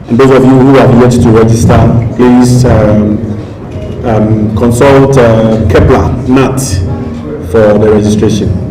And those of you who have yet to register, please consult Kepler Nat for the registration.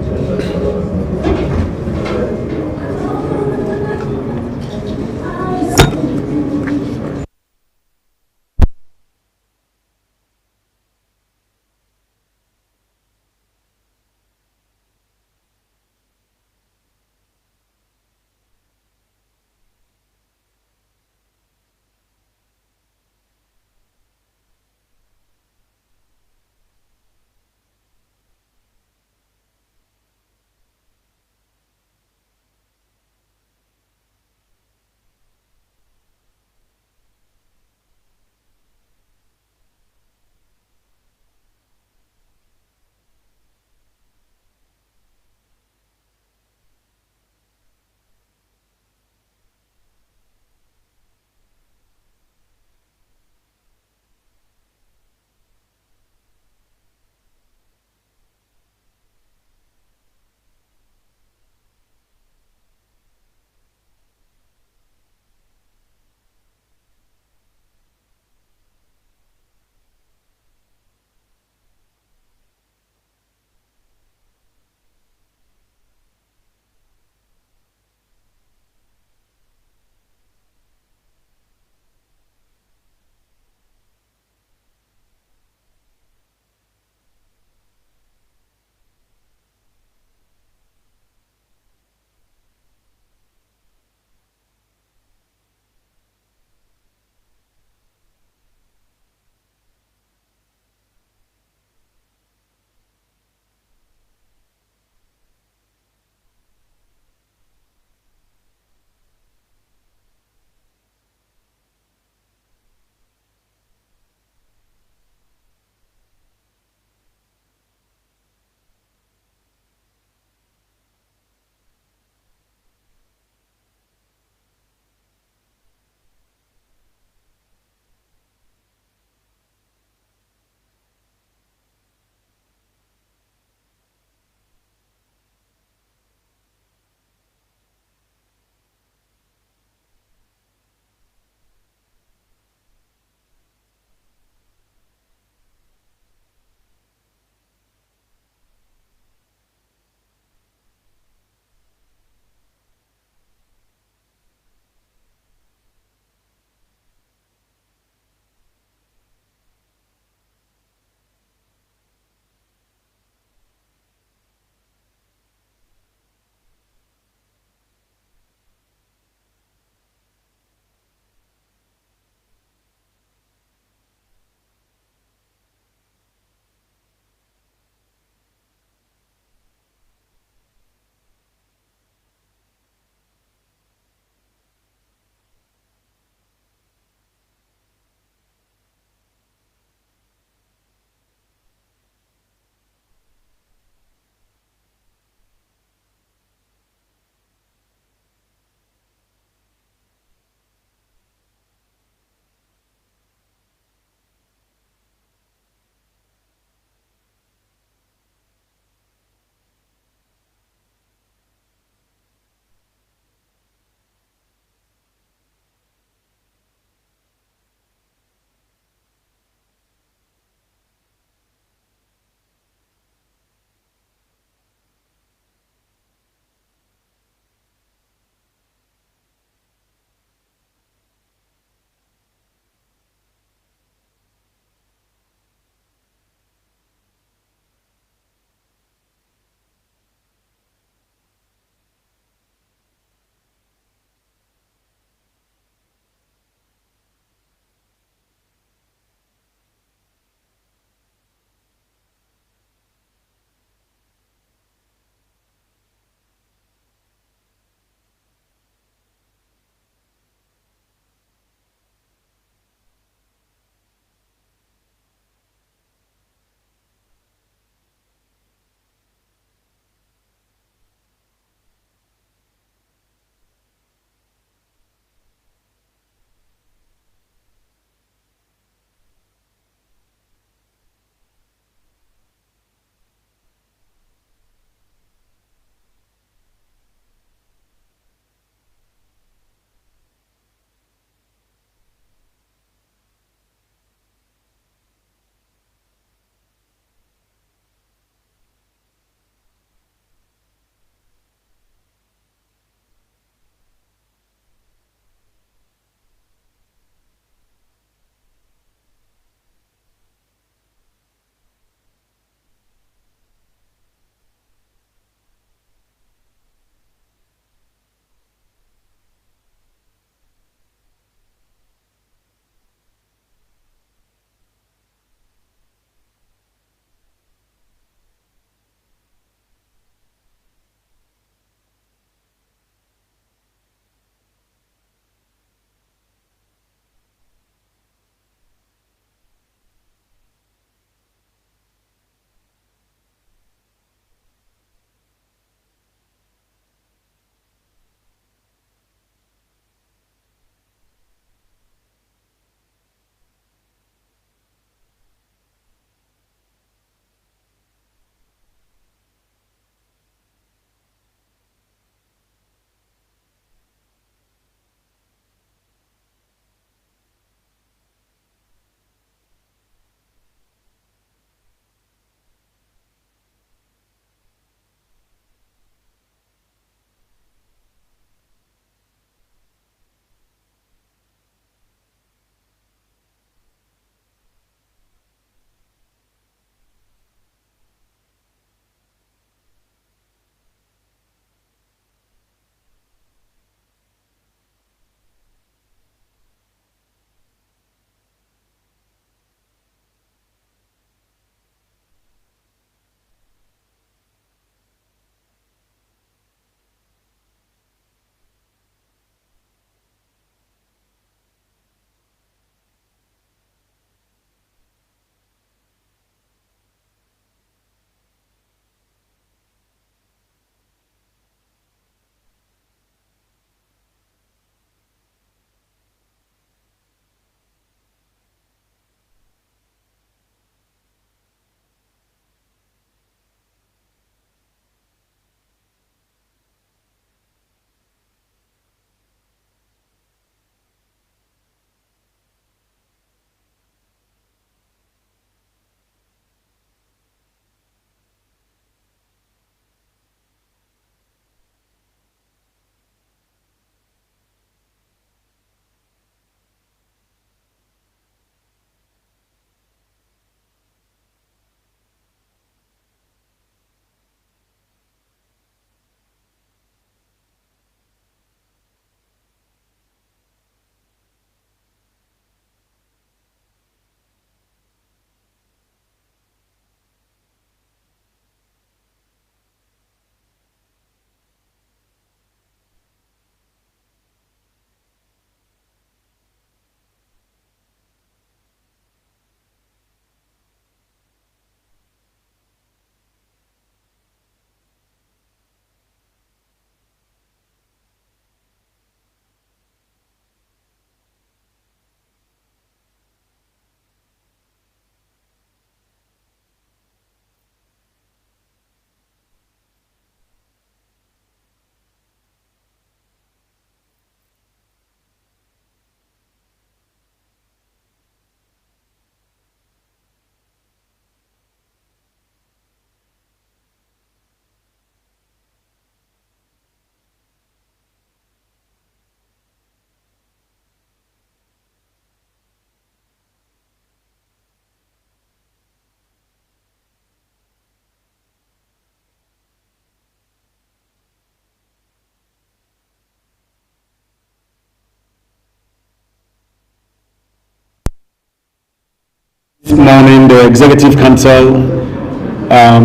This morning, the Executive Council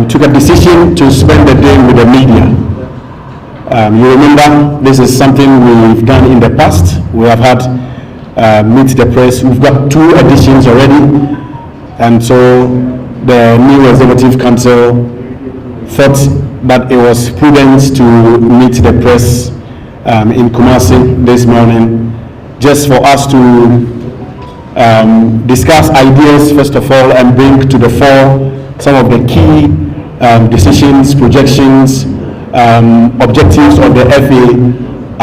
took a decision to spend the day with the media. You remember, this is something we've done in the past. We have had Meet the Press. We've got 2 editions already. And so the new Executive Council thought that it was prudent to meet the press in Kumasi this morning, just for us to discuss ideas, first of all, and bring to the fore some of the key decisions, projections, objectives of the FA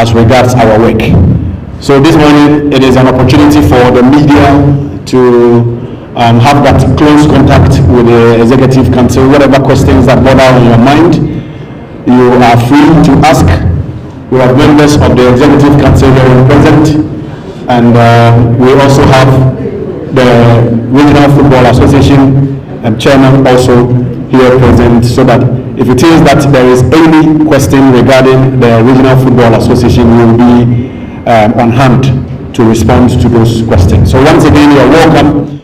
as regards our work. So this morning, it is an opportunity for the media to have that close contact with the Executive Council. Whatever questions that bother on your mind, you are free to ask. We have members of the Executive Council here present, and we also have the Regional Football Association Chairman also here present, so that if it is that there is any question regarding the Regional Football Association, we will be on hand to respond to those questions. So once again, you are welcome.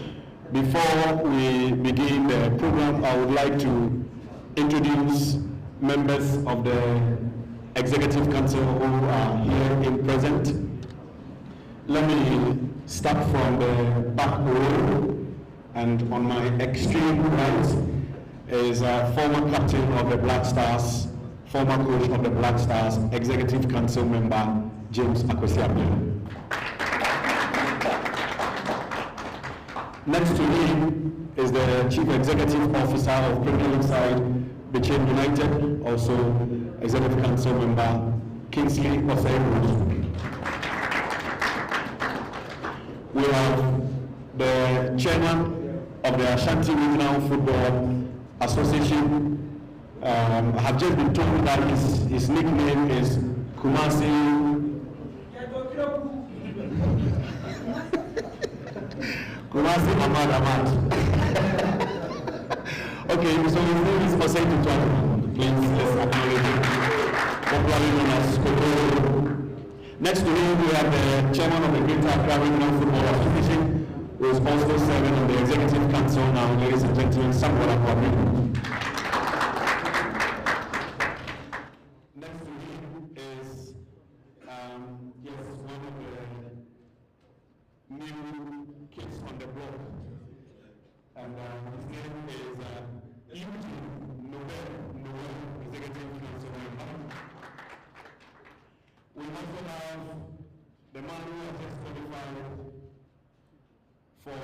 Before we begin the program, I would like to introduce members of the Executive Council who are here in present. Let me start from the back row, and on my extreme right is a former captain of the Black Stars, former coach of the Black Stars, Executive Council member James Akwesi. Next to him is the Chief Executive Officer of Premier League side, Bechem United, also Executive Council member Kingsley Osei. We have the Chairman of the Ashanti Regional Football Association. I have just been told that his nickname is Kumasi. Kumasi Ahmad. Okay, so his name is Osei Tutuan. Please, let's acknowledge him. Popularly known as Koko. Next to him, we have the Chairman of the Greater Accra Regional Football Association, who is also serving on the Executive Council now, ladies and gentlemen, Samuel Akwabi. Next to him is, one of the new kids on the block, and his name is Eugene Noel, Executive Council member. We also have the man who has just qualified for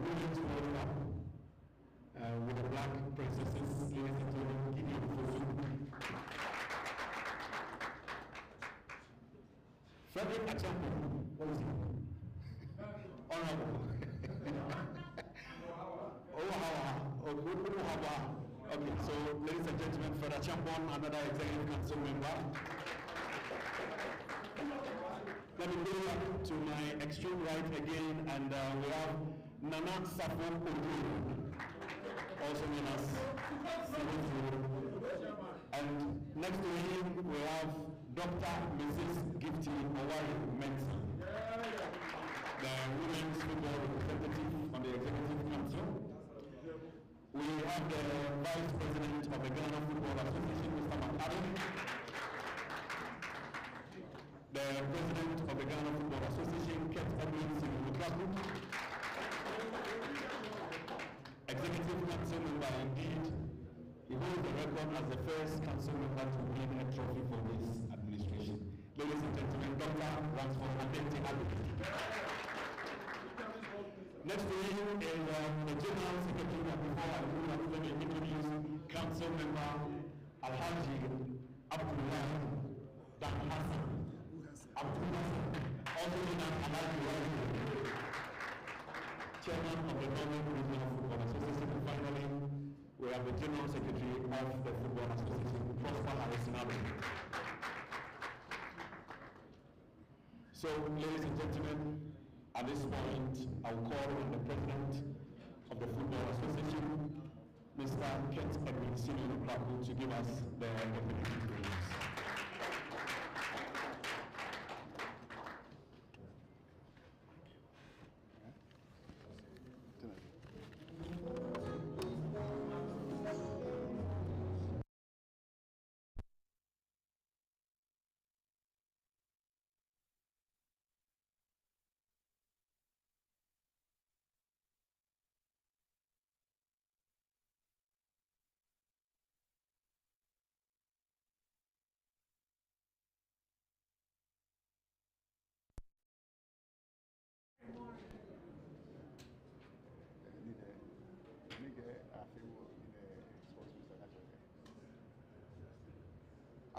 Women's World Cup with the Black Princesses, ladies and gentlemen, Gideon Fosu. Frederick Achampo, what was he? Honorable. Okay, so ladies and gentlemen, Frederick Achampo, another Executive Council member. Let me go up to my extreme right again, and we have Nana Safo Odu, also known as and next to him we have Dr. Mrs. Gifty Owari Mensa, the Women's Football Representative on the Executive Council. We have the Vice President of the Ghana Football Association, Mr. McAdam, the President of the Ghana Football Association, Kent Edmonds Mutraku, Executive Council member indeed. He holds the record as the first council member to win a trophy for this administration. Ladies and gentlemen, Dr. Ransford Adenti Abbott. Next to him is the General Secretary, before I move, let me introduce Council Member Alhaji Abdullah Dan Hassan. Abdullah, also known as Alhaji Wali, Chairman of the Northern Regional Football Association. And finally, we have the General Secretary of the Football Association, Prosper Harrison. So, ladies and gentlemen, at this point, I'll call on the President of the Football Association, Mr. Kent Edwin Mutraku, to give us the opening statements.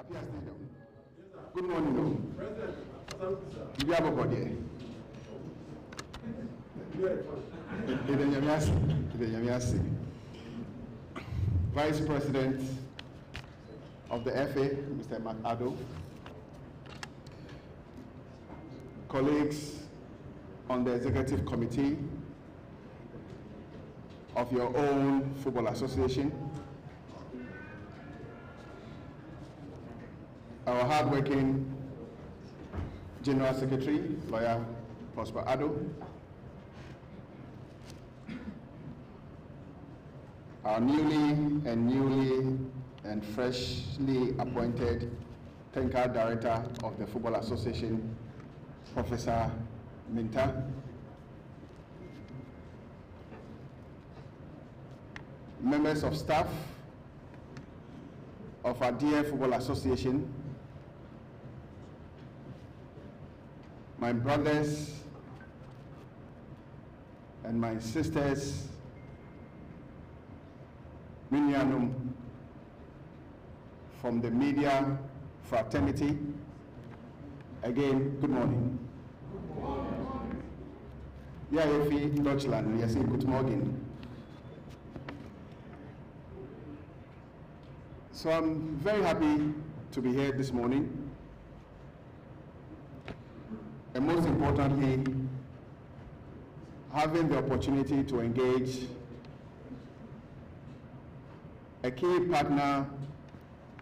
Apia Stadium. Good morning, President. You have a body. Vice President of the FA, Mr. McAddo. Colleagues on the Executive Committee of your own football association. Our hardworking General Secretary, Lawyer Prosper Addo. Our newly and freshly appointed Technical Director of the Football Association, Professor Minta. Members of staff of our dear Football Association, my brothers and my sisters, Minyanum, from the media fraternity, again, good morning. Ja, in Deutschland, wir sagen Guten Morgen. So I'm very happy to be here this morning. And most importantly, having the opportunity to engage a key partner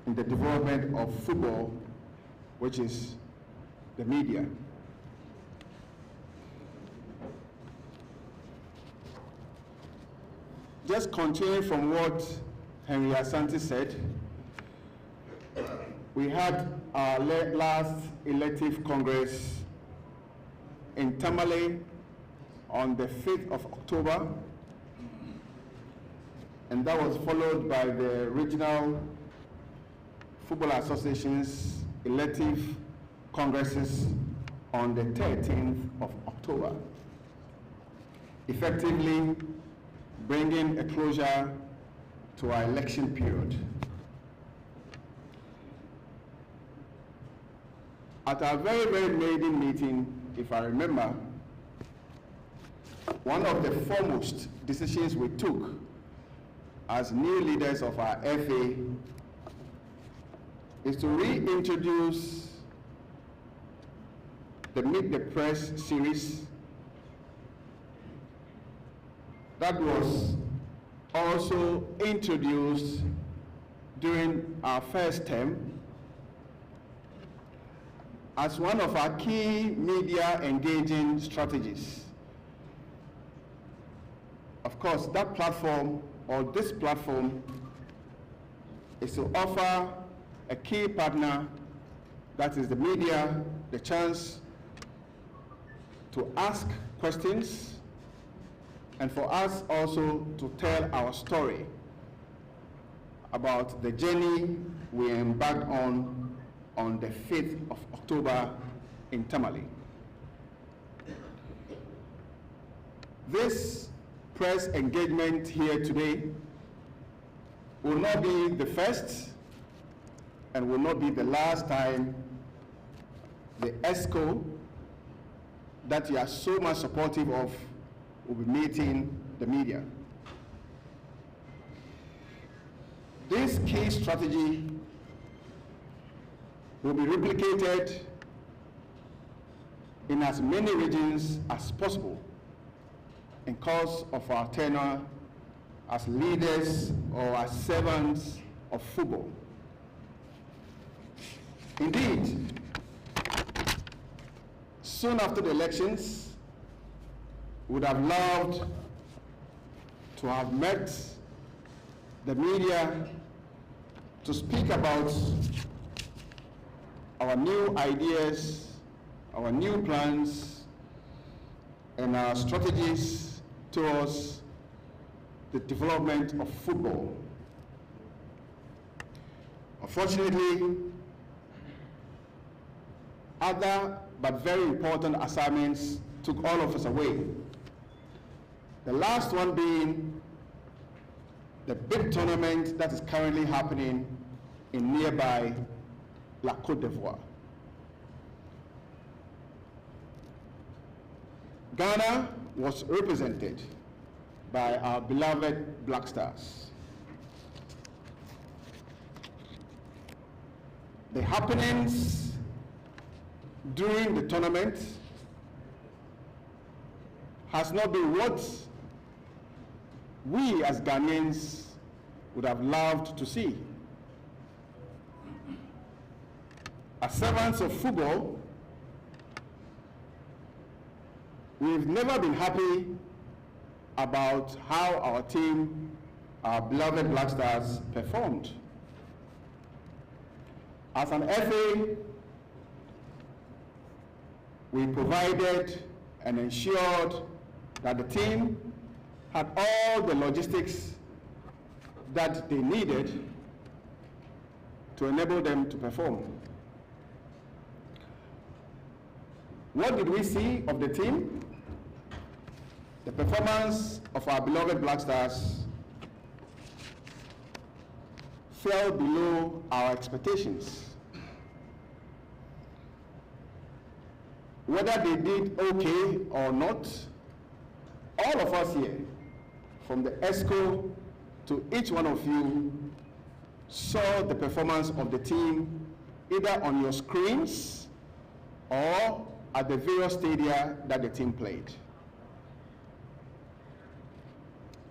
in the development of football, which is the media. Just continuing from what Henry Asante said, we had our last elective Congress in Tamale on the 5th of October, and that was followed by the Regional Football Association's elective Congresses on the 13th of October, effectively bringing a closure to our election period. At our very maiden meeting, if I remember, one of the foremost decisions we took as new leaders of our FA is to reintroduce the Meet the Press series that was also introduced during our first term as one of our key media engaging strategies. Of course, that platform, or this platform, is to offer a key partner, that is the media, the chance to ask questions and for us also to tell our story about the journey we embarked on the 5th of October in Tamale. This press engagement here today will not be the first and will not be the last time the ESCO that you are so much supportive of will be meeting the media. This key strategy will be replicated in as many regions as possible in course of our tenure as leaders or as servants of football. Indeed, soon after the elections, we would have loved to have met the media to speak about our new ideas, our new plans, and our strategies towards the development of football. Unfortunately, other but very important assignments took all of us away. The last one being the big tournament that is currently happening in nearby La Côte d'Ivoire. Ghana was represented by our beloved Black Stars. The happenings during the tournament has not been what we as Ghanaians would have loved to see. As servants of football, we've never been happy about how our team, our beloved Black Stars, performed. As an FA, we provided and ensured that the team had all the logistics that they needed to enable them to perform. What did we see of the team? The performance of our beloved Black Stars fell below our expectations. Whether they did okay or not, all of us here, from the ESCO to each one of you, saw the performance of the team either on your screens or at the various stadia that the team played.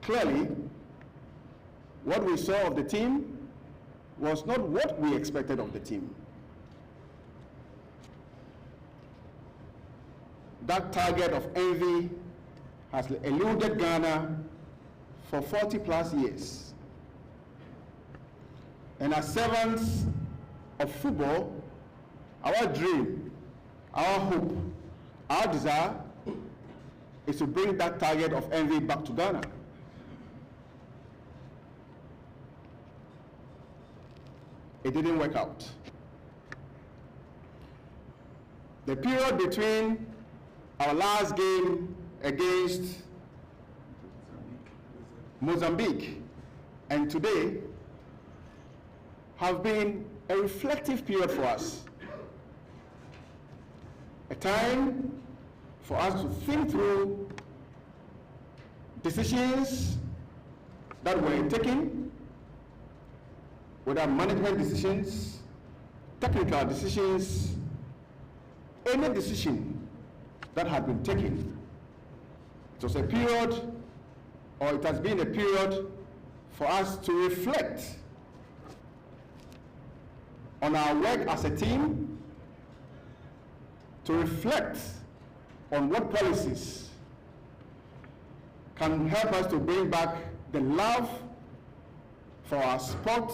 Clearly, what we saw of the team was not what we expected of the team. That target of envy has eluded Ghana for 40 plus years. And as servants of football, our dream, our hope, our desire is to bring that target of envy back to Ghana. It didn't work out. The period between our last game against Mozambique and today have been a reflective period for us. A time for us to think through decisions that were taken, whether management decisions, technical decisions, any decision that had been taken. It was a period, or it has been a period, for us to reflect on our work as a team, to reflect on what policies can help us to bring back the love for our sport.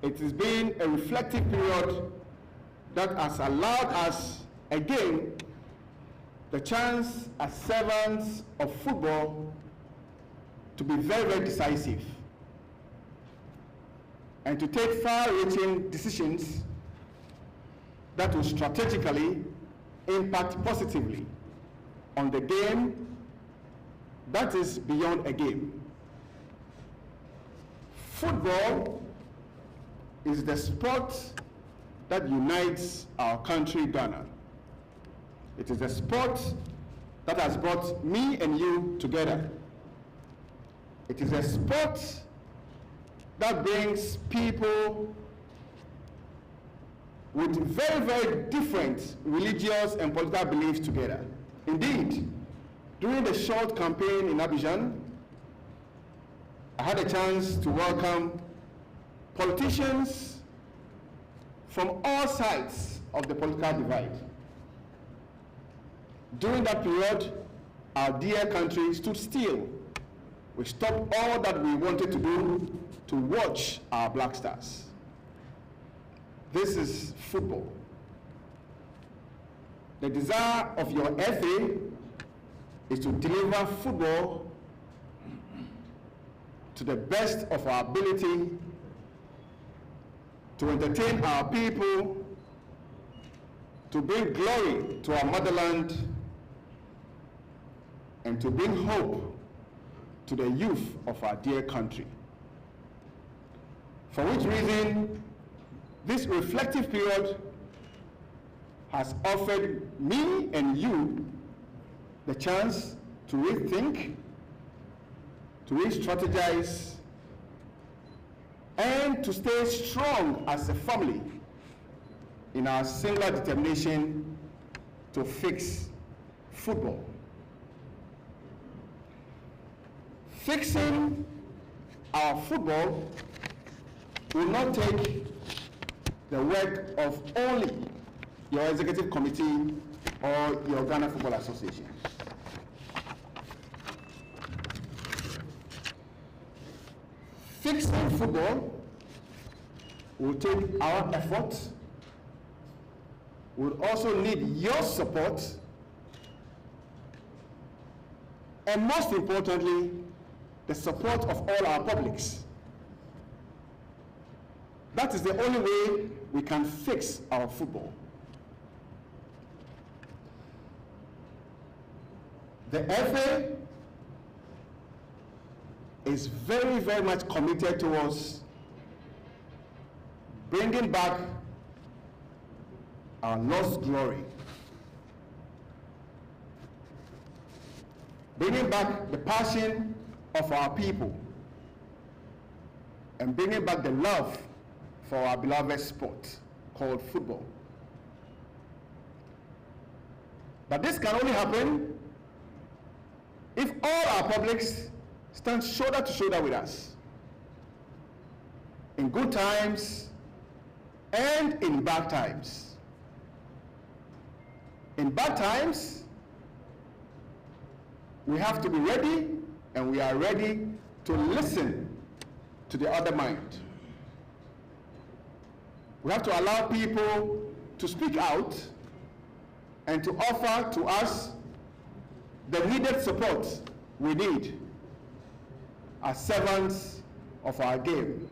It has been a reflective period that has allowed us, again, the chance as servants of football to be very, very decisive and to take far-reaching decisions that will strategically impact positively on the game that is beyond a game. Football is the sport that unites our country, Ghana. It is a sport that has brought me and you together. It is a sport that brings people with very, very different religious and political beliefs together. Indeed, during the short campaign in Abidjan, I had a chance to welcome politicians from all sides of the political divide. During that period, our dear country stood still. We stopped all that we wanted to do to watch our Black Stars. This is football. The desire of your FA is to deliver football to the best of our ability, to entertain our people, to bring glory to our motherland, and to bring hope to the youth of our dear country. For which reason, This reflective period has offered me and you the chance to rethink, to re-strategize, and to stay strong as a family in our singular determination to fix football. Fixing our football will not take the work of only your executive committee or your Ghana Football Association. Fixing football will take our effort, will also need your support, and most importantly, the support of all our publics. That is the only way we can fix our football. The FA is very, very much committed towards bringing back our lost glory, bringing back the passion of our people, and bringing back the love for our beloved sport called football. But this can only happen if all our publics stand shoulder to shoulder with us in good times and in bad times. In bad times, we have to be ready, and we are ready to listen to the other mind. We have to allow people to speak out and to offer to us the needed support we need as servants of our game.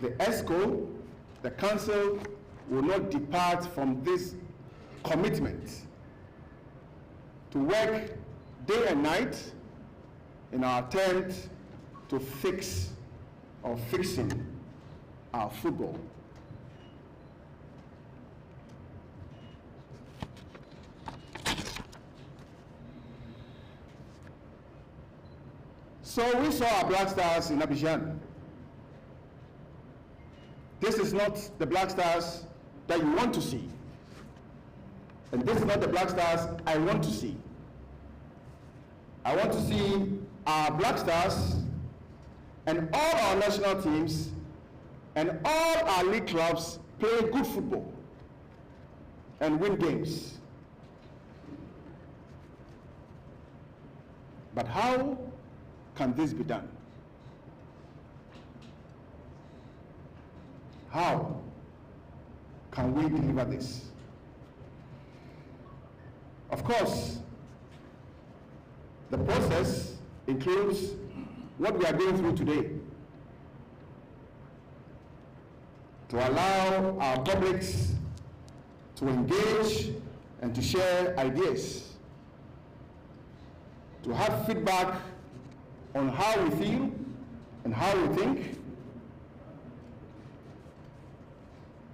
The ESCO, the Council, will not depart from this commitment to work day and night in our attempt to fix or fixing our football. So we saw our Black Stars in Abidjan. This is not the Black Stars that you want to see. And this is not the Black Stars I want to see. I want to see our Black Stars and all our national teams and all our league clubs play good football and win games. But how can this be done? How can we deliver this? Of course, the process includes what we are going through today, to allow our publics to engage and to share ideas, to have feedback on how we feel and how we think,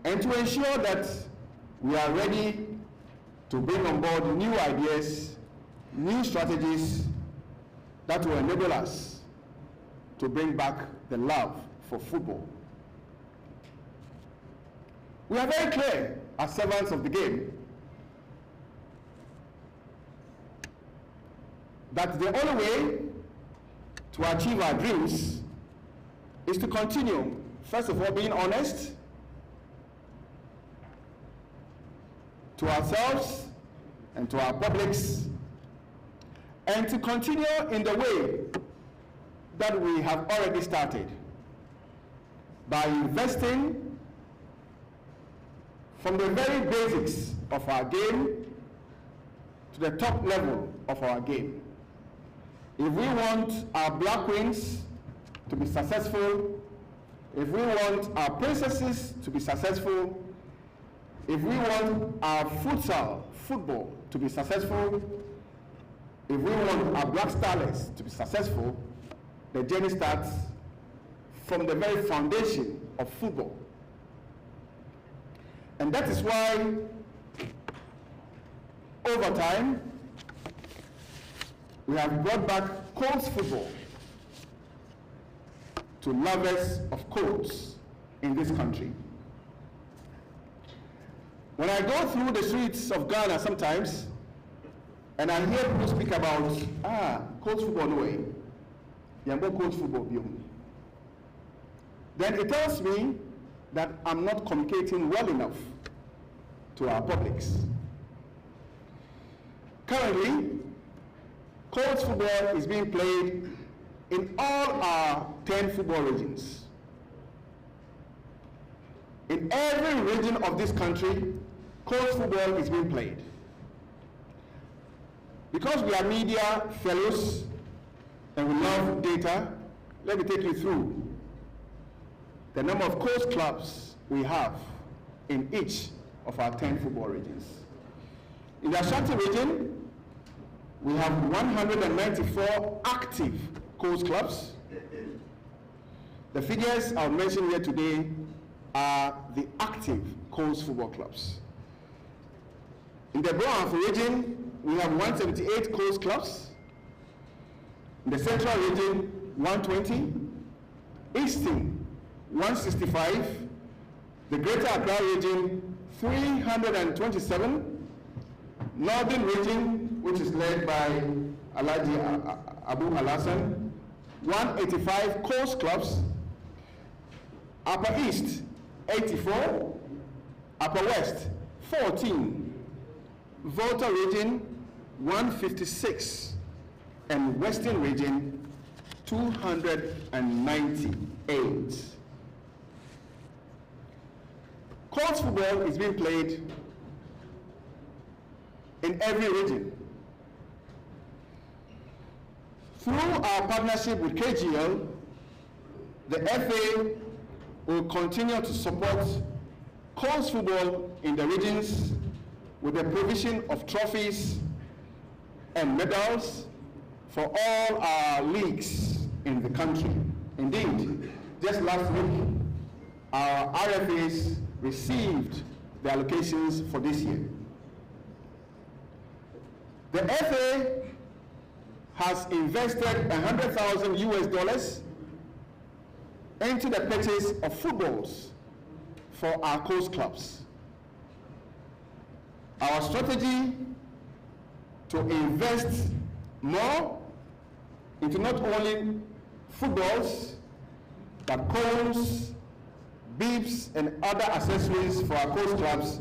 and to ensure that we are ready to bring on board new ideas, new strategies that will enable us to bring back the love for football. We are very clear as servants of the game that the only way to achieve our dreams is to continue, first of all, being honest to ourselves and to our publics, and to continue in the way that we have already started by investing from the very basics of our game to the top level of our game. If we want our Black Queens to be successful, if we want our princesses to be successful, if we want our football to be successful, if we want our Black Starlets to be successful, the journey starts from the very foundation of football. And that is why, over time, we have brought back court football to lovers of courts in this country. When I go through the streets of Ghana sometimes, and I hear people speak about, court football, no way. Court football, then it tells me that I'm not communicating well enough to our publics. Currently, court football is being played in all our 10 football regions. In every region of this country, court football is being played. Because we are media fellows and we love data, let me take you through the number of coast clubs we have in each of our 10 football regions. In the Ashanti region, we have 194 active coast clubs. The figures I'll mention here today are the active coast football clubs. In the Brown region, we have 178 coast clubs. In the Central region, 120. Eastern, 165. The Greater Accra region, 327. Northern region, which is led by Alhaji Abu Alassan, 185 coast clubs. Upper East, 84. Upper West, 14. Volta region, 156. And Western region, 298. Court football is being played in every region. Through our partnership with KGL, the FA will continue to support court football in the regions with the provision of trophies and medals for all our leagues in the country. Indeed, just last week, our RFAs received the allocations for this year. The FA has invested $100,000 into the purchase of footballs for our coast clubs. Our strategy to invest more into not only footballs, but cones, bibs, and other accessories for our coast clubs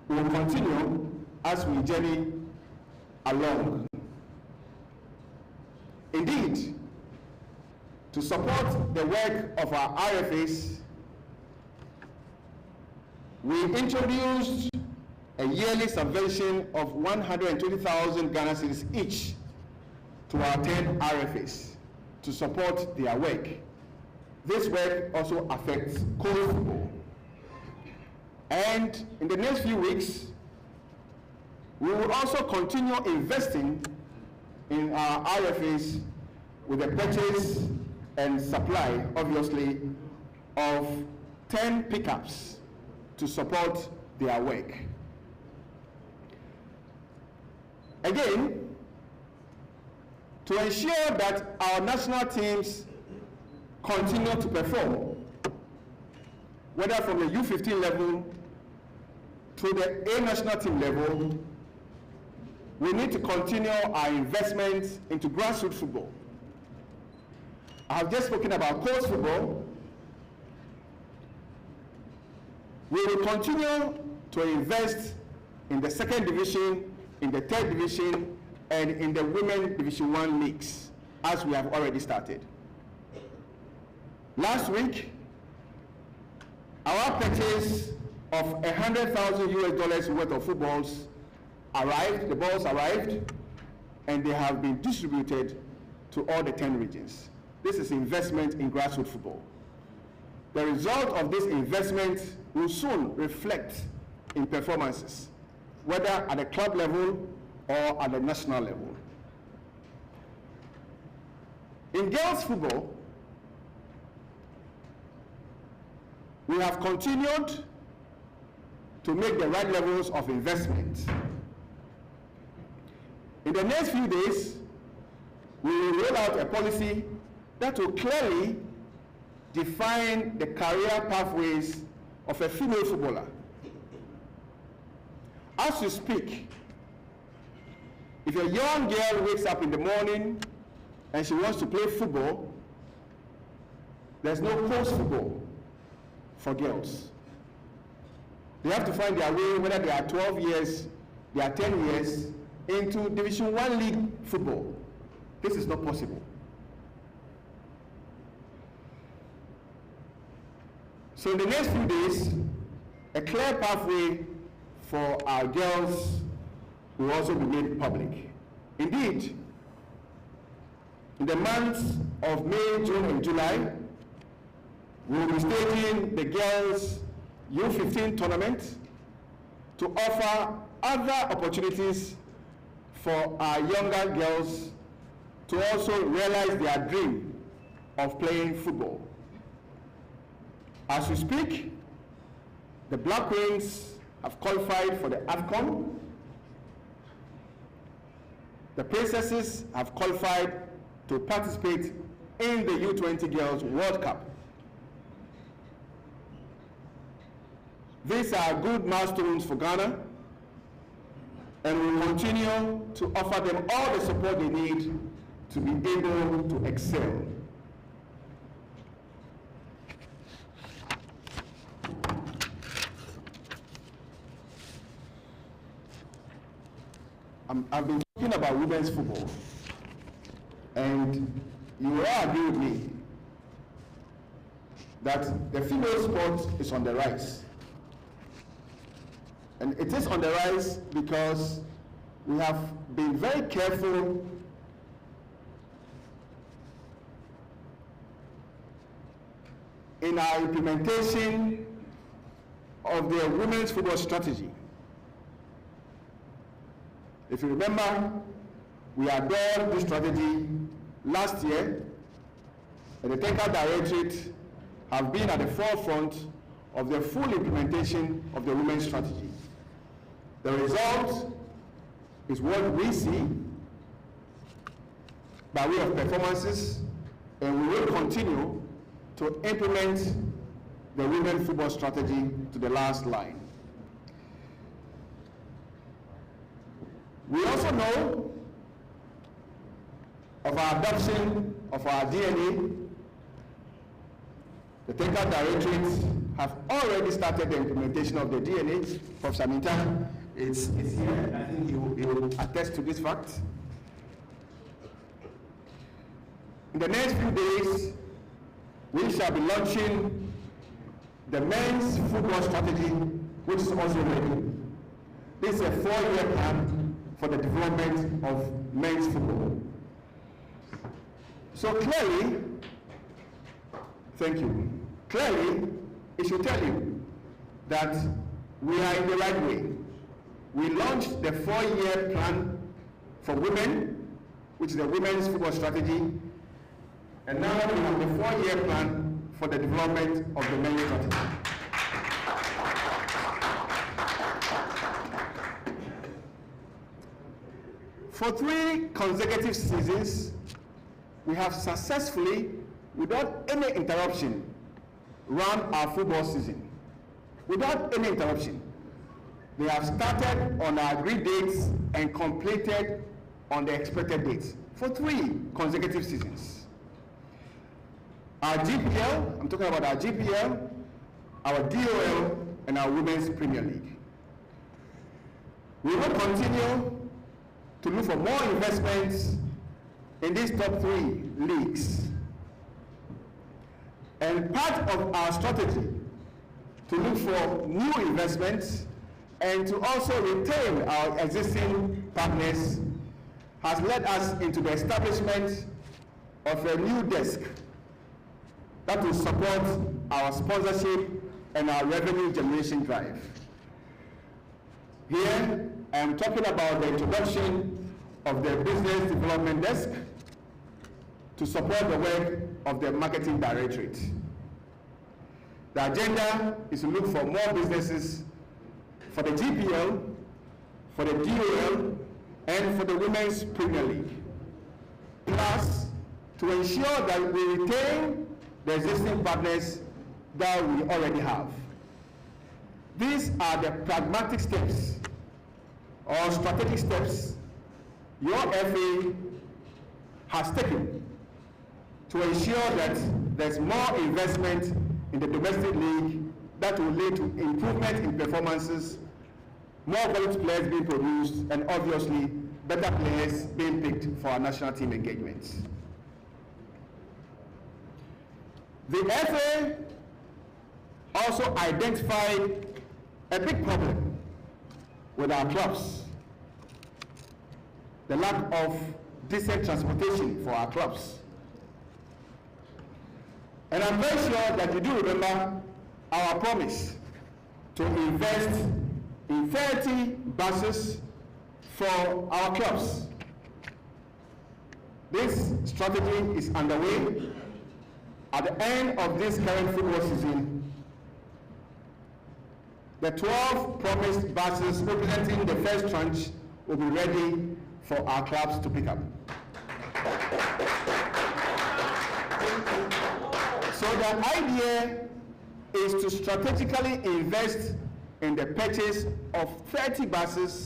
will continue as we journey along. Indeed, to support the work of our RFAs, we introduced a yearly subvention of 120,000 Ghana cedis each to our 10 RFAs to support their work. This work also affects coast football. And in the next few weeks, we will also continue investing in our RFAs with the purchase and supply, obviously, of 10 pickups to support their work. Again, to ensure that our national teams continue to perform, whether from the U15 level to the A national team level, we need to continue our investments into grassroots football. I have just spoken about coast football. We will continue to invest in the second division, in the third division, and in the women Division 1 leagues, as we have already started. Last week, our purchase of $100,000 worth of footballs arrived, the balls arrived, and they have been distributed to all the 10 regions. This is investment in grassroots football. The result of this investment will soon reflect in performances, whether at the club level or at the national level. In girls football, we have continued to make the right levels of investment. In the next few days, we will roll out a policy that will clearly define the career pathways of a female footballer. As you speak, if a young girl wakes up in the morning and she wants to play football, there's no coach football for girls. They have to find their way, whether they are 12 years, they are 10 years, into Division 1 league football. This is not possible. So in the next few days, a clear pathway for our girls will also be made public. Indeed, in the months of May, June, and July, we will be staging the girls' U15 tournament to offer other opportunities for our younger girls to also realize their dream of playing football. As we speak, the Black Queens have qualified for the AFCON. The Princesses have qualified to participate in the U20 Girls World Cup. These are good milestones for Ghana, and we will continue to offer them all the support they need to be able to excel. I've been talking about women's football, and you will all agree with me that the female sport is on the rise. And it is on the rise because we have been very careful in our implementation of the women's football strategy. If you remember, we adopted this strategy last year, and the Technical Directorate have been at the forefront of the full implementation of the women's strategy. The result is what we see by way of performances, and we will continue to implement the women's football strategy to the last line. We also know of our adoption of our DNA. The Technical Directorates have already started the implementation of the DNA. Professor Minta is here. I think he will attest to this fact. In the next few days, we shall be launching the men's football strategy, which is also ready. This is a 4-year plan for the development of men's football. So clearly, thank you. Clearly, it should tell you that we are in the right way. We launched the 4-year plan for women, which is the women's football strategy, and now we have the 4-year plan for the development of the men's strategy. For 3 consecutive seasons, we have successfully, without any interruption, run our football season. Without any interruption. They have started on our agreed dates and completed on the expected dates for 3 consecutive seasons. Our GPL, I'm talking about our GPL, our DOL, and our Women's Premier League. We will continue to look for more investments in these top 3 leagues. And part of our strategy to look for new investments and to also retain our existing partners has led us into the establishment of a new desk that will support our sponsorship and our revenue generation drive. Here, I am talking about the introduction of the Business Development Desk to support the work of the Marketing Directorate. The agenda is to look for more businesses for the GPL, for the DOL, and for the Women's Premier League. Plus, to ensure that we retain the existing partners that we already have. These are the pragmatic steps or strategic steps your FA has taken to ensure that there's more investment in the domestic league that will lead to improvement in performances, more quality players being produced, and obviously better players being picked for our national team engagements. The FA also identified a big problem with our clubs: the lack of decent transportation for our clubs. And I'm very sure that you do remember our promise to invest in 30 buses for our clubs. This strategy is underway. At the end of this current football season, the 12 promised buses representing the first tranche will be ready for our clubs to pick up. So the idea is to strategically invest in the purchase of 30 buses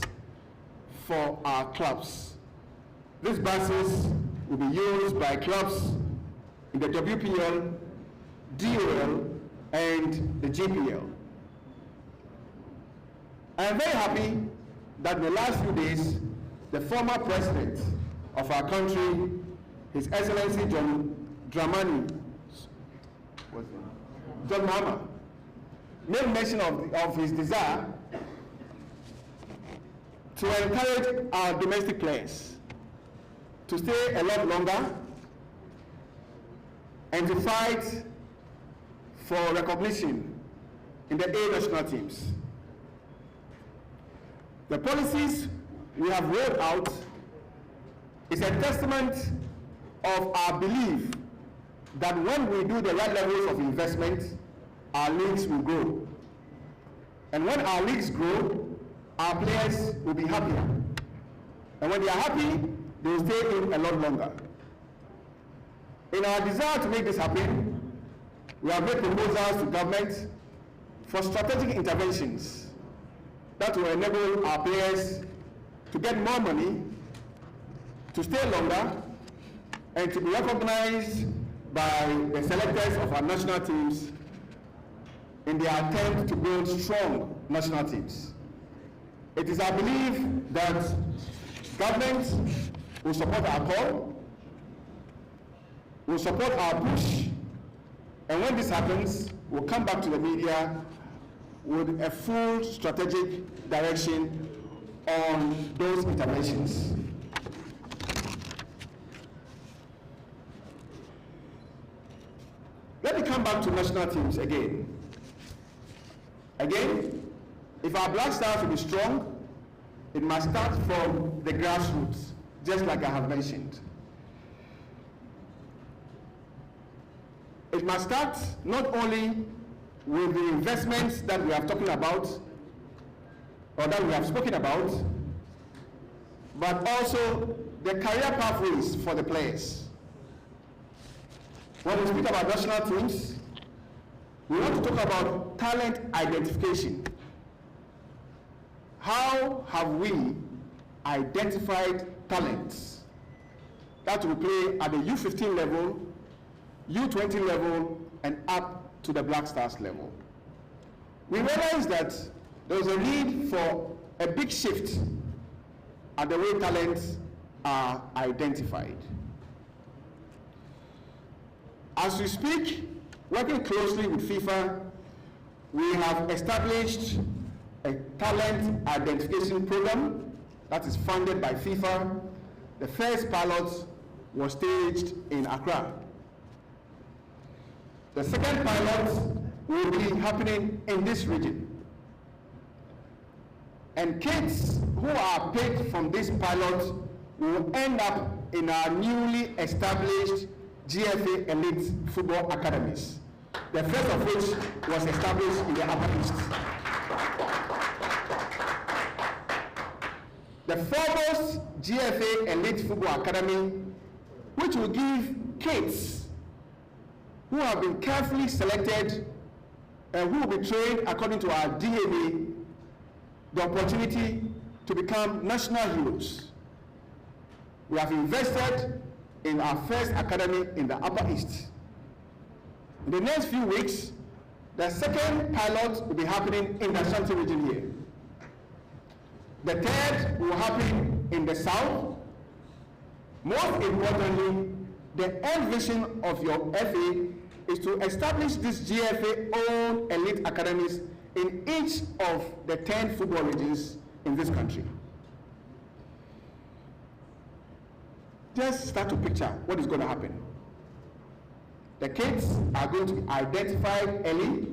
for our clubs. These buses will be used by clubs in the WPL, DOL, and the GPL. I am very happy that in the last few days, the former president of our country, His Excellency John Mahama, made mention of his desire to encourage our domestic players to stay a lot longer and to fight for recognition in the A national teams. The policies we have rolled out is a testament of our belief that when we do the right levels of investment, our leagues will grow. And when our leagues grow, our players will be happier. And when they are happy, they will stay in a lot longer. In our desire to make this happen, we have made proposals to government for strategic interventions that will enable our players to get more money, to stay longer, and to be recognized by the selectors of our national teams in their attempt to build strong national teams. It is our belief that government will support our call, will support our push, and when this happens, we'll come back to the media with a full strategic direction on those interventions. Let me come back to national teams again. Again, if our Black Stars will be strong, it must start from the grassroots, just like I have mentioned. It must start not only with the investments that we are talking about, or that we have spoken about, but also the career pathways for the players. When we speak about national teams, we want to talk about talent identification. How have we identified talents that will play at the U15 level, U20 level, and up to the Black Stars level? We realized that there was a need for a big shift at the way talents are identified. As we speak, working closely with FIFA, we have established a talent identification program that is funded by FIFA. The first pilot was staged in Accra. The second pilot will be happening in this region. And kids who are picked from this pilot will end up in our newly established GFA Elite Football Academies, the first of which was established in the Upper East. The foremost GFA Elite Football Academy, which will give kids who have been carefully selected and who will be trained according to our DNA the opportunity to become national heroes. We have invested in our first academy in the Upper East. In the next few weeks, the second pilot will be happening in the Ashanti region here. The third will happen in the South. Most importantly, the end vision of your FA is to establish these GFA-owned elite academies in each of the 10 football regions in this country. Just start to picture what is going to happen. The kids are going to be identified early.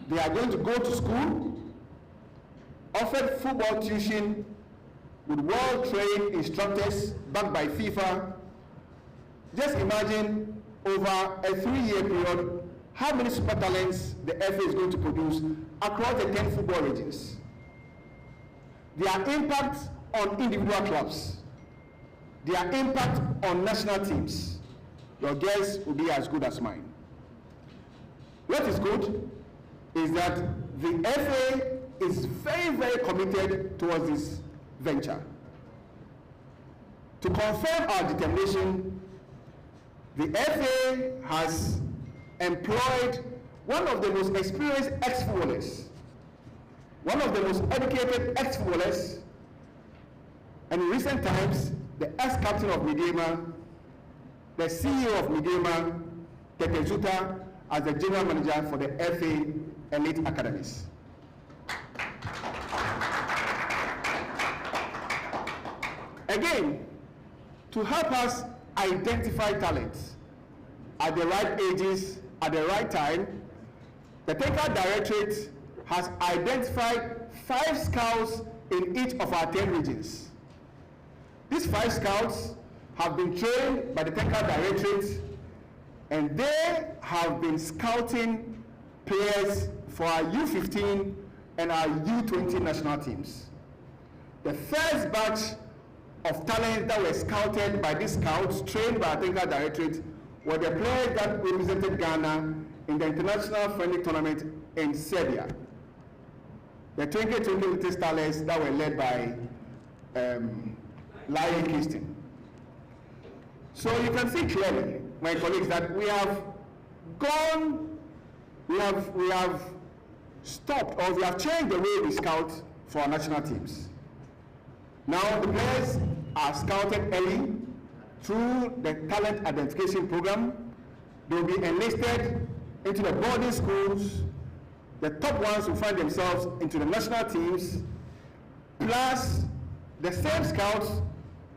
They are going to go to school, offered football tuition with well-trained instructors backed by FIFA. Just imagine over a 3-year period how many super talents the FA is going to produce across the 10 football regions. Their impact on individual clubs, their impact on national teams, your guess will be as good as mine. What is good is that the FA is very, very committed towards this venture. To confirm our determination, the FA has employed one of the most experienced ex-footballers, one of the most educated ex-footballers, and in recent times, the ex-captain of Midema, the CEO of Midema, Tete Zuta, as the general manager for the FA Elite Academies. Again, to help us identify talents at the right ages, at the right time, the Technical Directorate has identified 5 scouts in each of our 10 regions. These 5 scouts have been trained by the Technical Directorate, and they have been scouting players for our U15 and our U20 national teams. The first batch of talents that were scouted by these scouts, trained by our Technical Directorate, were the players that represented Ghana in the international friendly tournament in Serbia. The 2020 Little Stars that were led by Lion Kingston. So you can see clearly, my colleagues, that we have stopped, or we have changed the way we scout for our national teams. Now the players are scouted early through the talent identification program. They will be enlisted into the boarding schools. The top ones will find themselves into the national teams, plus the same scouts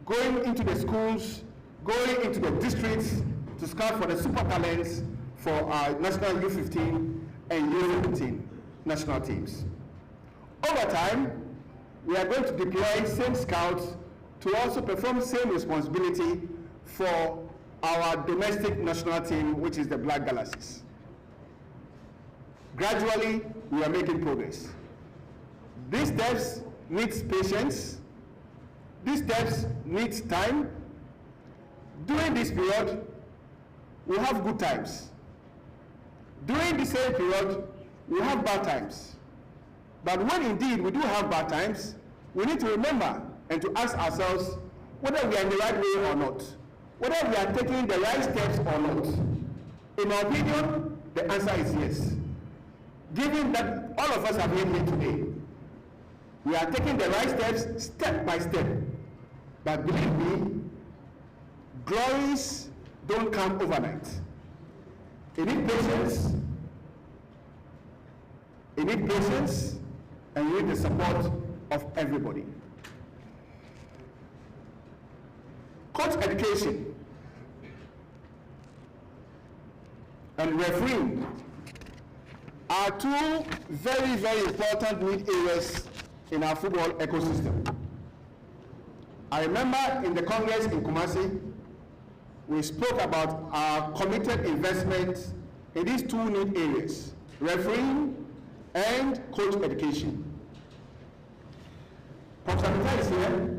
going into the schools, going into the districts to scout for the super talents for our national U15 and U17 national teams. Over time, we are going to deploy same scouts to also perform same responsibility for our domestic national team, which is the Black Galaxies. Gradually, we are making progress. These steps need patience. These steps need time. During this period, we have good times. During the same period, we have bad times. But when indeed we do have bad times, we need to remember and to ask ourselves whether we are in the right way or not, whether we are taking the right steps or not. In my opinion, the answer is yes. Given that all of us are here today, we are taking the right steps step by step. But believe me, glories don't come overnight. You need patience, and you need the support of everybody. Coach education and refereeing are 2 very, very important need areas in our football ecosystem. I remember in the Congress in Kumasi, we spoke about our committed investment in these two need areas, refereeing and coach education. Professor Peter is here.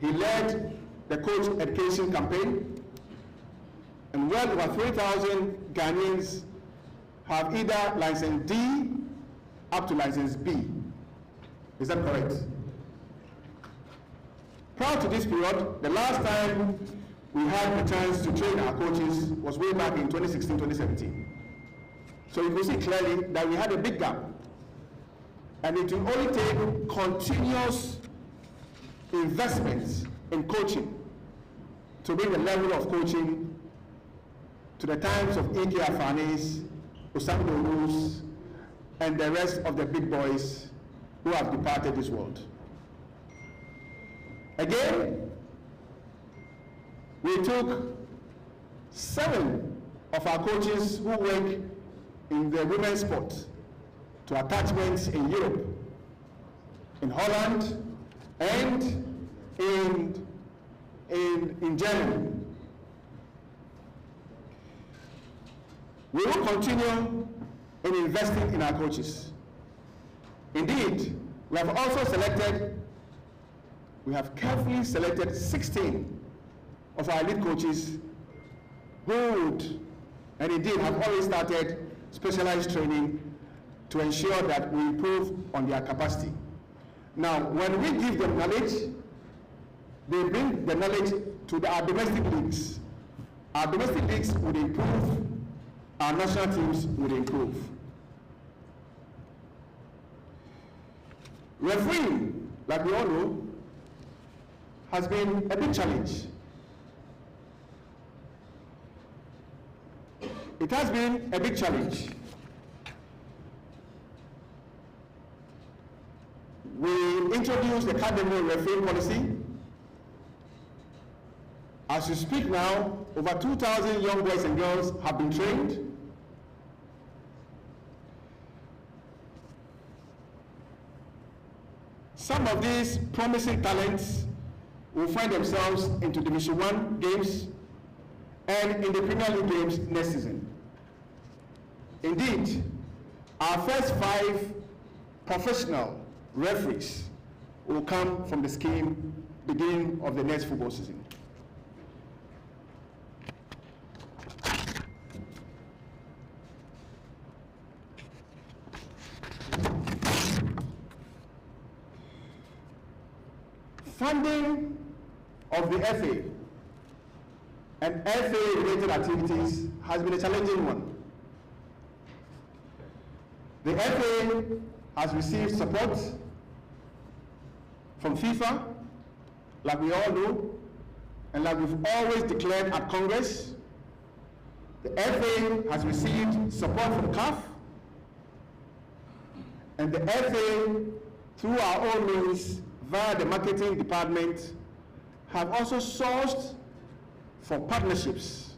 He led the coach education campaign, and well over 3,000 Ghanaians have either license D up to license B. Is that correct? Prior to this period, the last time we had the chance to train our coaches was way back in 2016-2017. So you can see clearly that we had a big gap. And it will only take continuous investments in coaching to bring the level of coaching to the times of Ike Afanis, Osam Dorus, and the rest of the big boys who have departed this world. Again, we took 7 of our coaches who work in the women's sport to attachments in Europe, in Holland, and in Germany. We will continue in investing in our coaches. Indeed, we have also carefully selected 16 of our elite coaches who would, and indeed have already started specialized training to ensure that we improve on their capacity. Now, when we give them knowledge, they bring the knowledge to our domestic leagues. Our domestic leagues would improve, our national teams would improve. Refereeing, like we all know, has been a big challenge. It has been a big challenge. We introduced the cardinal refereeing policy. As we speak now, over 2,000 young boys and girls have been trained. Some of these promising talents will find themselves into Division 1 games and in the Premier League games next season. Indeed, our first 5 professional referees will come from the scheme beginning of the next football season. Funding of the FA and FA-related activities has been a challenging one. The FA has received support from FIFA, like we all know, and like we've always declared at Congress. The FA has received support from CAF, and the FA, through our own means, via the marketing department, have also sourced for partnerships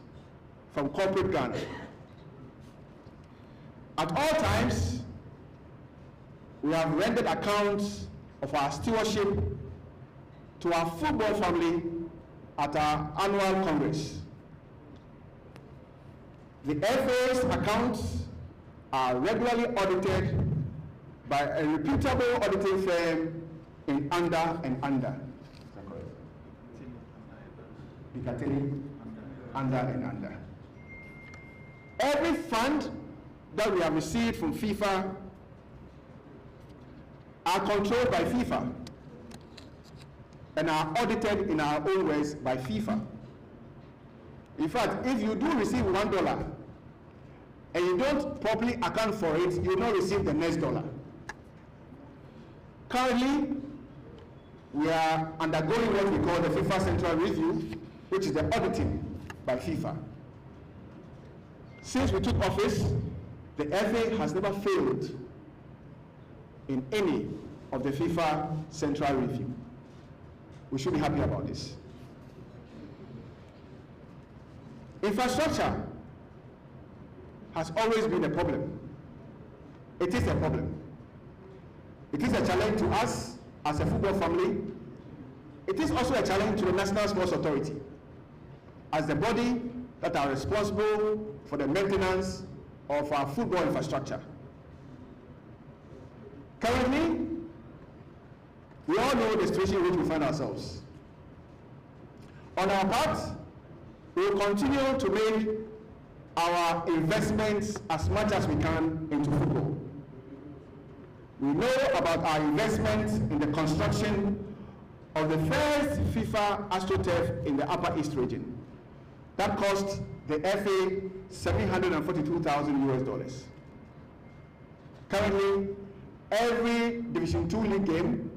from corporate Ghana. At all times, we have rendered accounts of our stewardship to our football family at our annual Congress. The FA's accounts are regularly audited by a reputable auditing firm in Under and Under. Under and Under. Every fund that we have received from FIFA are controlled by FIFA and are audited in our own ways by FIFA. In fact, if you do receive $1 and you don't properly account for it, you will not receive the next dollar. Currently, we are undergoing what we call the FIFA Central Review, which is the auditing by FIFA. Since we took office, the FA has never failed in any of the FIFA Central Review. We should be happy about this. Infrastructure has always been a problem. It is a problem. It is a challenge to us as a football family. It is also a challenge to the National Sports Authority as the body that are responsible for the maintenance of our football infrastructure. Currently, we all know the situation in which we find ourselves. On our part, we will continue to make our investments as much as we can into football. We know about our investment in the construction of the first FIFA AstroTurf in the Upper East region. That cost the FA $742,000. Currently, every Division II league game,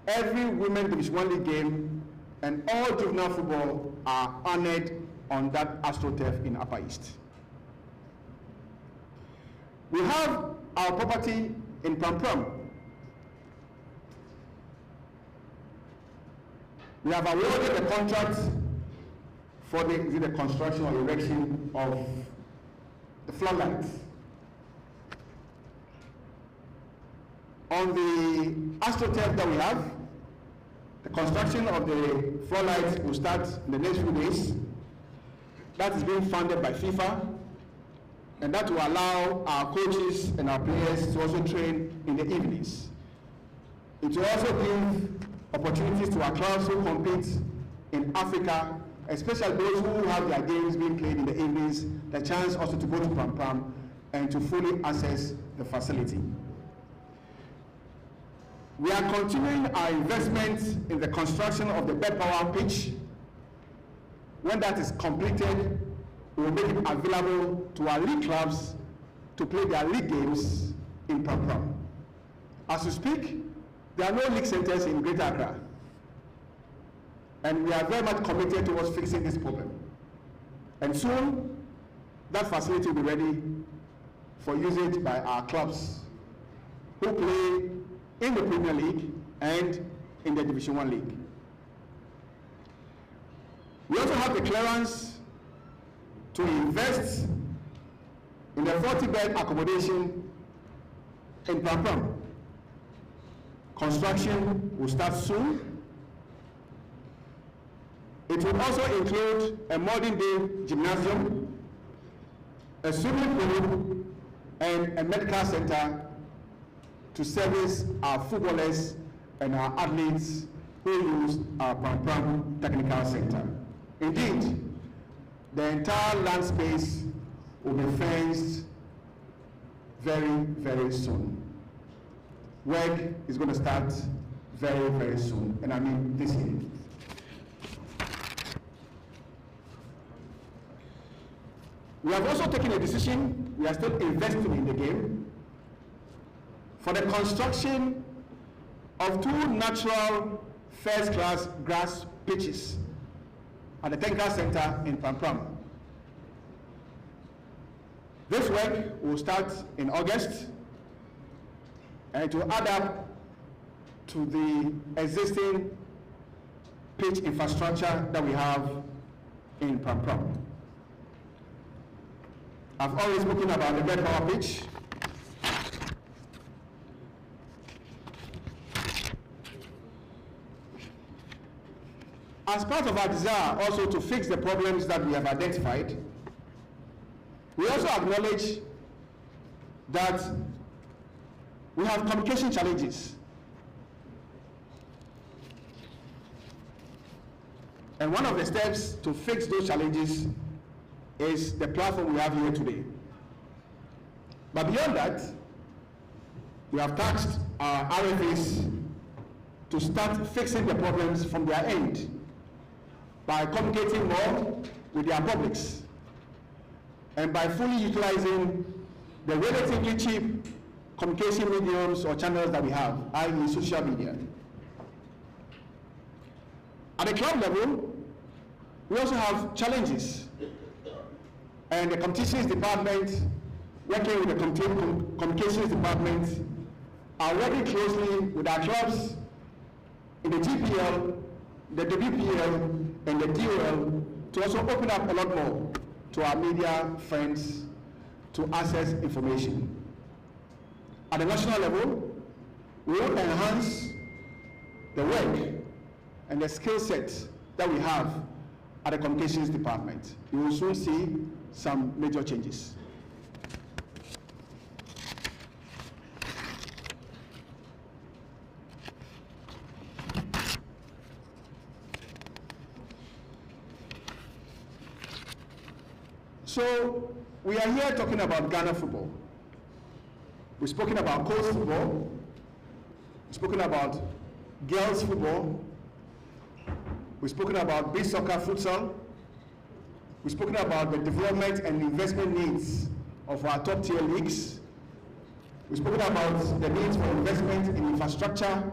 every Women Division I league game, and all juvenile football are honored on that AstroTurf in Upper East. We have our property in Pram. We have awarded the contract for the construction or erection of the floodlights. On the AstroTurf that we have, the construction of the floodlights will start in the next few days. That is being funded by FIFA, and that will allow our coaches and our players to also train in the evenings. It will also give opportunities to our clubs who compete in Africa, especially those who have their games being played in the evenings, the chance also to go to Pram and to fully access the facility. We are continuing our investment in the construction of the bed power pitch. When that is completed, we will make it available to our league clubs to play their league games in Pram. As we speak, there are no league centers in Greater Accra, and we are very much committed towards fixing this problem. And soon, that facility will be ready for usage by our clubs who play in the Premier League and in the Division I League. We also have the clearance to invest in the 40-bed accommodation in Pram. Construction will start soon. It will also include a modern-day gymnasium, a swimming pool, and a medical center to service our footballers and our athletes who use our Pram Technical Center. Indeed, the entire land space will be fenced very, very soon. Work is going to start very, very soon, and I mean this year. We have also taken a decision, we are still investing in the game, for the construction of 2 natural first-class grass pitches at the Technical Center in Pram. This work will start in August, and it will add up to the existing pitch infrastructure that we have in Pram. I've always spoken about the bed power pitch. As part of our desire also to fix the problems that we have identified, we also acknowledge that we have communication challenges. And one of the steps to fix those challenges is the platform we have here today. But beyond that, we have tasked our RFAs to start fixing the problems from their end by communicating more with their publics and by fully utilizing the relatively cheap communication mediums or channels that we have, i.e. social media. At the club level, we also have challenges, and the competitions department, working with the communications department, are working closely with our clubs in the GPL, the WPL, and the DOL to also open up a lot more to our media friends to access information. At the national level, we will enhance the work and the skill set that we have at the communications department. You will soon see some major changes. So we are here talking about Ghana football. We've spoken about coast football. We've spoken about girls football. We've spoken about beach soccer, futsal. We've spoken about the development and investment needs of our top tier leagues. We've spoken about the needs for investment in infrastructure,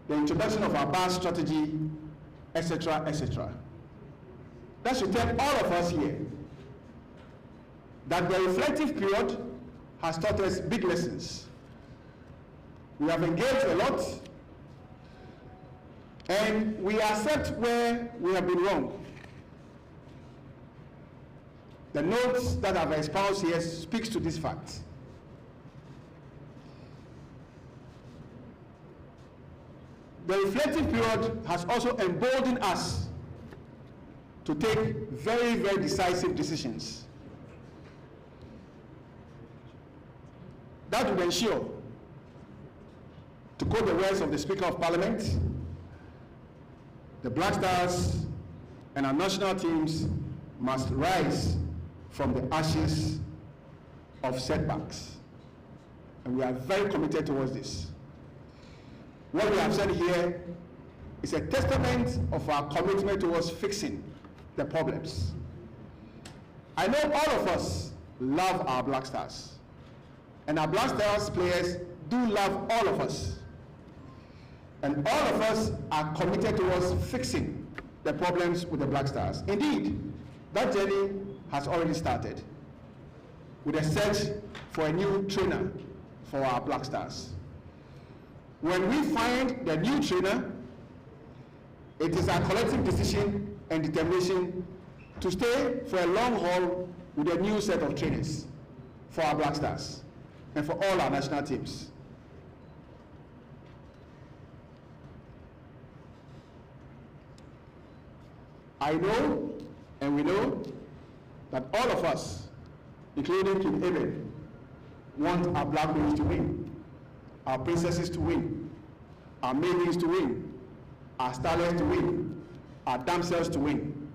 the introduction of our BAS strategy, etc., etc. That should tell all of us here that the reflective period has taught us big lessons. We have engaged a lot, and we accept where we have been wrong. The notes that I've espoused here speaks to this fact. The reflective period has also emboldened us to take very, very decisive decisions that would ensure, to quote the words of the Speaker of Parliament, the Black Stars and our national teams must rise from the ashes of setbacks. And we are very committed towards this. What we have said here is a testament of our commitment towards fixing the problems. I know all of us love our Black Stars, and our Black Stars players do love all of us. And all of us are committed towards fixing the problems with the Black Stars. Indeed, that journey has already started with a search for a new trainer for our Black Stars. When we find the new trainer, it is our collective decision and determination to stay for a long haul with a new set of trainers for our Black Stars and for all our national teams. I know, and we know, that all of us, including King Eben, want our Black Queens to win, our princesses to win, our maidens to win, our starlets to win, our damsels to win.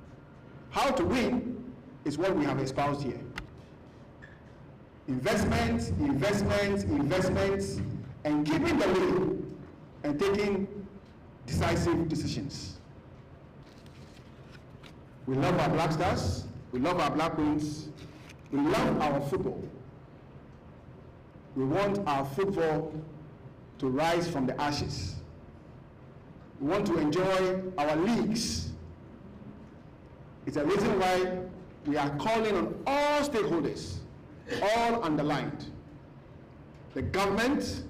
How to win is what we have espoused here. Investments, investments, investments, and keeping the lead and taking decisive decisions. We love our Black Stars, we love our Black Queens, we love our football. We want our football to rise from the ashes. We want to enjoy our leagues. It's a reason why we are calling on all stakeholders, all underlined. The government,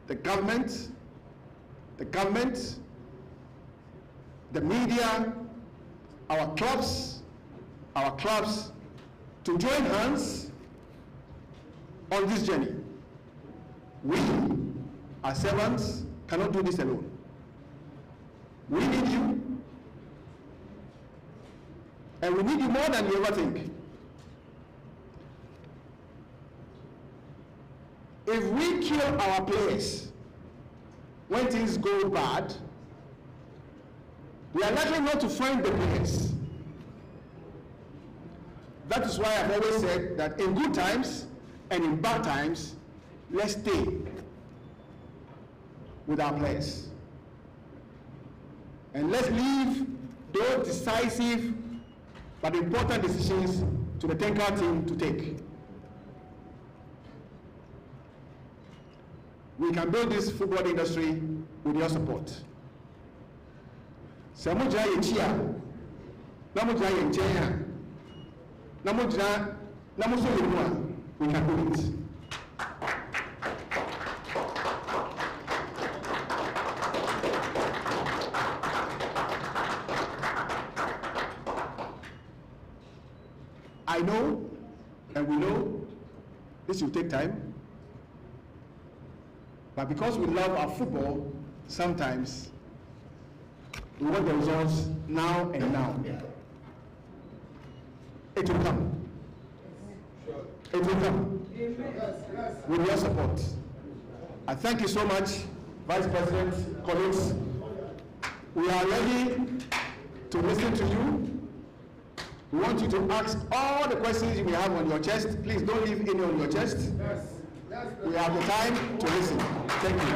the media, our clubs to join hands on this journey. We, as servants, cannot do this alone. We need you, and we need you more than you ever think. If we kill our players when things go bad, we are likely not to find the players. That is why I've always said that in good times and in bad times, let's stay with our players. And let's leave those decisive but important decisions to the Tenka team to take. We can build this football industry with your support. We can do it. I know, and we know, this will take time, but because we love our football, sometimes We want the results now and now. It will come. It will come. With your support. I thank you so much, Vice President, colleagues. We are ready to listen to you. We want you to ask all the questions you may have on your chest. Please don't leave any on your chest. We have the time to listen. Thank you.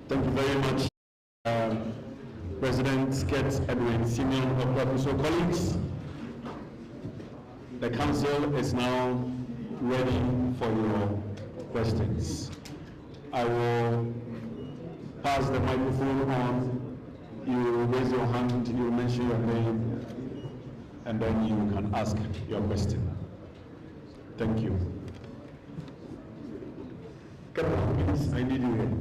Thank you very much, President Sketch Edwin, senior officer colleagues. The council is now ready for your questions. I will pass the microphone on. You raise your hand, you mention your name, and then you can ask your question. Thank you. Couple of minutes, I need you here.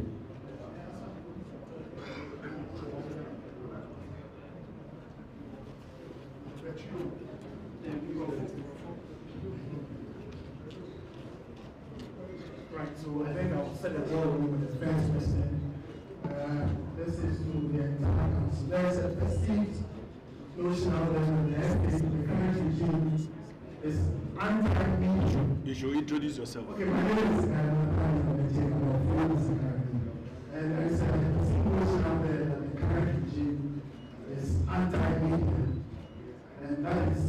Right, so I think I'll set the ball with the first question. This is to the entire council. There is a perceived notion out there that the current regime is anti-media. You should introduce yourself. Okay, my name is and there is a perceived notion out there that the current regime is anti-media. And that is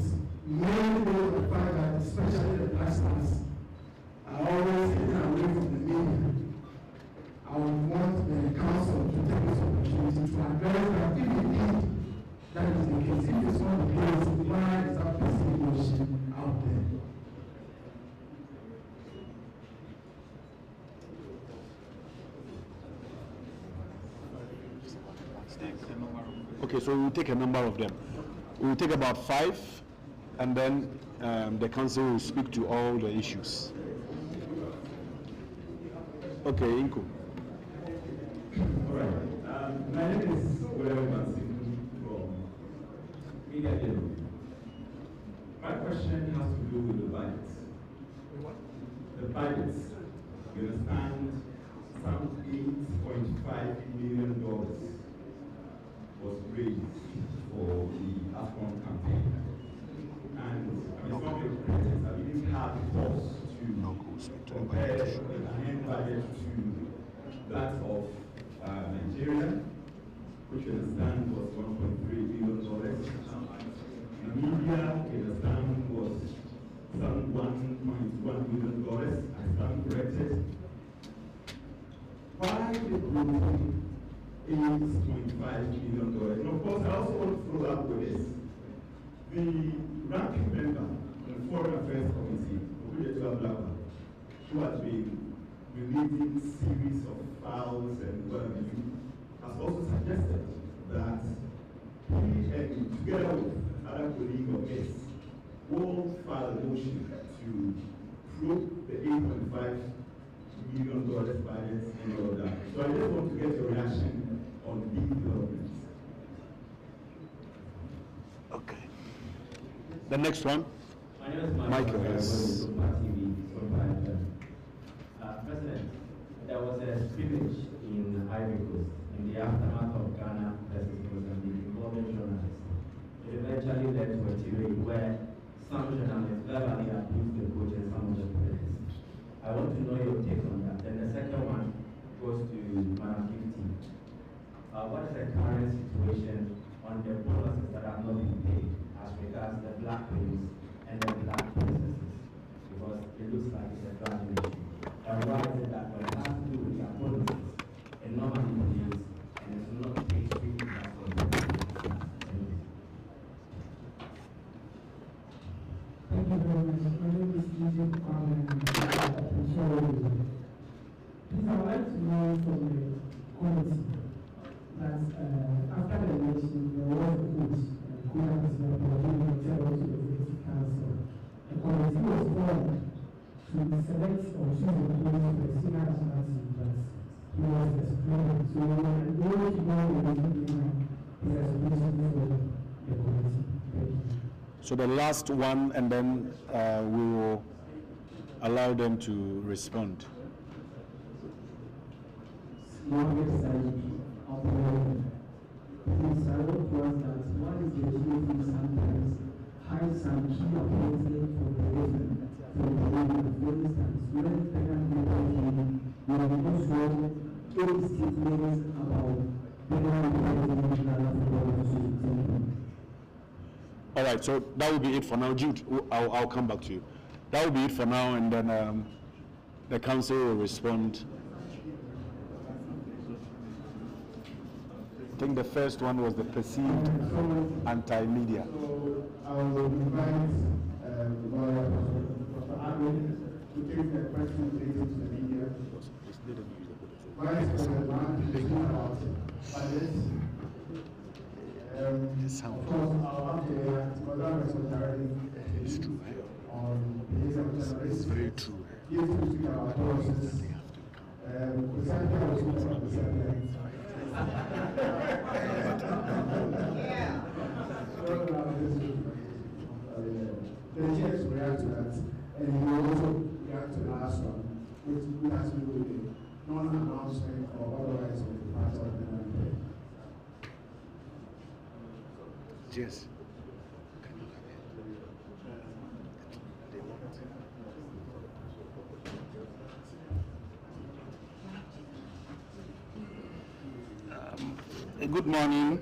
mainly because of the fact that especially the pastors are always getting away from the media. I would want the council to take this opportunity to address that if indeed that is the case. If it's not the case, why is that perceived notion out there? Okay, so we'll take a number of them. We'll take about 5, and then the council will speak to all the issues. Okay, Inko. All right. My name is William from Media Yellow. My question has to do with the budget. The budget, you understand, some $8.5 million was raised for the AFCON campaign. And it's not a critic, I didn't have the force to compare the end budget to that of Nigeria, which you understand was $1.3 billion. Namibia, you understand, was some $1.1 billion. I stand corrected. Why the group $8.5 million? And of course, I also want to follow up with this. The ranking member on the Foreign Affairs Committee, who has been releasing series of files and what have you, has also suggested that he and together with other colleagues of his will file a motion to probe the $8.5 million budget and all of that. So I just want to get your reaction on these developments. Okay. The next one. My name is Michael. Yes. President, there was a scrimmage in Ivory Coast in the aftermath of Ghana versus Mozambique involving journalists. It eventually led to a tirade where some journalists verbally abused the coach and some of the players. I want to know your take on that. And the second one goes to Madam 50. What is the current situation on the bonuses that have not been paid as regards the black queens and the black princesses? Because it looks like it's a graduation. And why is it that when it has to do with their bonuses, it normally pays and it's not paid strictly as for the Thank you very much. My name is DJ Kwame. Please, I would like to know from the committee that after the election, there was a vote So the last one, and then we will allow them to respond. Mohammed Said, operator. Please, I want to ask that why is the GFA sometimes hide some key appointments for the government, for instance, when President President you have also any statements about All right, so that will be it for now. Jude, I'll come back to you. That will be it for now, and then the council will respond. I think the first one was the perceived anti-media. So I will invite Dr. Armin to take the question related to the media. Vice President Mark is about budget. Of course, I'll have to react, but that responsibility is true. On the case of journalists. It's very true. Yes, to speak about policies. Precisely, I was speaking about the same. The GX will react to that, and he will also react to the last one, which has to do with the non-announcement or otherwise with the part of the Yes. Good morning.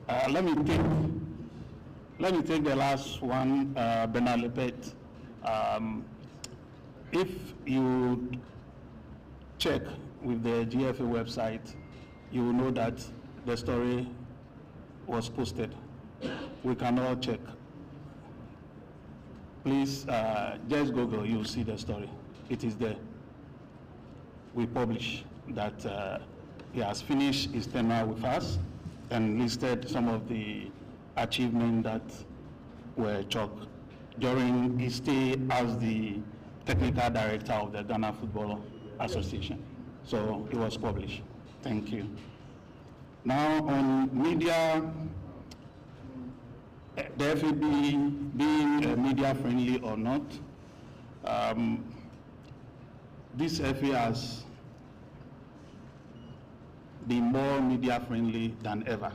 Let me take the last one, Bernard Lepet. If you check with the GFA website, you will know that the story was posted. We can all check. Please just Google, you'll see the story. It is there. We publish that he has finished his tenure with us and listed some of the achievements that were chalked during his stay as the technical director of the Ghana Football Association. So it was published. Thank you. Now on media, the FAB being media friendly or not, this FA has been more media friendly than ever.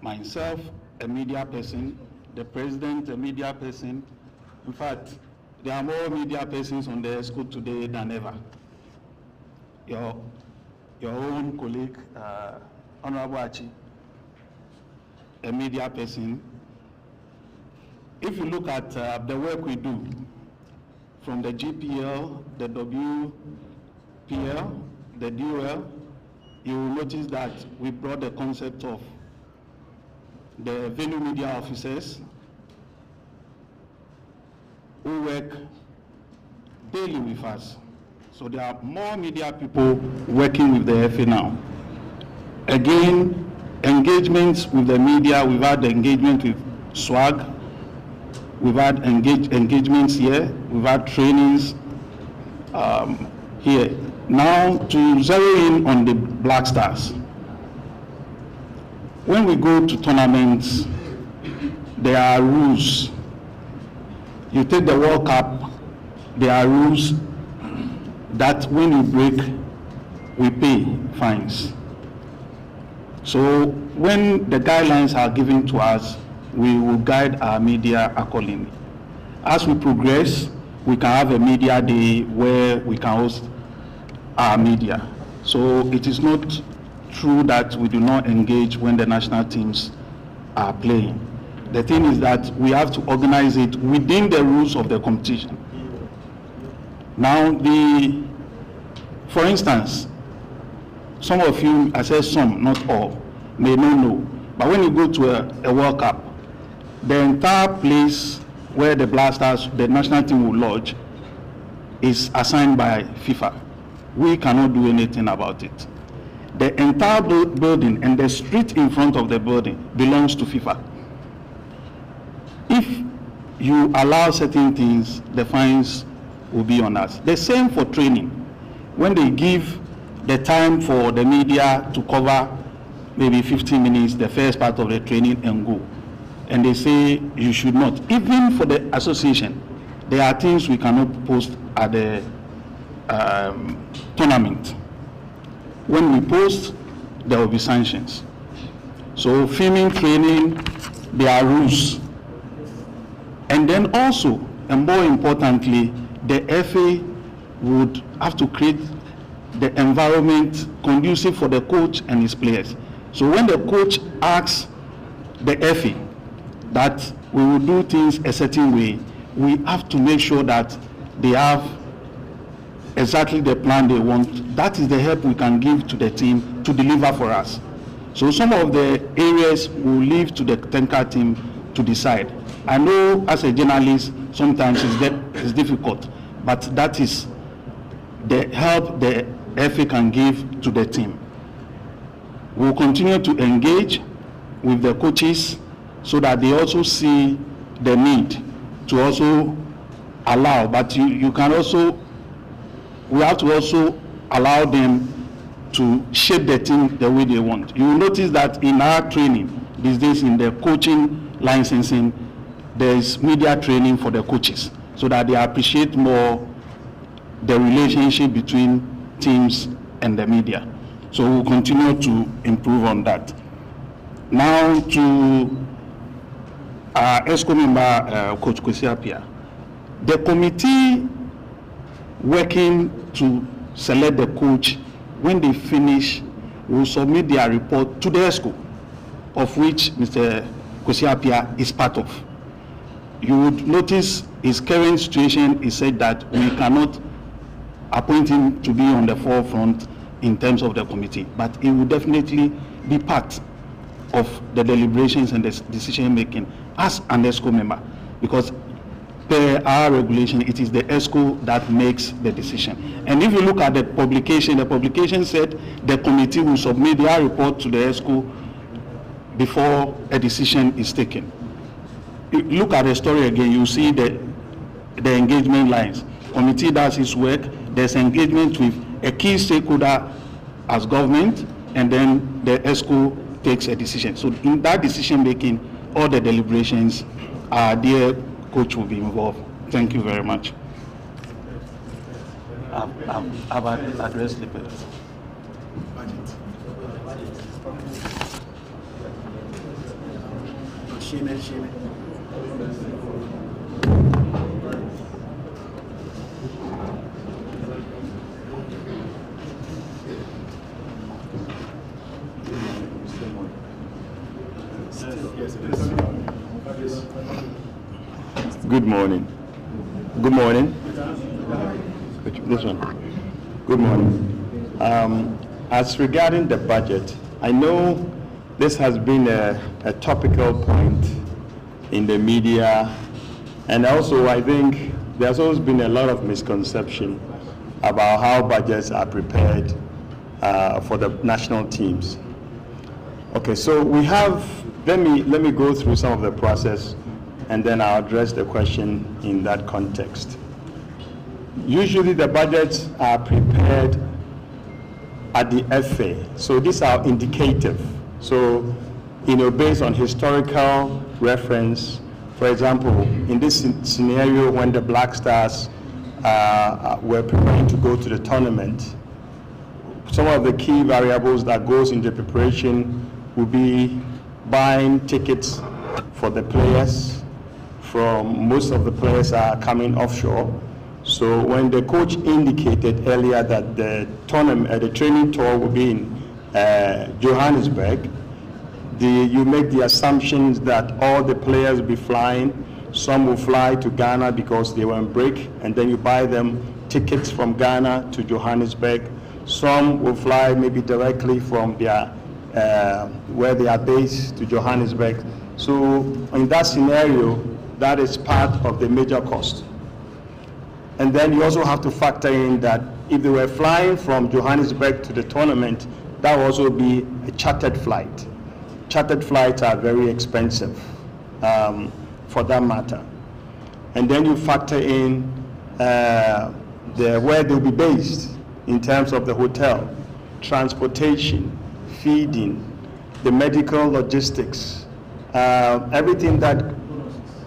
Myself, a media person, the president, a media person. In fact, there are more media persons on the school today than ever. Your own colleague, Honorable Achi, a media person. If you look at the work we do, from the GPL, the WPL, the DOL, you will notice that we brought the concept of the venue media officers who work daily with us. So there are more media people working with the FA now. Again, engagements with the media, we've had the engagement with SWAG, we've had engagements here, we've had trainings here. Now to zero in on the Black Stars. When we go to tournaments, there are rules. You take the World Cup, there are rules that when you break, we pay fines. So when the guidelines are given to us, we will guide our media accordingly. As we progress, we can have a media day where we can host our media. So it is not true that we do not engage when the national teams are playing. The thing is that we have to organize it within the rules of the competition. Now, for instance, some of you, I said some, not all, may not know, but when you go to a World Cup, the entire place where the Black Stars, the national team will lodge, is assigned by FIFA. We cannot do anything about it. The entire building and the street in front of the building belongs to FIFA. If you allow certain things, the fines will be on us. The same for training. When they give the time for the media to cover maybe 15 minutes, the first part of the training and go, and and they say you should not. Even for the association, there are things we cannot post at the tournament. When we post, there will be sanctions. So filming, training, there are rules. And then also, and more importantly, the FA would have to create the environment conducive for the coach and his players. So when the coach asks the FA that we will do things a certain way, we have to make sure that they have exactly the plan they want. That is the help we can give to the team to deliver for us. So some of the areas will leave to the technical team to decide. I know as a journalist, sometimes it's difficult, but that is the help the FA can give to the team. We'll continue to engage with the coaches so that they also see the need to also allow, but you can also, we have to also allow them to shape the team the way they want. You will notice that in our training these days, in the coaching licensing, there is media training for the coaches so that they appreciate more the relationship between teams and the media. So we'll continue to improve on that. Now to our ESCO member, Coach Kwesi Appiah. The committee working to select the coach, when they finish, will submit their report to the ESCO, of which Mr. Kwesi Appiah is part of. You would notice his current situation is said that we cannot appoint him to be on the forefront in terms of the committee, but he will definitely be part of the deliberations and the decision making as an ESCO member, because per our regulation, it is the ESCO that makes the decision. And if you look at the publication said the committee will submit their report to the ESCO before a decision is taken. You look at the story again, you see the engagement lines. Committee does its work, there's engagement with a key stakeholder as government, and then the ESCO takes a decision. So in that decision making, all the deliberations, dear coach will be involved. Thank you very much. I've addressed the budget. Good morning. Good morning. This one. Good morning. As regarding the budget, I know this has been a topical point in the media, and also I think there's always been a lot of misconception about how budgets are prepared for the national teams. Okay, so we have, let me go through some of the process, and then I'll address the question in that context. Usually the budgets are prepared at the FA, so these are indicative. So, based on historical reference, for example, in this scenario when the Black Stars were preparing to go to the tournament, some of the key variables that goes into preparation would be buying tickets for the players. Most of the players are coming offshore. So when the coach indicated earlier that the tournament, the training tour will be in Johannesburg, you make the assumptions that all the players will be flying. Some will fly to Ghana because they were on break, and then you buy them tickets from Ghana to Johannesburg. Some will fly maybe directly from their where they are based to Johannesburg. So in that scenario, that is part of the major cost. And then you also have to factor in that if they were flying from Johannesburg to the tournament, that will also be a chartered flight. Chartered flights are very expensive for that matter. And then you factor in where they'll be based in terms of the hotel, transportation, feeding, the medical logistics, everything that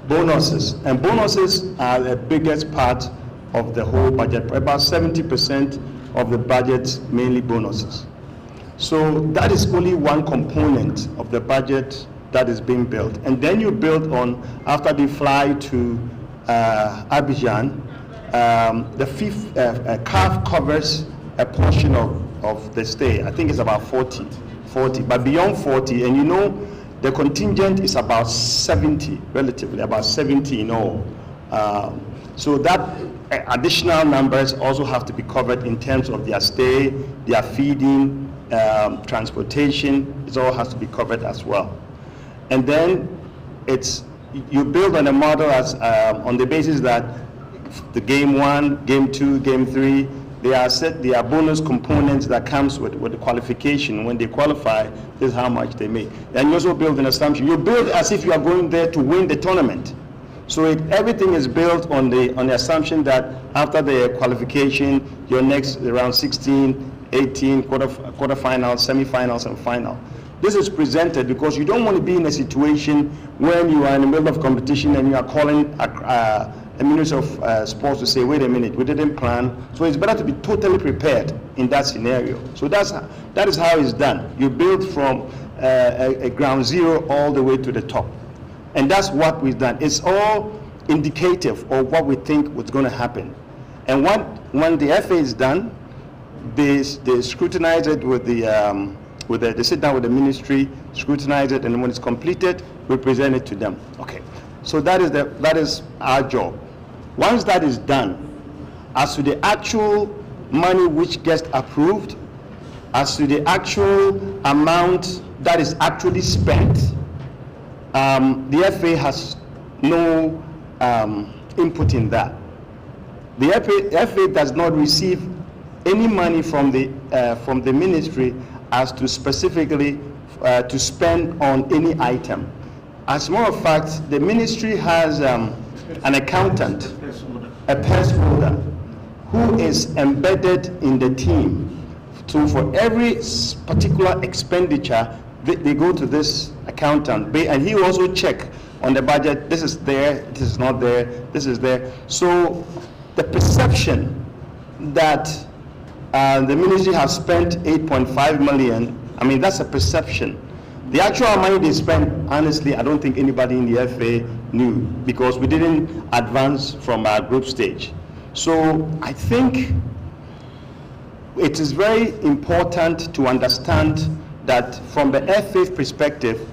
bonuses, and bonuses are the biggest part of the whole budget. About 70% of the budget, mainly bonuses. So that is only one component of the budget that is being built. And then you build on, after they fly to Abidjan, the fifth CAF covers a portion of the stay. I think it's about 40, but beyond 40, and you know, the contingent is about 70, relatively, about 70 in all. So that additional numbers also have to be covered in terms of their stay, their feeding, transportation. It all has to be covered as well. And then you build on a model as on the basis that the game 1, game 2, game 3, there are bonus components that comes with the qualification. When they qualify, this is how much they make. And you also build an assumption. You build as if you are going there to win the tournament. So everything is built on the assumption that after the qualification, your next around 16, 18, quarterfinals, semifinals, and final. This is presented because you don't want to be in a situation when you are in the middle of competition and you are calling a Minister of Sports to say, wait a minute, we didn't plan. So it's better to be totally prepared in that scenario. So that is how it's done. You build from a ground zero all the way to the top. And that's what we've done. It's all indicative of what we think was going to happen. And when the FA is done, they scrutinize it with they sit down with the ministry, scrutinize it, and when it's completed, we present it to them. Okay. So that is our job. Once that is done, as to the actual money which gets approved, as to the actual amount that is actually spent, the FA has no input in that. The FA does not receive any money from the ministry as to specifically to spend on any item. As a matter of fact, the ministry has an accountant, a purse holder, who is embedded in the team. So for every particular expenditure, they go to this accountant, and he will also check on the budget. This is there, this is not there, this is there. So the perception that the ministry has spent 8.5 million, I mean, that's a perception. The actual money they spent, honestly, I don't think anybody in the FA knew, because we didn't advance from our group stage. So I think it is very important to understand that from the FA perspective,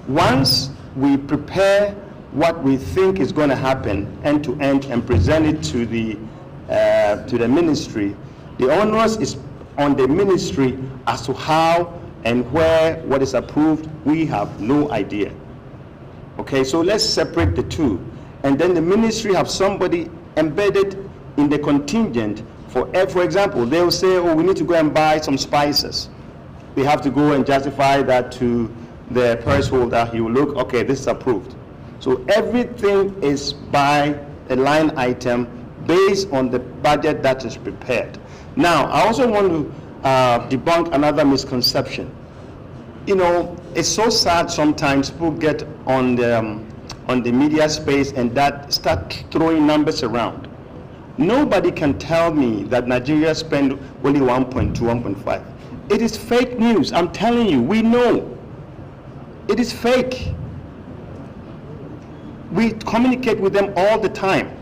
once we prepare what we think is going to happen end to end and present it to the ministry, the onus is on the ministry as to how and where what is approved. We have no idea. Okay, so let's separate the two. And then the ministry have somebody embedded in the contingent. For example, they'll say, oh, we need to go and buy some spices. We have to go and justify that to the purse holder. He will look, okay, this is approved. So everything is by a line item based on the budget that is prepared. Now, I also want to debunk another misconception. You know, it's so sad sometimes people get on the media space and that start throwing numbers around. Nobody can tell me that Nigeria spent only 1.2, 1.5. It is fake news. I'm telling you, we know. It is fake. We communicate with them all the time.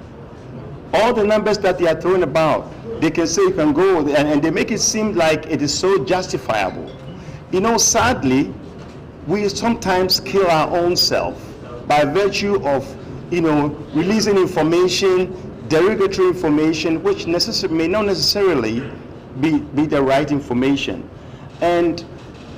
All the numbers that they are throwing about, they can say you can go, and they make it seem like it is so justifiable. You know, sadly, we sometimes kill our own self by virtue of, you know, releasing information, derogatory information, which may not necessarily be the right information. And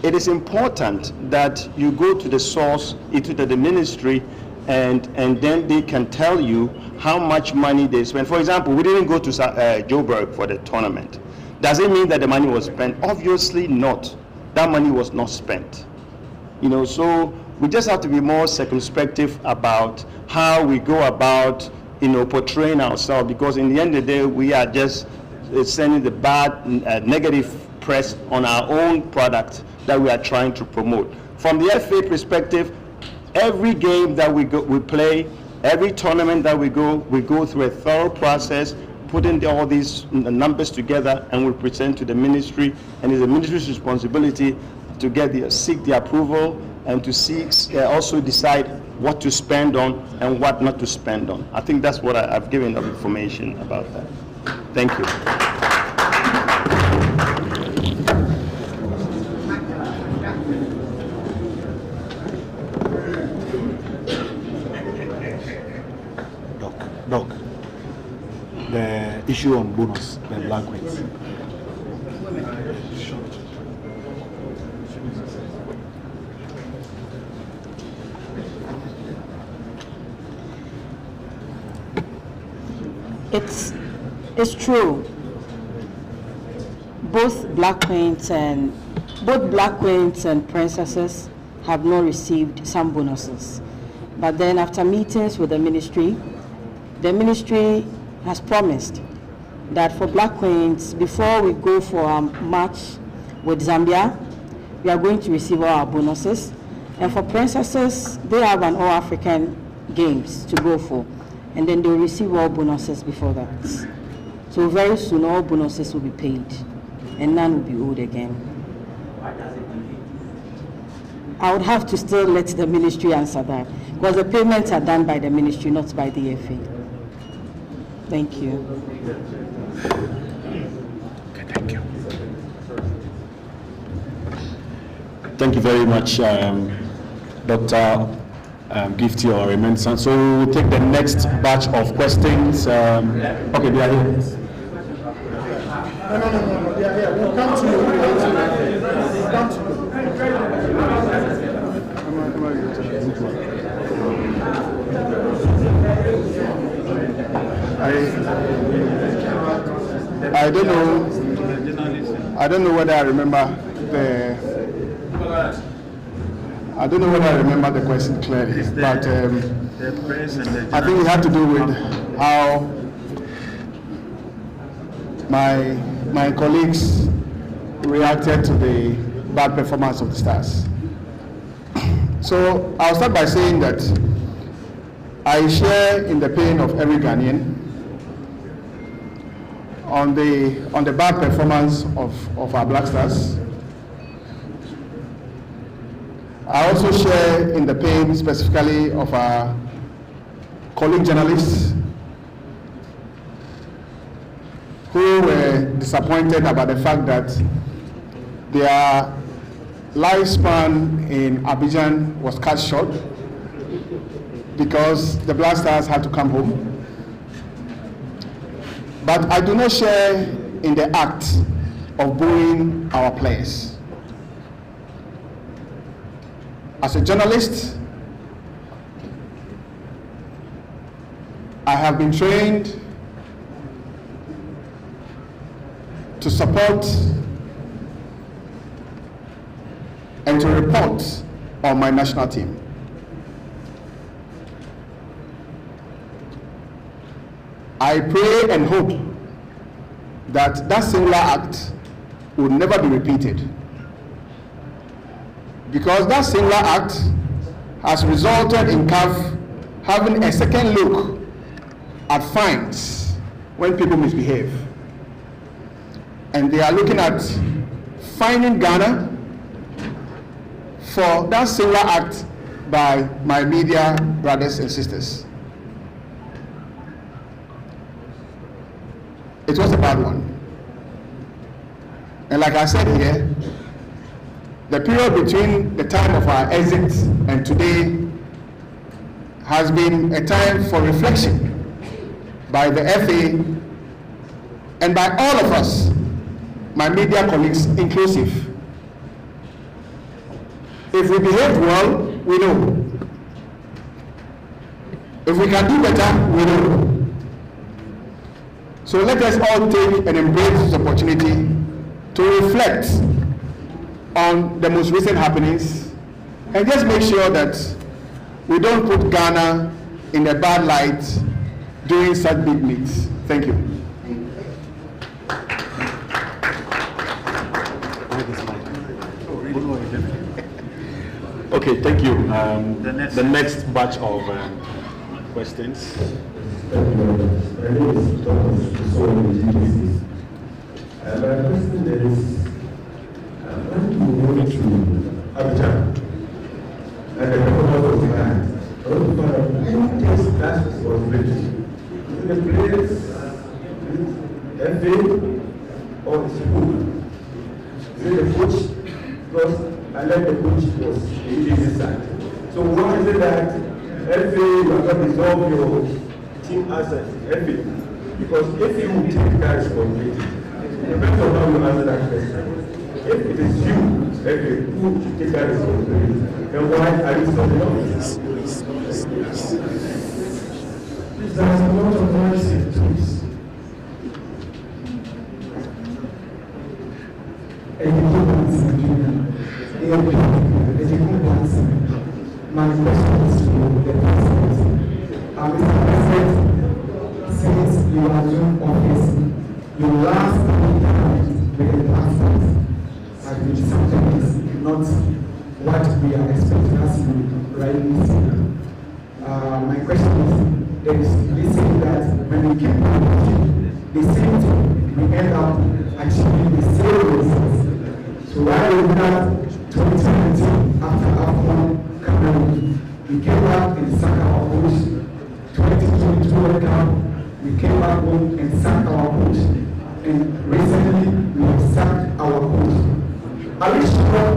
it is important that you go to the source, into the ministry, and then they can tell you how much money they spent. For example, we didn't go to Joburg for the tournament. Does it mean that the money was spent? Obviously not. That money was not spent. You know, so we just have to be more circumspect about how we go about, you know, portraying ourselves, because in the end of the day, we are just sending the bad, negative press on our own product that we are trying to promote. From the FA perspective, every game that we play, every tournament that we go through a thorough process, putting all these numbers together, and we present to the ministry, and it's the ministry's responsibility to seek the approval and to also decide what to spend on and what not to spend on. I think that's what I've given enough information about that. Thank you. Doc, the issue on bonus, the black weights. It's true. Both black queens and princesses have not received some bonuses. But then after meetings with the ministry has promised that for black queens, before we go for a match with Zambia, we are going to receive all our bonuses. And for princesses, they have an all-African games to go for. And then they'll receive all bonuses before that. So very soon, all bonuses will be paid, and none will be owed again. Why does it delay? I would have to still let the ministry answer that, because the payments are done by the ministry, not by the FA. Thank you. Okay, thank you. Thank you very much, Dr. Gift or Remensan. So we'll take the next batch of questions. Okay, they are here. No, they are here. We'll come to you. We'll come to you. I don't know whether I remember the question clearly, but I think it had to do with how my colleagues reacted to the bad performance of the Stars. So I'll start by saying that I share in the pain of every Ghanaian on the bad performance of our Black Stars. I also share in the pain specifically of our colleague journalists who were disappointed about the fact that their lifespan in Abidjan was cut short because the Black Stars had to come home. But I do not share in the act of booing our players. As a journalist, I have been trained to support and to report on my national team. I pray and hope that that singular act will never be repeated, because that singular act has resulted in CAF having a second look at fines when people misbehave. And they are looking at fining Ghana for that singular act by my media brothers and sisters. It was a bad one. And like I said here, the period between the time of our exit and today has been a time for reflection by the FA and by all of us, my media colleagues inclusive. If we behave well, we know. If we can do better, we know. So let us all take and embrace this opportunity to reflect on the most recent happenings and just make sure that we don't put Ghana in a bad light during such big meets. Thank you. Okay, thank you. The next batch of questions. Thank you very much. My name is Thomas Soul. My question is, when you go to Abidjan and the performance of the band, I want to find out who takes that responsibility. Is it the players, FA, or the school? Is it the coach? Because I like the coach was the easy side. So why is it that FA, you have to resolve your team assets, FA? Because if you will take that responsibility, depends on how you answer that question. If it is you, FA, who should take that responsibility, then why are you stopping us? There's a lot of noise here, please. My question is to the President. Mr. President, since you are in office, your last time with the pastors has been something is not what we are expecting as you rightly say. My question is, there is this thing that when we keep on the same thing, we end up achieving the same results. So why is that 2017 after AFCON Cameroon, we came back and sacked our coach. 2022 World Cup, we came back home and sacked our coach. And recently, we have sacked our coach. Are we sure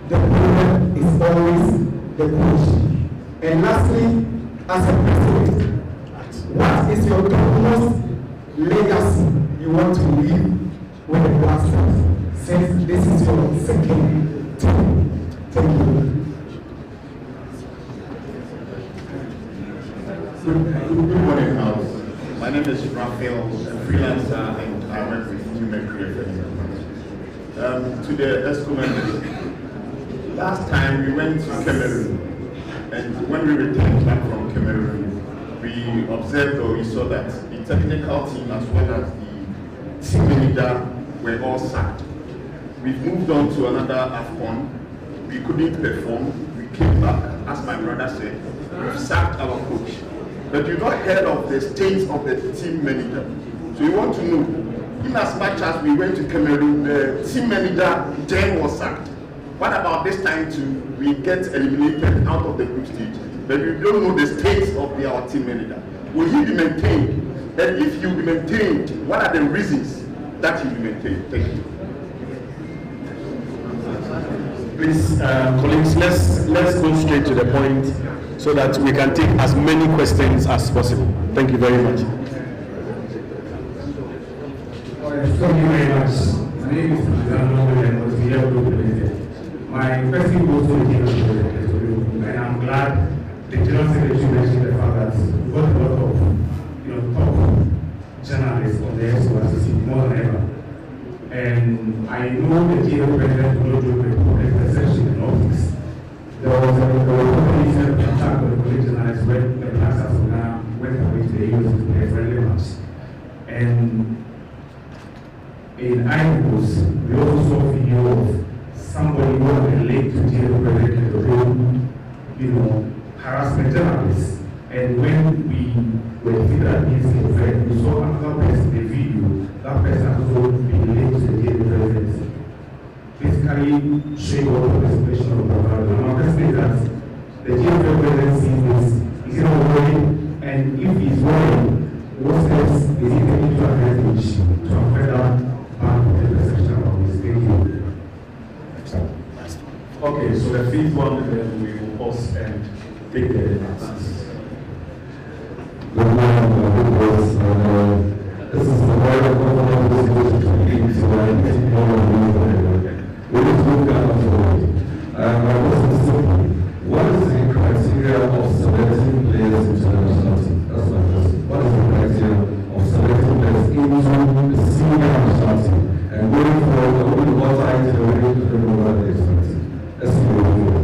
the problem is always the coach? And lastly, as a president, what is your topmost legacy you want to leave with the Grassroots, since this is your second term? Thank you. Good morning, House. My name is Raphael, a freelancer, and I work with New Mercury FM. To the ESCO members, last time we went to Cameroon, and when we returned back from Cameroon, we observed or we saw that the technical team as well as the team manager were all sacked. We've moved on to another AFCON. We couldn't perform. We came back, as my brother said, we've sacked our coach. But you've not heard of the state of the team manager. So you want to know, in as much as we went to Cameroon, the team manager then was sacked. What about this time too? We get eliminated out of the group stage, but we don't know the state of our team manager. Will he be maintained? And if he will be maintained, what are the reasons that he will be maintained? Thank you. Please, colleagues, let's go straight to the point so that we can take as many questions as possible. Thank you very much. Thank you very much. My name is My question goes to the General Secretary, and I'm glad the General Secretary mentioned the fact that we've got a lot of top journalists on the SORCC more than ever. And I know the General President will not do a public perception in office. There was a recent attack on the college journalists when the Black Stars of Ghana went away to the US to play a friendly match. And in Ivory Coast, we also saw a video of somebody who had been linked to General President Legault, harassment journalists. And when we were defeated against the event, we saw another person in the video, that person also being linked to the General President. Basically, showing all the participation of the government. My question is that the General President sees this, is he not worried? And if he's worried, what steps is he taking to address the issue to avoid that bad public perception about this? Thank you. Okay, so the fifth one, then we will pause and take the answers. Good morning, this is the very comfortable situation to be, so I think all of you we need to look at my question is simple. What is the criteria of selecting players into the national team? That's my question. What is the criteria of selecting players into the senior national team? And going forward, what will what I do over the expected? Let's see what we do.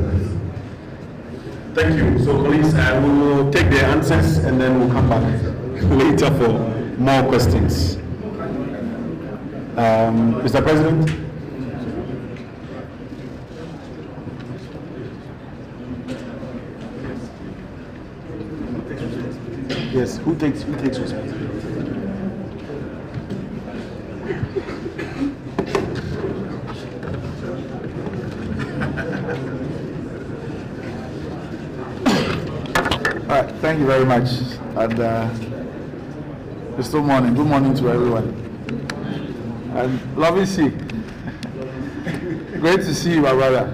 Thank you. So, colleagues, we will take the answers and then we'll come back later for more questions. Mr. President? Yes, who takes responsibility? All right, thank you very much. And it's still morning. Good morning to everyone. And lovely to see. Great to see you, my brother.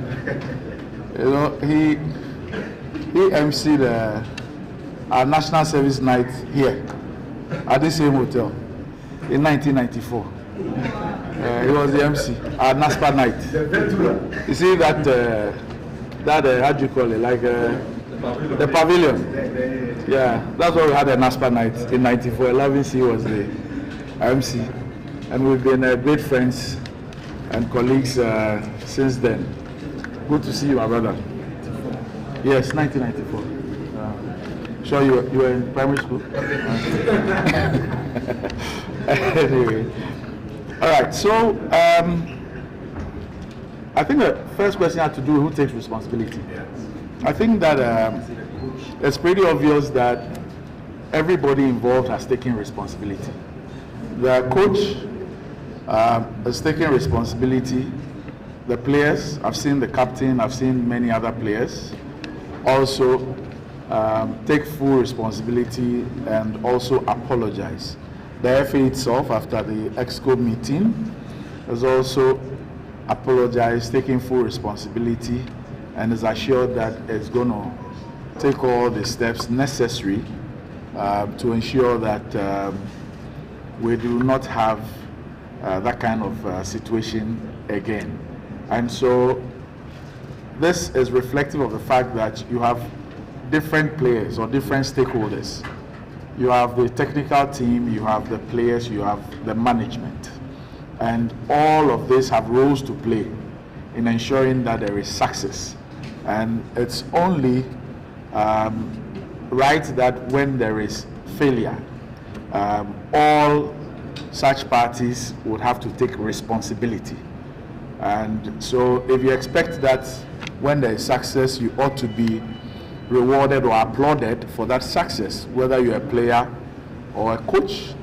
You know, he emceed our national service night here at the same hotel in 1994. He was the MC, our NASPA night. You see that how do you call it? Like the pavilion. Yeah, that's why we had a NASPA night in 94. Lavincy was the MC. And we've been great friends and colleagues since then. Good to see you, my brother. Yes, 1994. Sure, you were in primary school? Anyway. All right, so I think the first question had to do with who takes responsibility. I think that it's pretty obvious that everybody involved has taken responsibility. The coach is taking responsibility. The players, I've seen the captain, I've seen many other players also take full responsibility and also apologize. The FA itself, after the EXCO meeting, has also apologized, taking full responsibility, and is assured that it's going to take all the steps necessary to ensure that we do not have that kind of situation again. And so this is reflective of the fact that you have different players or different stakeholders. You have the technical team, you have the players, you have the management. And all of this have roles to play in ensuring that there is success. And it's only right that when there is failure, all such parties would have to take responsibility. And so if you expect that when there is success, you ought to be rewarded or applauded for that success, whether you're a player or a coach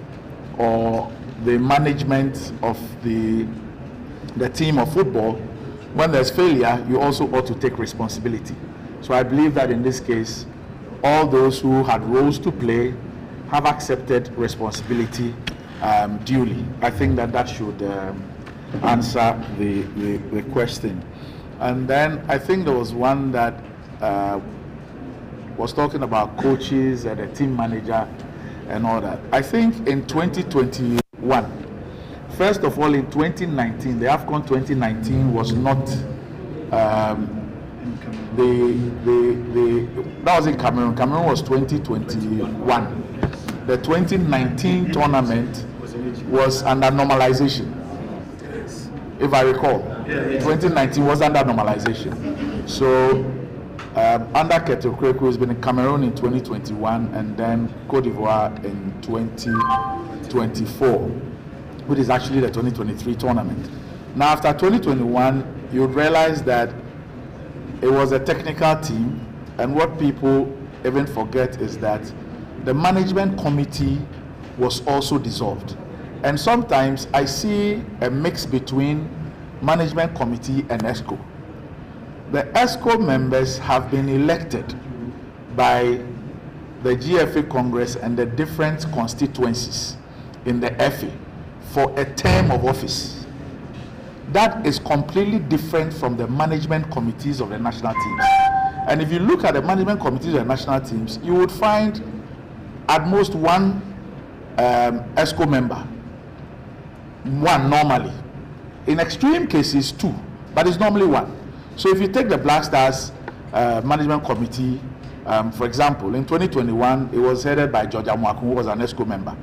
or the management of the team of football, when there's failure, you also ought to take responsibility. So I believe that in this case, all those who had roles to play have accepted responsibility duly. I think that should answer the question. And then I think there was one that was talking about coaches and a team manager and all that. I think in 2021, first of all, in 2019, the AFCON 2019 was not that was in Cameroon. Cameroon was 2021. The 2019 tournament was under normalization, if I recall. 2019 was under normalization. So under Ketokreku, who's been in Cameroon in 2021 and then Cote d'Ivoire in 2024, which is actually the 2023 tournament. Now after 2021, you would realize that it was a technical team, and what people even forget is that the management committee was also dissolved. And sometimes I see a mix between management committee and ESCO. The ESCO members have been elected by the GFA Congress and the different constituencies in the FA for a term of office. That is completely different from the management committees of the national teams. And if you look at the management committees of the national teams, you would find at most one ESCO member. One normally. In extreme cases, two, but it's normally one. So if you take the Black Stars management committee, for example, in 2021, it was headed by George Amwaku, who was an ESCO member.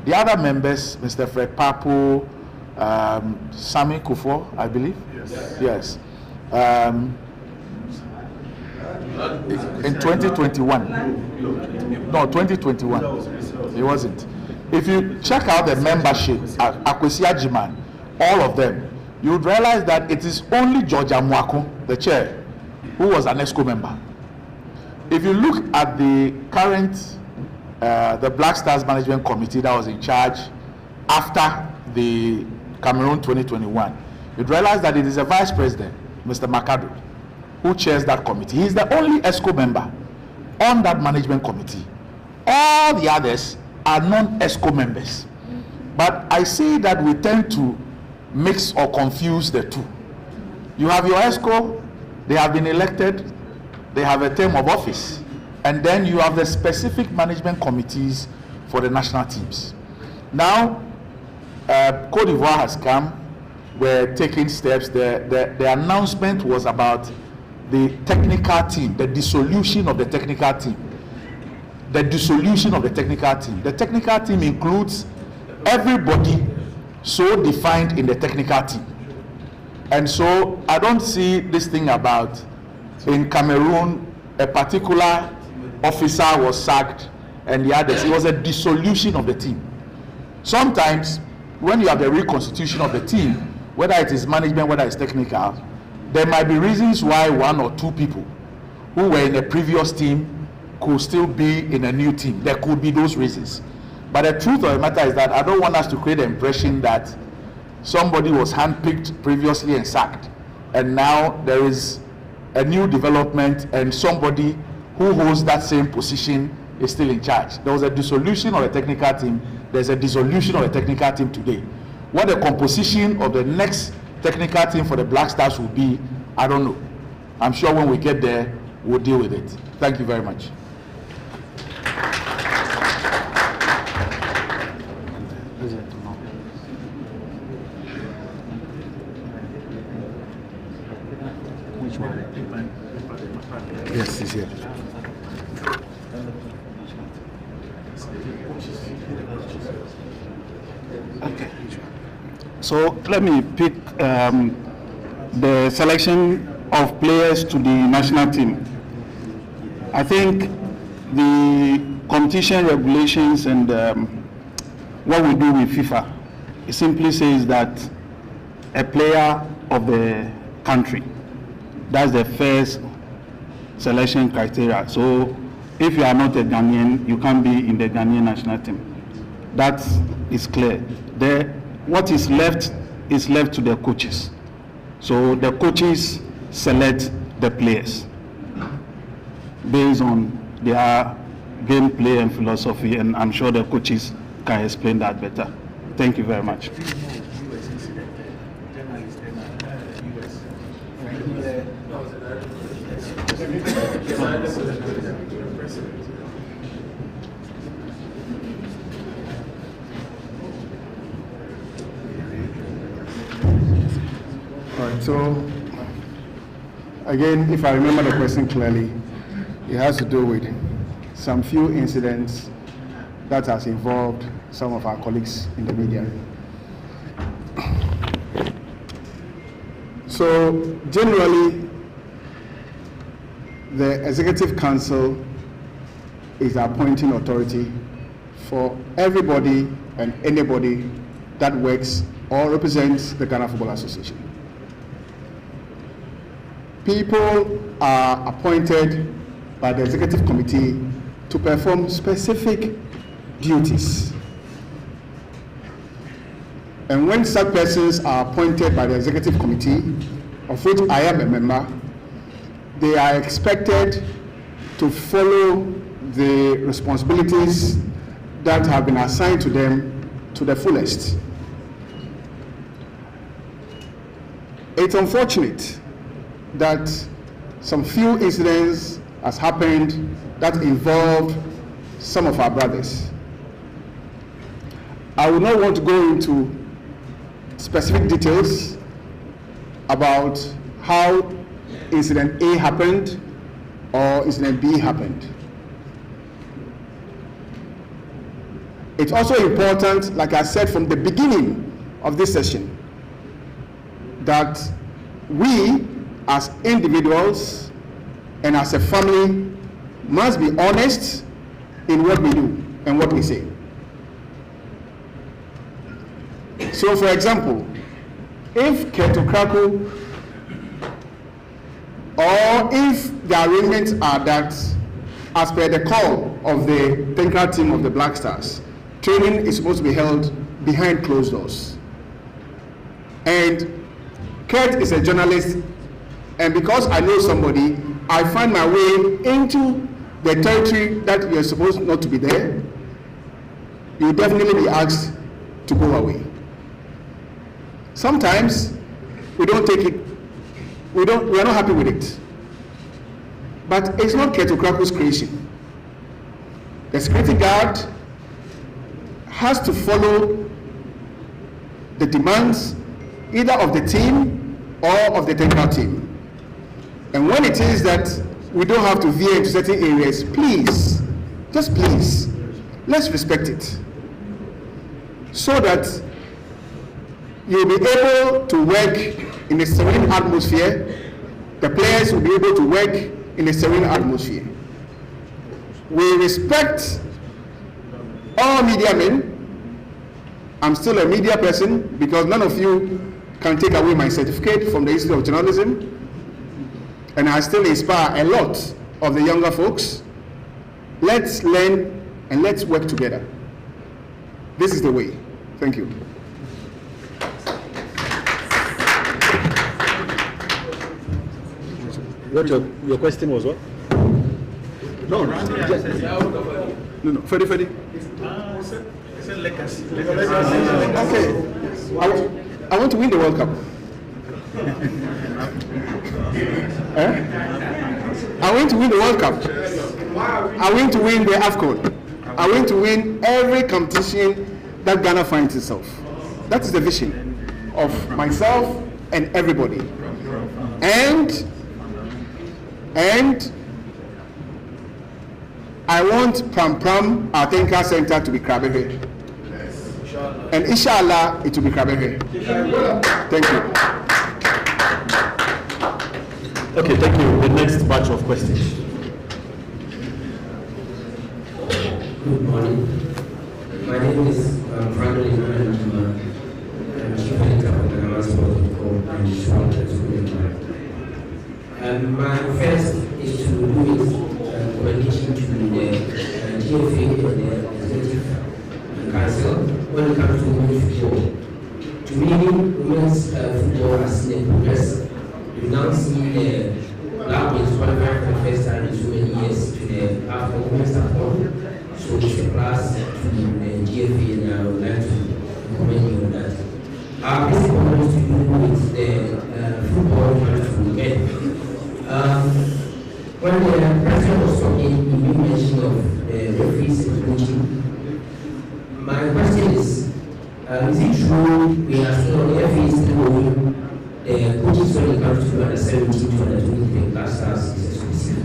The other members, Mr. Fred Papo, Sami Kufo, I believe. Yes. In 2021. No, 2021. It wasn't. If you check out the membership at Akwesi Ajiman, all of them, you would realize that it is only George Amwaku, the chair, who was an ESCO member. If you look at the current the Black Stars Management Committee that was in charge after the Cameroon 2021, you'd realize that it is a vice president, Mr. Makado, who chairs that committee. He's the only ESCO member on that management committee. All the others are non-ESCO members. But I see that we tend to mix or confuse the two. You have your ESCO, they have been elected, they have a term of office, and then you have the specific management committees for the national teams. Now, Côte d'Ivoire has come, we're taking steps. The announcement was about the technical team, the dissolution of the technical team. The dissolution of the technical team. The technical team includes everybody so defined in the technical team. And so I don't see this thing about in Cameroon a particular officer was sacked and the others. It was a dissolution of the team. Sometimes when you have the reconstitution of the team, whether it is management, whether it's technical, there might be reasons why one or two people who were in a previous team could still be in a new team. There could be those reasons. But the truth of the matter is that I don't want us to create the impression that somebody was handpicked previously and sacked, and now there is a new development and somebody who holds that same position is still in charge. There was a dissolution of the technical team. There's a dissolution of the technical team today. What the composition of the next technical team for the Black Stars will be, I don't know. I'm sure when we get there, we'll deal with it. Thank you very much. Which one? Yes, he's here. Okay. So let me pick the selection of players to the national team. I think the competition regulations and what we do with FIFA, it simply says that a player of the country, that's the first selection criteria. So if you are not a Ghanaian, you can't be in the Ghanaian national team. That is clear. What is left to the coaches. So the coaches select the players based on their gameplay and philosophy, and I'm sure the coaches can explain that better. Thank you very much. All right, so again, if I remember the question clearly, it has to do with some few incidents that has involved some of our colleagues in the media. So generally, the Executive Council is the appointing authority for everybody and anybody that works or represents the Ghana Football Association. People are appointed by the Executive Committee to perform specific duties. And when such persons are appointed by the Executive Committee, of which I am a member, they are expected to follow the responsibilities that have been assigned to them to the fullest. It's unfortunate that some few incidents has happened that involved some of our brothers. I will not want to go into specific details about how incident A happened or incident B happened. It's also important, like I said from the beginning of this session, that we as individuals and as a family must be honest in what we do and what we say. So for example, if Keto Kraku, or if the arrangements are that as per the call of the technical team of the Black Stars, training is supposed to be held behind closed doors. And Kurt is a journalist, and because I know somebody, I find my way into the territory that you're supposed not to be there. You'll definitely be asked to go away. Sometimes we don't take it, we are not happy with it. But it's not Kurt Okrako's creation. The security guard has to follow the demands either of the team or of the technical team. And when it is that we don't have to veer into certain areas, please, just please, let's respect it. So that you'll be able to work in a serene atmosphere, the players will be able to work in a serene atmosphere. We respect all media men. I'm still a media person because none of you can take away my certificate from the Institute of Journalism. And I still inspire a lot of the younger folks. Let's learn and let's work together. This is the way. Thank you. What your question was what? No, Freddy. It's a legacy. Okay. I want to win the World Cup. I want to win the World Cup. I want to win the AFCON. I want to win every competition that Ghana finds itself. That is the vision of myself and everybody. And I want Pram Pram, our technical center, to be Krabehe. And inshallah, it will be Krabehe. Thank you. Okay, thank you. The next batch of questions. Good morning. My name is Franklin Emmanuel. I'm chief editor of the Ghana Sports Report and Shrouded School. My first is to do with coordination to the GFA and the Executive Council when it comes to women's football. To me, women's football has seen a progress. We now see the Black Queens qualifying for the first time in so many years to the Afro Women's AFCON. So it's a plus to the GFA, and I would like to comment you on that. Our basic comment is to do with the football to end. When the president was talking, he made mention of the referees and coaching. My question is it true we are still on the FA still owing the coaches when it comes to under 17 to under 20 Black Stars is exclusive?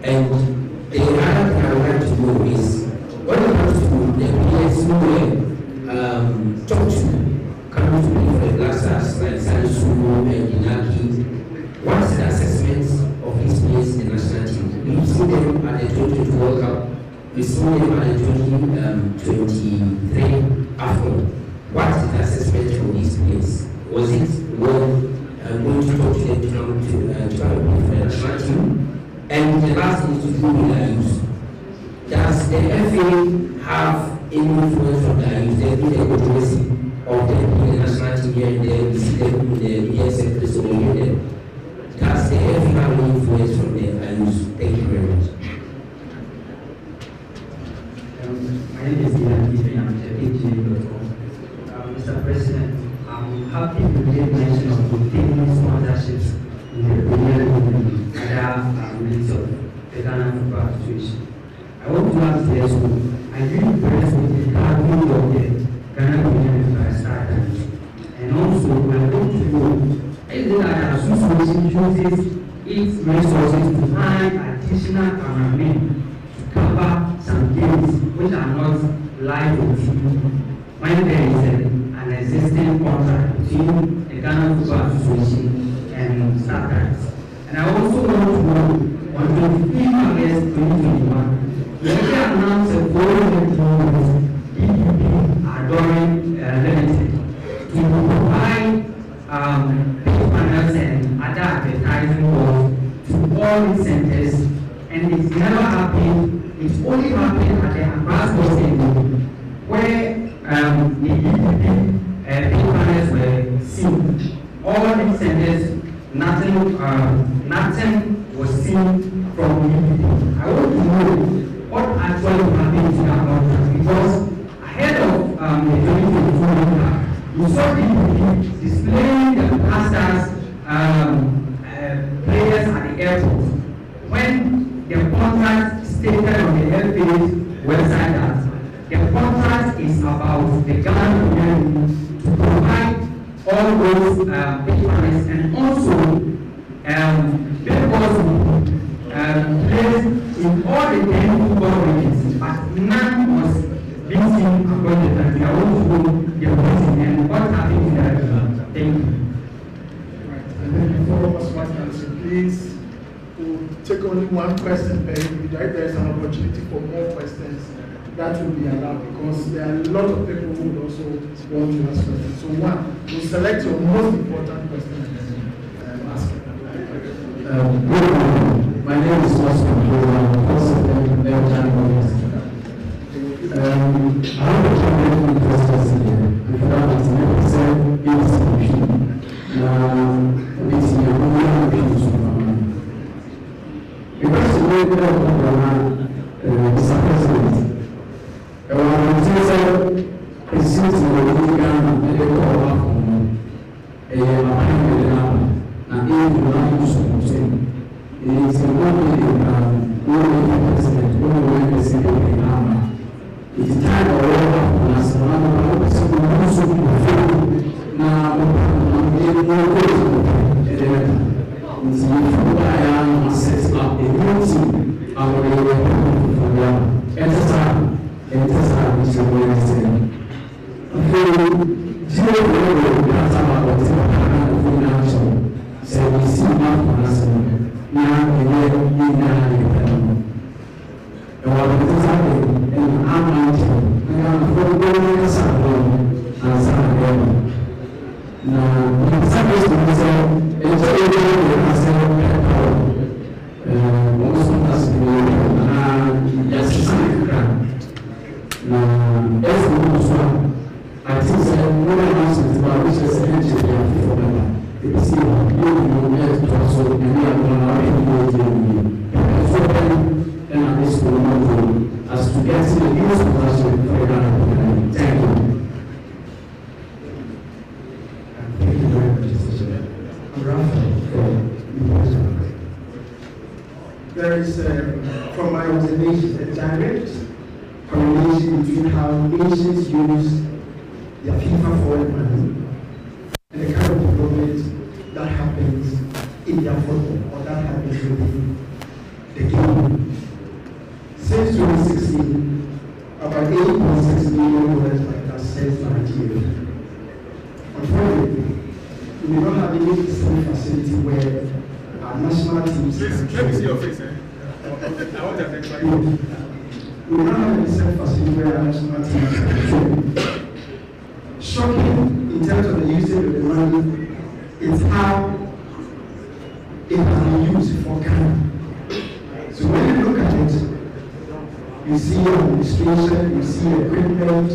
And the other thing I would like to know is when it comes to the players who were talked to coming to play for the Black Stars like Salisu and Inaki, what is the assessment of these players in the national team? We've seen them at the 2022 World Cup, we've seen them at the 2023 AFCON. What is the assessment of these players? Was it going to talk to them to come to play for the national team? And the last thing is to do with their use. Does the FA have any influence from their use? There is a controversy of them in the national team here and there. We see them in the media sectors over here and there. Does the FA have any influence from their use? Thank you very much. My name is Ian Gideon. I'm the AGA.com. Mr. President, I'm happy to make mention of obtaining sponsorships in the Premier League and other leagues of the Ghana Football Association. I want to ask the school, are you impressed with the targeting of the Ghana Premier League starters? And also, I want to know, is it that the association uses its resources to find additional cameramen to cover some games which are not live on TV when there is an existing contract between the Ghana Football Association and StarTimes? And I also want to know, on 23 August 2021, the FA announced a foreign DPP Adoring Limited to provide pay panels and other advertising boards to all its centers, and it's never happened. It Grassroots where the EPP panels were seen. All these centers, nothing was seen from the EPP. I want to know what actually happened to that contract, because ahead of the 2022 you saw the EPP displaying the pastors, players at the airport, when the contract stated on the airpage website that the contract is about the Ghana community to provide all those payments, and also because placed in all the 10 football regions, but none was being seen across the country. I want to know the reason and what happened to that. Thank you. Right. And then before Osman answer, please, we'll take only one question per individual. If there's an opportunity for more questions, that will be allowed, because there are a lot of people who would also want to ask questions. So one, we'll select your most important question and then ask it. My name is Osman. I'm I have a comment questions here. If that is never said, it's a machine. It's a because the way that is a president. President it's time for all of us to set up a new team. There is, from my observation, a direct correlation between how nations use their FIFA forward money and the kind of development that happens in their football, or that happens within the game. Since 2016, about $8.6 million have sent to Nigeria. Unfortunately, we do not have any same facility where our national teams. Please, let me see your face, eh? I want to next slide. We do not have any same facility where our national teams can train. Shocking in terms of the usage of the money is how it has been used for Ghana. So when you look at it, you see administration, you see equipment,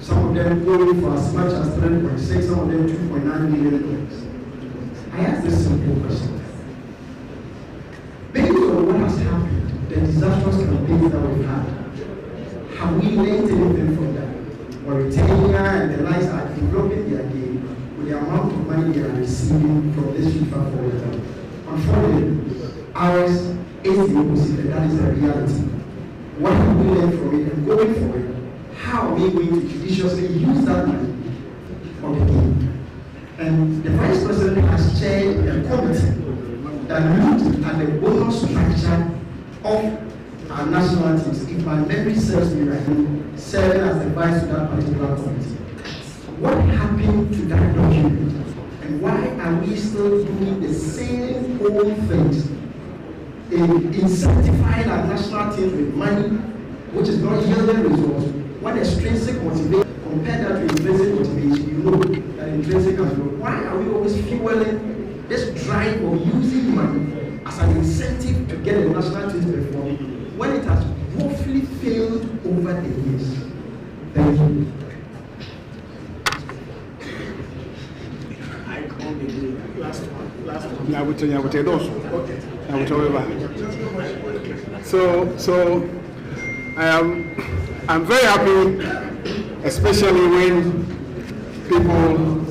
some of them going for as much as 3.6, some of them $2.9 million. I ask this simple question. Based on what has happened, the disastrous campaigns that we've had, have we learned anything from that? Mauritania and the likes are developing their game with the amount of money they are receiving from this FIFA forward. Unfortunately, ours is the opposite, and that is the reality. What have we learned from it, and going forward, how are we going to judiciously use that money on the game? And the Vice President has chaired a committee that looked at the bonus structure of our national teams. If my memory serves me right, serving as the vice to that particular committee. What happened to that document? And why are we still doing the same old things in incentivizing our national teams with money, which is not yielding results? What extrinsic motivation, compare that to intrinsic motivation, you know that intrinsic has grown. Why are we always fueling this drive of using money as an incentive to get the national team to perform when it has woefully failed over the years. Thank you. Last one. Yeah, I will tell those. Okay. I will tell you about. So I'm very happy, especially when people.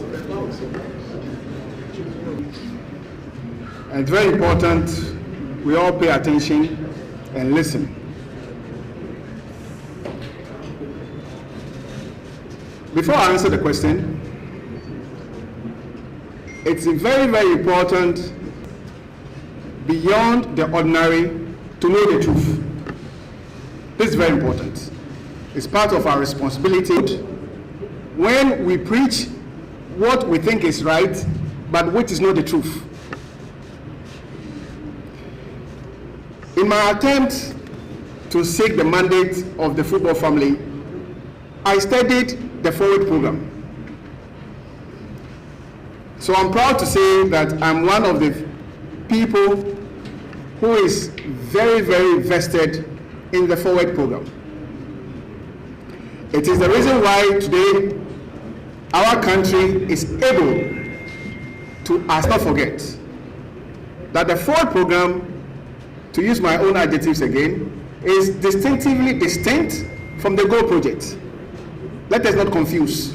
And it's very important we all pay attention and listen. Before I answer the question, it's very, very important beyond the ordinary to know the truth. This is very important. It's part of our responsibility when we preach what we think is right, but which is not the truth. In my attempt to seek the mandate of the football family, I studied the forward program. So I'm proud to say that I'm one of the people who is very, very vested in the forward program. It is the reason why today our country is able to, not forget, that the forward program, to use my own adjectives again, is distinctively distinct from the GO project. Let us not confuse.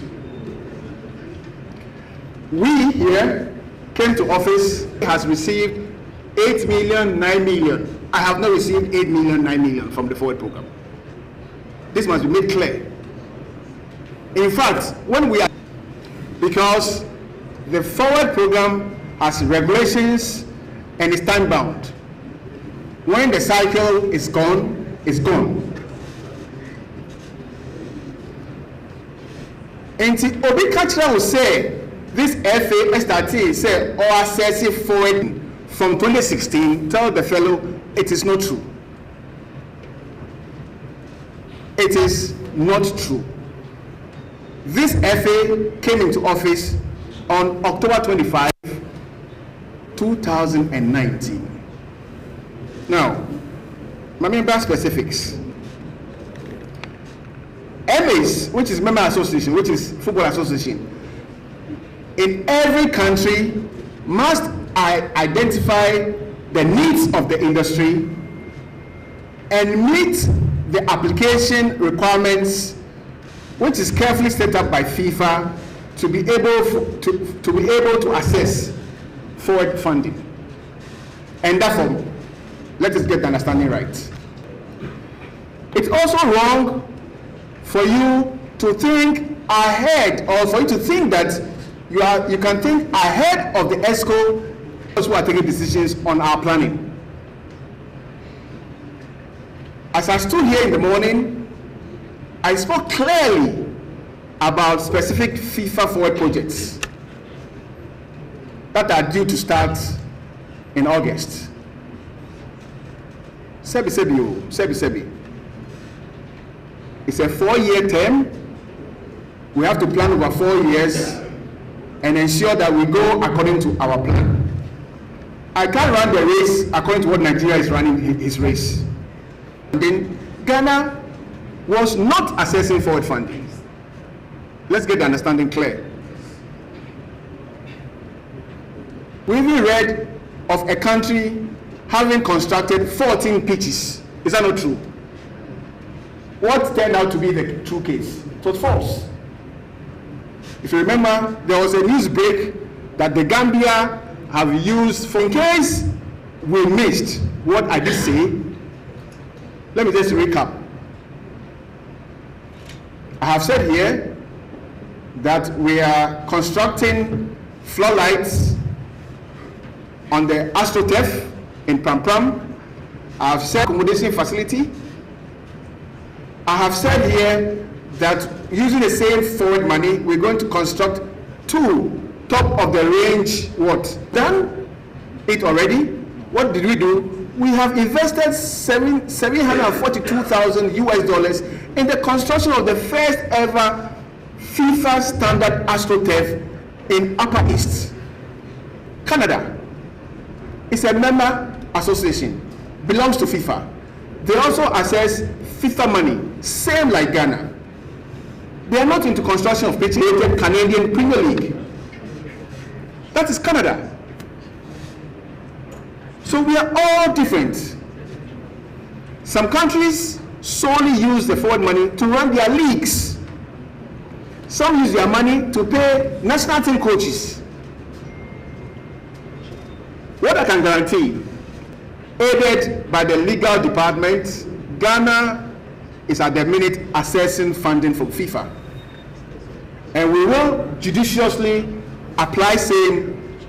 We here came to office, has received 8 million, 9 million. I have not received 8 million, 9 million from the forward program. This must be made clear. In fact, when we are, because the forward program has regulations and is time bound. When the cycle is gone, it's gone. And Obi Kachra will say, this FA SRT say, or assess it forward from 2016, tell the fellow it is not true. It is not true. This FA came into office on October 25, 2019. Now, my member specifics. MAs, which is Member Association, which is Football Association, in every country must identify the needs of the industry and meet the application requirements, which is carefully set up by FIFA to be able to access forward funding. And therefore, let us get the understanding right. It's also wrong for you to think ahead, or for you to think that you can think ahead of the ESCO, those who are taking decisions on our planning. As I stood here in the morning, I spoke clearly about specific FIFA forward projects that are due to start in August. Sebi. It's a 4-year term. We have to plan over 4 years and ensure that we go according to our plan. I can't run the race according to what Nigeria is running his race. And then Ghana was not accessing forward funding. Let's get the understanding clear. We even read of a country having constructed 14 pitches. Is that not true? What turned out to be the true case? It was false. If you remember, there was a news break that the Gambia have used, for in case we missed what I did say, let me just recap. I have said here that we are constructing floodlights on the AstroTurf in Pram. I have said accommodation facility. I have said here that using the same forward money, we're going to construct 2 top of the range done it already. What did we do? We have invested $742,000 in the construction of the first ever FIFA standard AstroTurf in Upper East. Canada is a member association, belongs to FIFA. They also access FIFA money, same like Ghana. They are not into construction of patriated Canadian Premier League. That is Canada. So we are all different. Some countries solely use the forward money to run their leagues. Some use their money to pay national team coaches. What I can guarantee, aided by the legal department, Ghana is at the minute assessing funding from FIFA. And we will judiciously apply same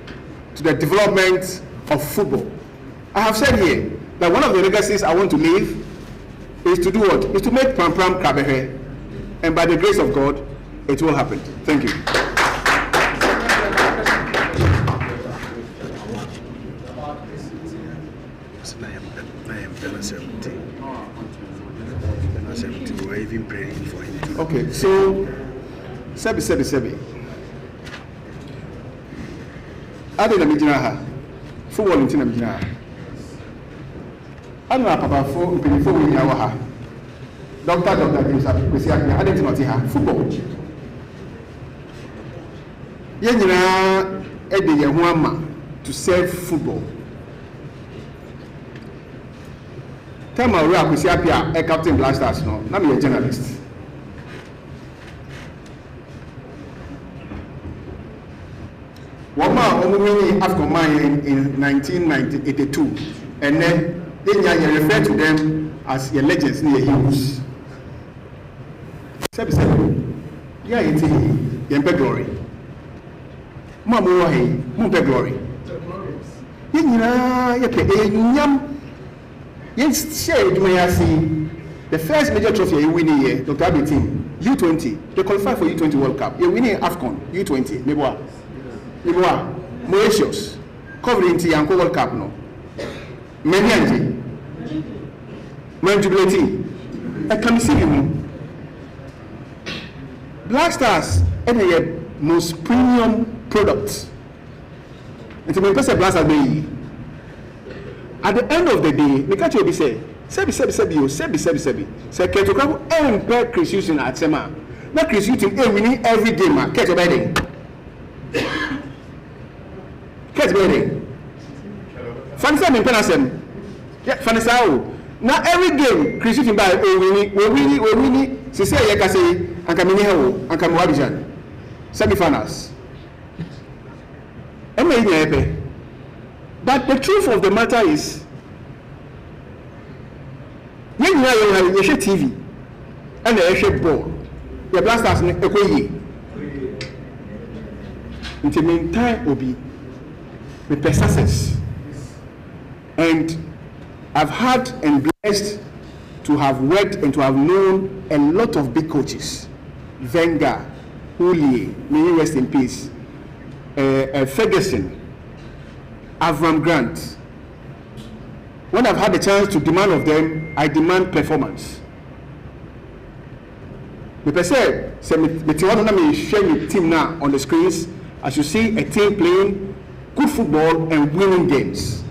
to the development of football. I have said here that one of the legacies I want to leave is to do what? Is to make Pram Pram Kabehe. And by the grace of God, it will happen. Thank you. Okay, so Sebi. Ade na mijina ha. Football nti na mijina ha. Anu papa fo mpinifo wi ya wa ha. Dr. Kwesi Akina ade nti no ti ha. Football. Ye nyina ede ye ho ama to serve football. Tema ori Kwesi Apia e captain Black Stars no, na me a journalist. Wama omumini Afcon in 1982, and then you refer to them as your legends near heroes. Sebi, yeah, it's a glory. Mamu hey, mumpe glory. Yes, share it may I see the first major trophy you win here, Dr. Abbey team, U20. They qualify for U20 World Cup. You winning Afcon, U20, Meboa. Mauritius, covering the Yanko World Cup no. Many Manjubility. I can see you. Black Stars are the most premium products. And to make Black Stars be at the end of the day, we can't be say, Sebi. Say Ketokrabu and Chris Houston at Sema. Not Chris Houston winning every game, catch a wedding. Catch wedding. Fanisa in Penasem. Yeah, Fanisa. Now every game, Chris Houston by winning. Sisi Yakase and Kamini and Kamuabijan. Semi-finals. But the truth of the matter is, when you have TV and a ball, the Black Stars in a way. In the meantime, will be with success. And I've had and blessed to have worked and to have known a lot of big coaches. Wenger, Houllier, may he rest in peace. Ferguson, Avram Grant. When I've had the chance to demand of them, I demand performance. The say, share the team now on the screens as you see a team playing good football and winning games.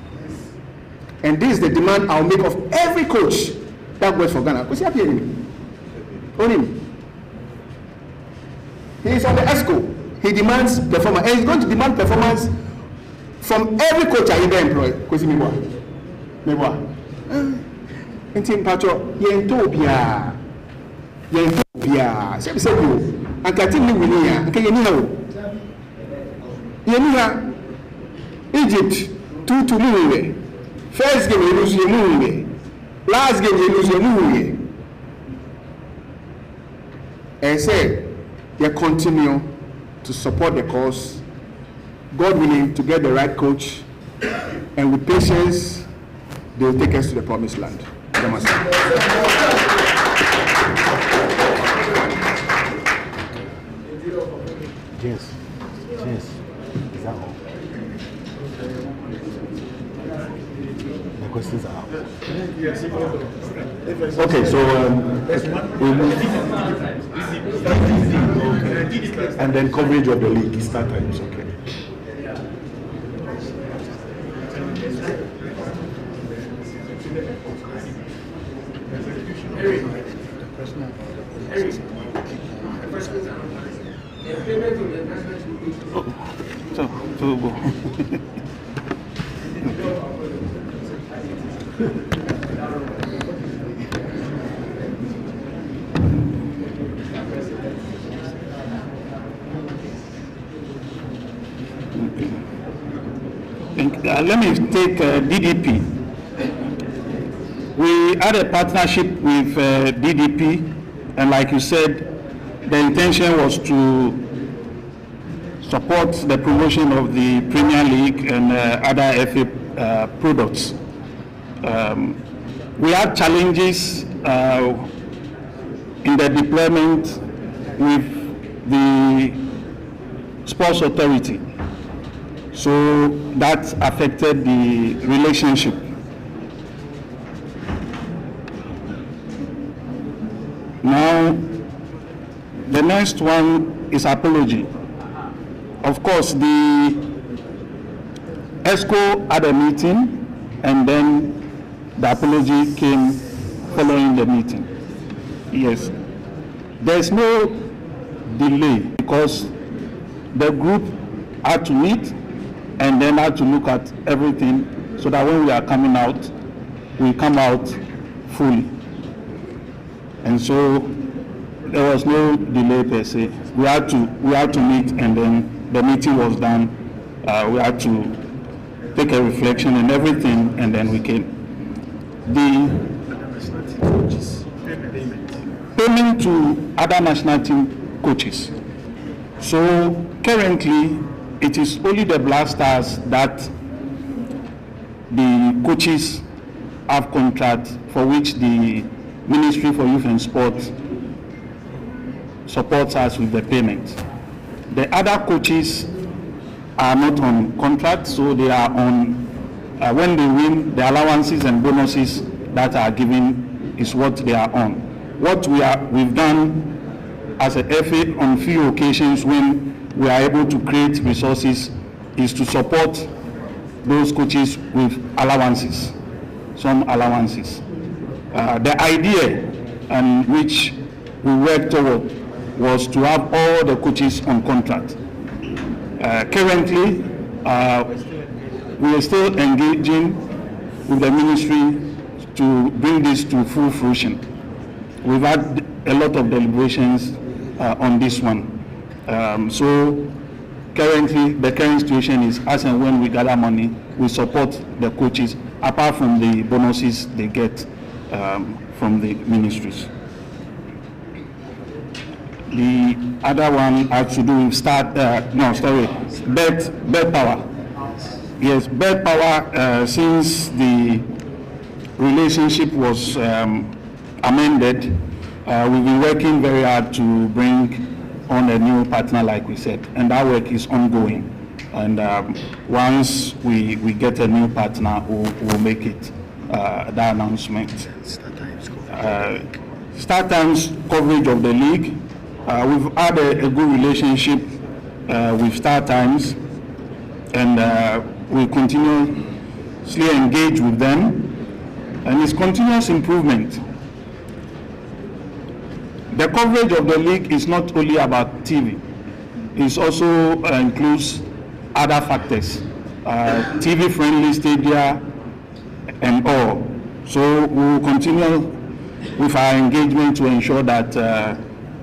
And this is the demand I'll make of every coach that works for Ghana. Because he on him. He is on the ESCO. He demands performance. And he's going to demand performance from every coach I ever employ. Because he mewa. Enti mpacho yentobia. Say you. Anka team ni wini ya. Anka yeni hawo. Yeni ha. Egypt 2-2 muwe. First game you lose your muwe. Last game you lose your muwe. And say they continue to support the cause, God willing, to get the right coach, and with patience they will take us to the promised land. Yes. Is that all? The questions are out. Okay, so we move. And then coverage of the league start times, okay. Let me take DDP. We had a partnership with DDP, and like you said, the intention was to support the promotion of the Premier League and other FA products. We had challenges in the deployment with the Sports Authority. So that affected the relationship. Now, the next one is apology. Of course, the ESCO had a meeting, and then the apology came following the meeting. Yes. There's no delay because the group had to meet and then had to look at everything so that when we are coming out, we come out fully. And so there was no delay per se. We had to meet, and then the meeting was done. We had to take a reflection and everything, and then we came. The payment to other national team coaches. So currently, it is only the Black Stars that the coaches have contract for which the Ministry for Youth and Sport supports us with the payment. The other coaches are not on contract, so they are on, when they win, the allowances and bonuses that are given is what they are on. What we've done as a FA on few occasions when we are able to create resources is to support those coaches with allowances, some allowances. The idea and which we worked toward was to have all the coaches on contract. Currently, we are still engaging with the ministry to bring this to full fruition. We've had a lot of deliberations on this one. So currently, the current situation is as and when we gather money, we support the coaches, apart from the bonuses they get from the ministries. The other one has to do with bed power. Yes, bed power, since the relationship was amended, we've been working very hard to bring on a new partner, like we said, and that work is ongoing. And once we get a new partner, we'll make it that announcement. Start times coverage of the league. We've had a good relationship with Star Times, and we continuously engage with them, and it's continuous improvement. The coverage of the league is not only about TV, it also includes other factors, TV-friendly stadia and all. So we will continue with our engagement to ensure that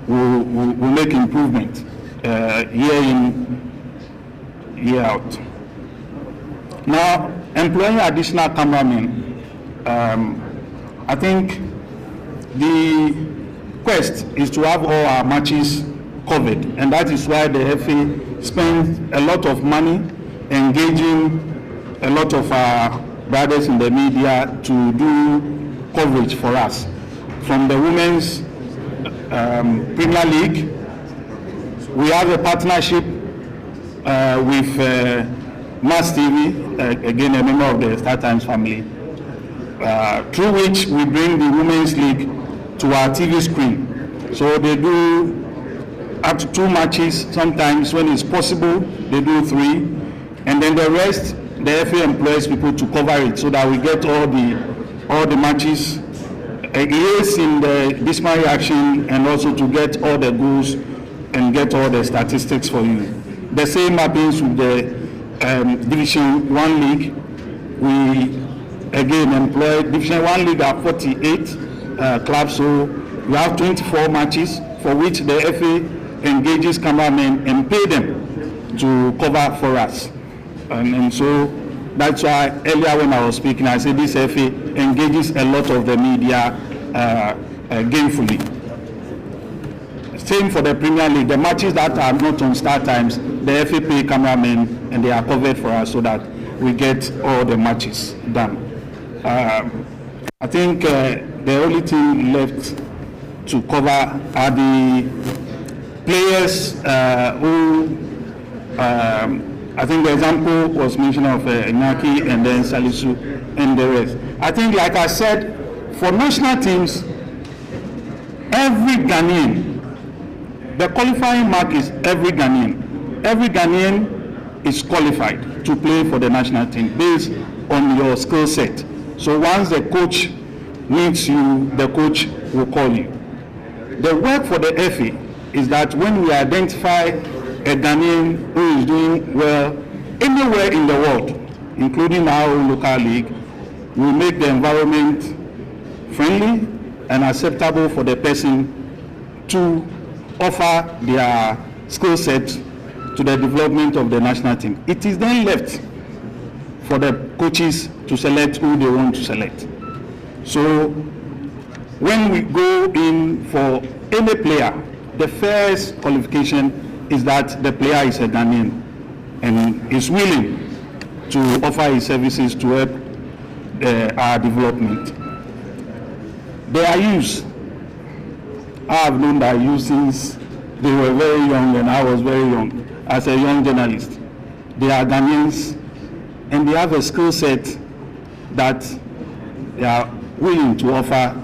we'll make improvement year in, year out. Now, employing additional cameramen, I think the quest is to have all our matches covered, and that is why the FA spends a lot of money engaging a lot of our brothers in the media to do coverage for us. From the Women's Premier League, we have a partnership with Mass TV, again a member of the Star Times family, through which we bring the Women's League to our TV screen. So they do up to 2 matches, sometimes when it's possible, they do 3, and then the rest, the FA employs people to cover it so that we get all the matches yes in the dismal action and also to get all the goals and get all the statistics for you. The same happens with the Division 1 League. We again employ Division 1 League at 48 clubs, so we have 24 matches for which the FA engages cameramen and pay them to cover for us. And so that's why earlier when I was speaking, I said this FA engages a lot of the media gainfully. Same for the Premier League. The matches that are not on Star Times, the FA pay cameramen and they are covered for us so that we get all the matches done. I think the only thing left to cover are the players who I think the example was mentioned of Inaki and then Salisu and the rest. I think, like I said, for national teams, every Ghanaian, the qualifying mark is every Ghanaian. Every Ghanaian is qualified to play for the national team based on your skill set. So once the coach needs you, the coach will call you. The work for the FA is that when we identify a Ghanaian who is doing well anywhere in the world, including our local league, we make the environment friendly and acceptable for the person to offer their skill set to the development of the national team. It is then left for the coaches to select who they want to select. So when we go in for any player, the first qualification is that the player is a Ghanaian and is willing to offer his services to help our development. They are youth. I have known that youth since they were very young and I was very young as a young journalist. They are Ghanaians and they have a skill set that they are willing to offer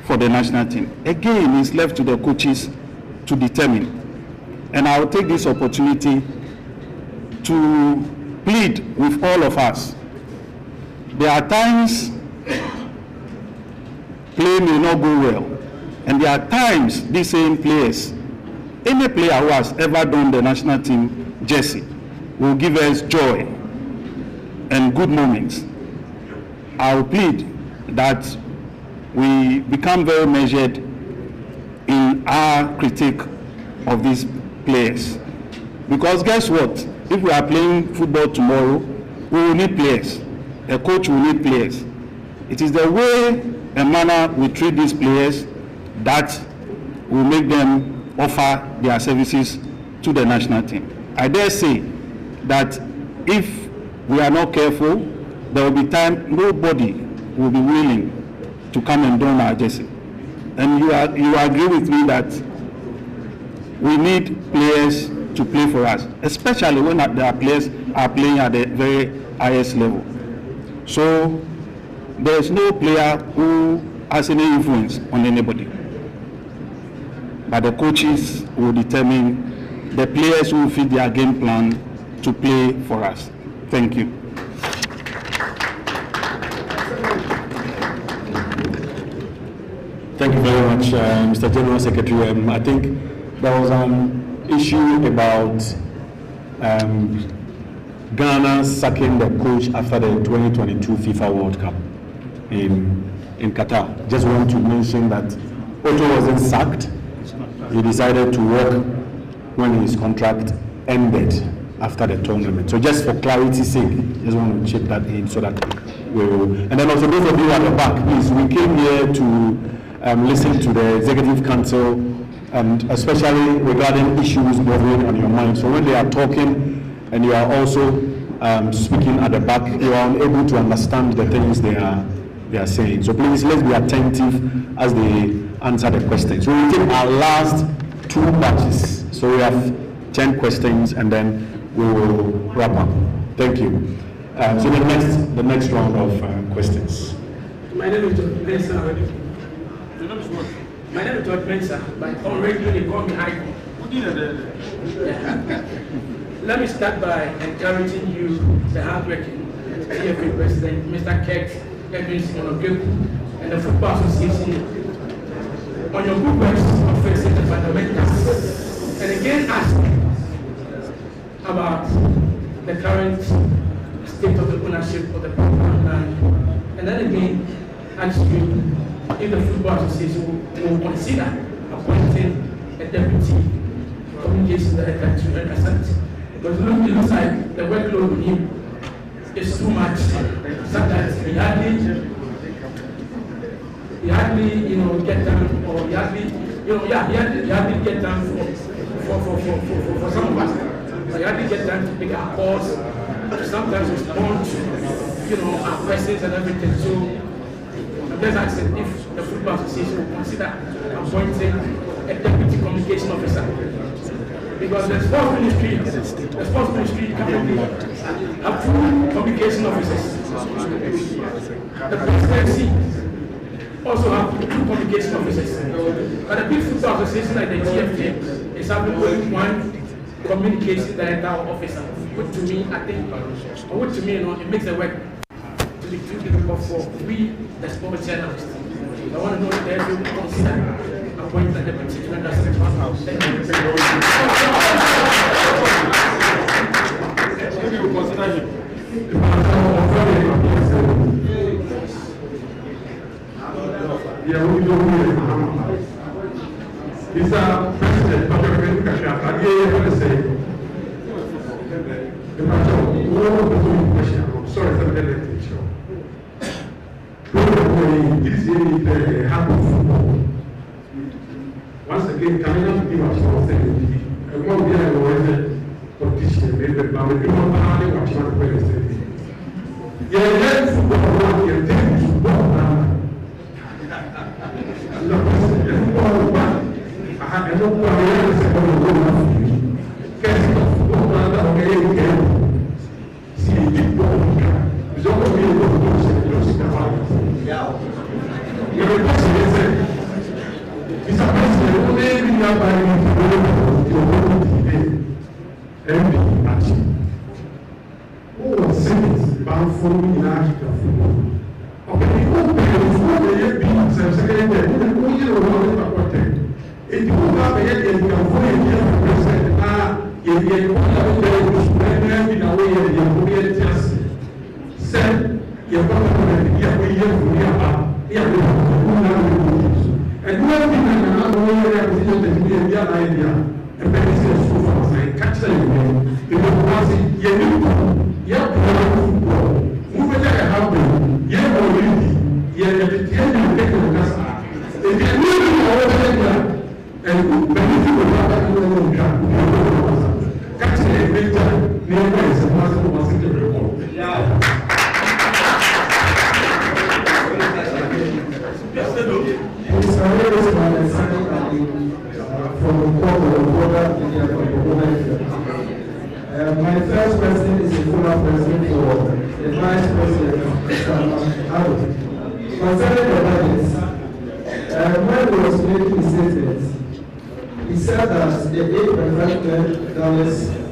for the national team. Again, it's left to the coaches to determine. And I will take this opportunity to plead with all of us. There are times play may not go well. And there are times these same players, any player who has ever done the national team jersey will give us joy and good moments. I will plead that we become very measured in our critique of these players. Because guess what? If we are playing football tomorrow, we will need players. A coach will need players. It is the way and manner we treat these players that will make them offer their services to the national team. I dare say that if we are not careful, there will be time nobody will be willing to come and don our jersey. And you agree with me that we need players to play for us, especially when our players are playing at the very highest level. So there is no player who has any influence on anybody. But the coaches will determine the players who fit their game plan to play for us. Thank you. Thank you very much, Mr. General Secretary. I think there was an issue about Ghana sacking the coach after the 2022 FIFA World Cup in Qatar. Just want to mention that Otto wasn't sacked. He decided to work when his contract ended after the tournament. So just for clarity's sake, just want to chip that in so that we will. And then also those of you at the back, please, we came here to listen to the Executive Council and especially regarding issues bothering on your mind. So when they are talking and you are also speaking at the back, you are unable to understand the things they are saying. So please, let's be attentive as they answer the questions. So we will take our last two batches. So we have 10 questions and then we will wrap up. Thank you. So the next round of questions. My name is George Mensah. My name is George Mensah, but on radio they call me Icon. Let me start by encouraging you, the hardworking TFA President, Mr. Kek Edwin Simonogeku, and the Football Association on your good works of fixing the fundamentals. And again, ask about the current state of the ownership of the program land. And then again, ask you if the Football Association will consider appointing a deputy communication director to represent. Because it looks like the workload on him is too much. Sometimes he hardly get time, or he hardly get time for some of us. But he hardly get time to pick our calls, to sometimes respond to, our questions and everything. So I'm just asking if the Football Association will consider appointing a deputy communication officer. Because the sports ministry currently have 2 communication officers. The presidency also have 2 communication officers. But the big football association like the GFA is having only 1 communication director or officer. Which to me, it makes the work to be too difficult for we, the sports journalists. I want to know if they will consider appointing the deputy to represent one house. Thank you. Mr. President, Dr. Kasha, I want to say, sorry for the lecture. This is happen football. Once again, coming up to give us one thing, and one day I was a politician, maybe, but we don't know how they watch one president. Yeah, football, you're taking football now. I don't know why I said, my first question is a follow-up question for the Vice President, concerning the budget. When he was making his statements, he said that the $8.5 million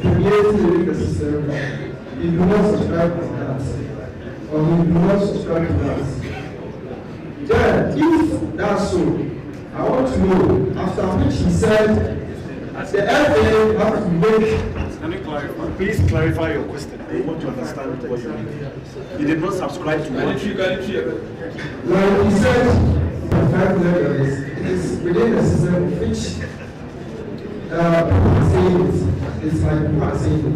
created within the system, he do not subscribe to that, or he do not subscribe to that. Then, if that's so, I want to know, after which he said, the FA have to make. Can you clarify? Please clarify your question. I want to understand what you mean. You did not subscribe to what? Like he said, $5 million is within the system which saying it's like people are saying it.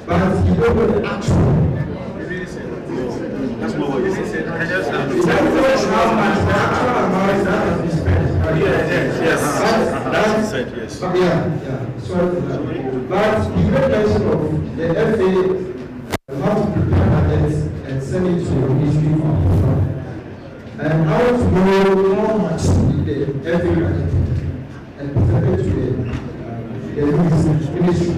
But you don't know the actual. That's not what you said. How much the actual amount that has been spent. Yes. That's what you said, yes. Yeah. Sorry for that. But you made mention of the FA have to prepare budgets and send it to the ministry for approval. And I want to know how much the FA budget and present it to the ministry.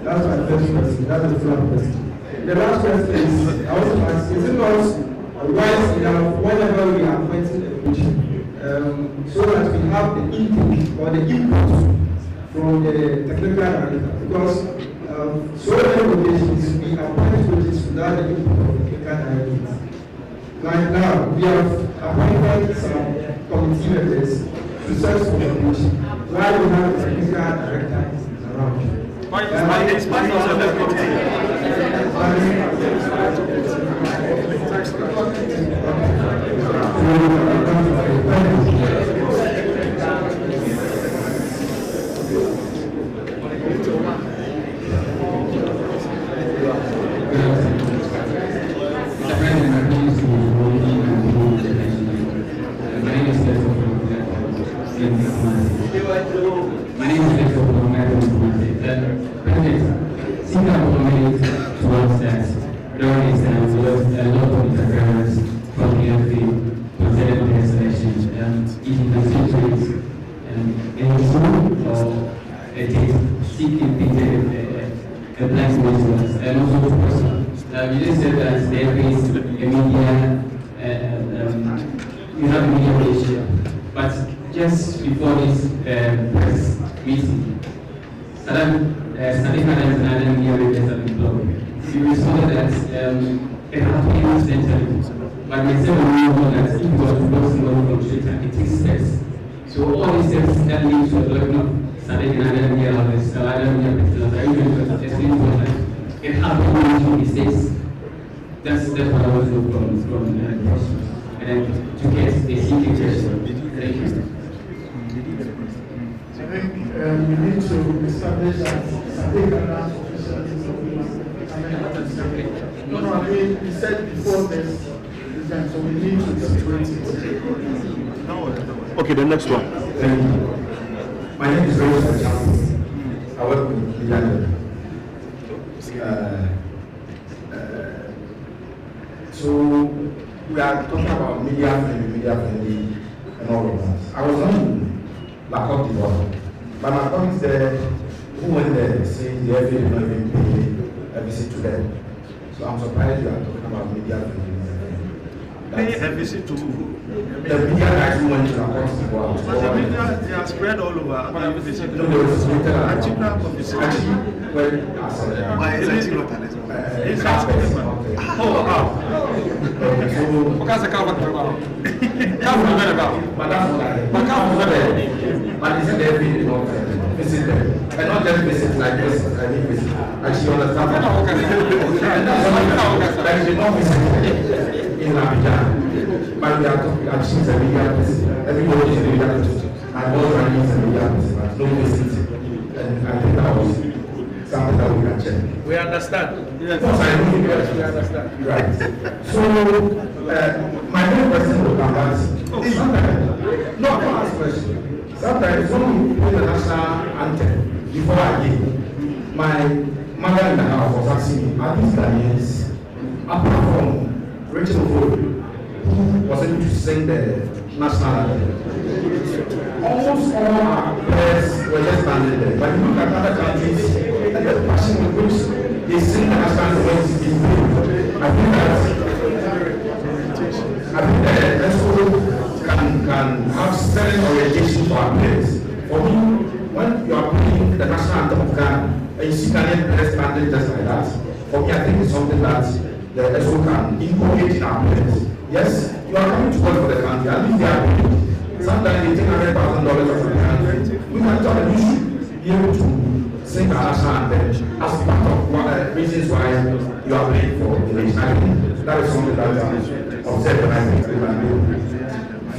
That's my first question. That's the first question. The last question is, I want to ask, is it not wise enough whenever we are appointing a position, so that we have the input or the input from the technical director? Because so many occasions we appoint coaches without the input of the technical director. Like now, we have appointed some committee members to search for the page, while we have the technical director around. My name is towards that during exams was a lot of interference from the FA concerning their selection, eating constituents, in school or seeking a black mentors, and also personal. You just said that there is a media, you have a media relationship, but just before this press meeting, Sadiq Adams and Adam here represent the club. You saw that it happened accidentally, but we said we know that if you are to block somebody from Twitter, it takes steps. So all these steps that lead to a blocking of Sadiq and Adam here, Adam here, petitioners, are even extremely important. It happened when you mistakes. That's what I want to know from the question. And to get a secret question. Thank you. I think we need to establish that Sadiq Adams officially No, I mean, we said before this, so we need to separate it. Okay, the next one. My name is Rose. I work with London. So we are talking about media friendly, and all of that. I was on La Côte d'Ivoire, but my point there, who went there saying the FA did not even pay a visit to them. So I'm surprised you are talking about media friendly. Pay a visit to who? The media guys who went to La Côte d'Ivoire. But the media, they are spread all over. No, they were situated at but isn't every visit them? And not just visit like this, I mean visit. Actually understand that you don't visit in Abidjan. But we are talking actually the media visit. Everybody is a media visit. And all running is a media visit. No visit. And I think that was something that we can check. We understand. Yes, I know you guys, we understand. Right. So, my main question will come back. Sometimes, no, I don't ask question. Sometimes when we play the national anthem before I give, my mother in the house was asking me, are these Ghanaians, apart from Rachel Ford, who was able to sing the national anthem? Almost all our players were just standing there. But you look at other countries, and the passion with which they sing the national anthem when it's being played. I think that also can have certain orientation for our players. For me, when you are playing the national anthem of Ghana, and you see Ghanaian players standing just like that, for me I think it's something that the SO can inculcate in our players. Yes, you are coming to work for the country, at least they are paid. Sometimes they take $100,000 of the country. We can tell them you should be able to sing the national anthem as part of reasons why you are playing for the nation. That is something that I observe when I think we can do. A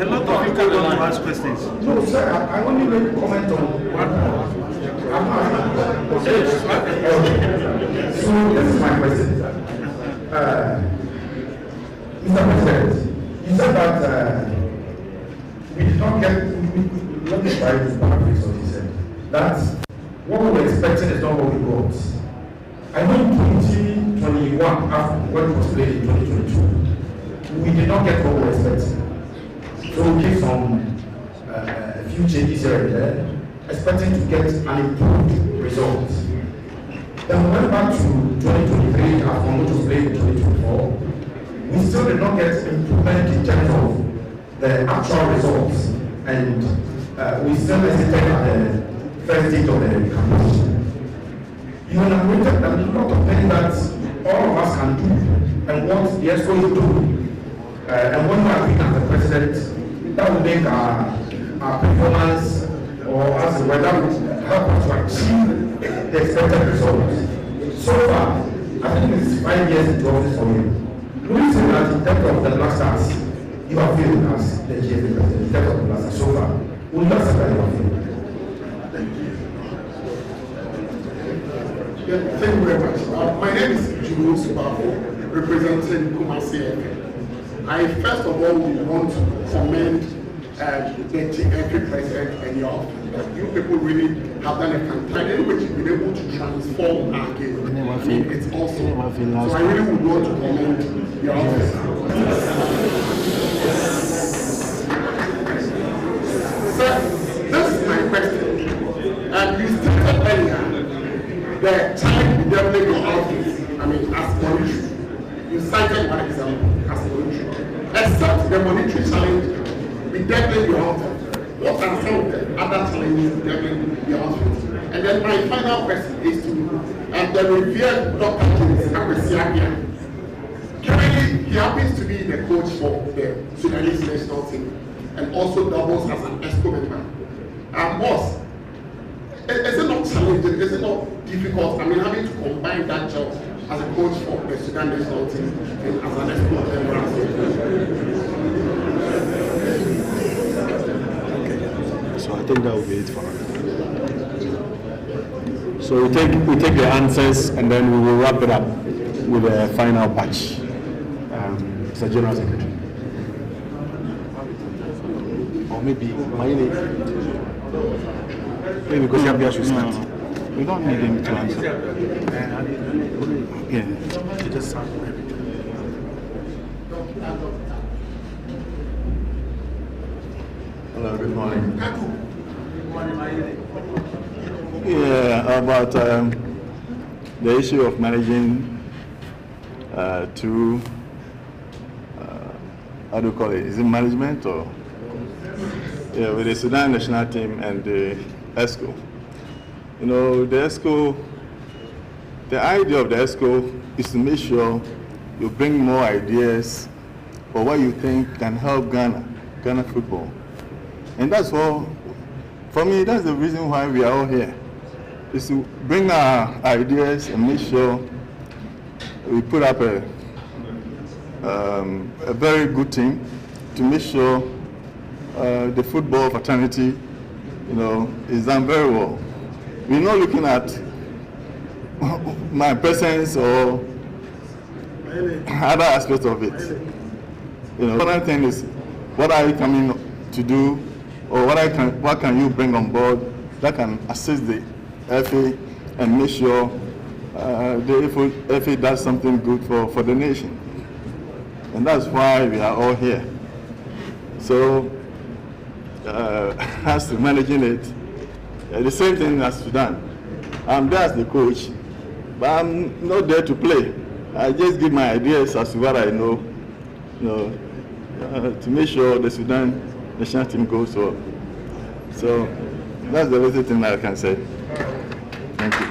lot of people don't ask questions. No, sir, I only make a comment on one point. So this is my question. Mr. President, you said that we did not get, let me try to paraphrase what you said. That what we were expecting is not what we got. I know in 2021, after when it was played in 2022, we did not get what we were expecting. So we gave some a few changes here and there, expecting to get an improved result. Then we went back to 2023, after which was played in 2024. We still did not get improvement in terms of the actual results, and we still hesitated at the first date of the campus. You elaborated a lot of things that all of us can do and what the ESCO is doing. And when we are being as the president, that will make our performance or as well, that will help us to achieve the expected results. So far, I think it's 5 years into office for you. Louis said that in terms of the Black Stars, you have failed as the GFA president in terms of the Black Stars so far. Will not say that you have failed. Yeah, thank you very much. My name is Jules Bafo, representing Kumasi. I first of all want to commend the GFA president and your office. You people really have done a fantastic in which you've been able to transform our game. I mean, it's awesome. So I really would want to commend your office. Sir, this is my question. And you stated earlier the child developing your office, I mean, as monetary. You cited one example as monetary. Except the monetary challenge, we definitely your office. What are some of the other challenges developing your office? And then my final question is to the revered Dr. James Akwesiapia. Currently, he happens to be the coach for the Sudanese national team and also doubles as an ESCO member. Boss, is it not challenging? Is it not difficult? I mean, having to combine that job as a coach for the Sudan national team and as an ESCO member. So I think that will be it for us. So we take the answers and then we will wrap it up with a final batch. Mr. General Secretary. Or maybe because Yabia should start. We don't need him to answer. Yeah. Just Hello, good morning. Yeah, about the issue of managing how do you call it? Is it management or? Yeah, with the Sudan national team and the ESCO. You know, the ESCO, the idea of the ESCO is to make sure you bring more ideas for what you think can help Ghana football. And that's all, for me, that's the reason why we are all here, is to bring our ideas and make sure we put up a very good team to make sure the football fraternity, you know, is done very well. We're not looking at my presence or other aspects of it. You know, one thing is, what are you coming to do, or what can you bring on board that can assist the FA and make sure the FA does something good for the nation. And that's why we are all here. So, as to managing it, the same thing as Sudan. I'm there as the coach, but I'm not there to play. I just give my ideas as to what I know, you know, to make sure the Sudan national team goes well. So that's the only thing I can say. Thank you.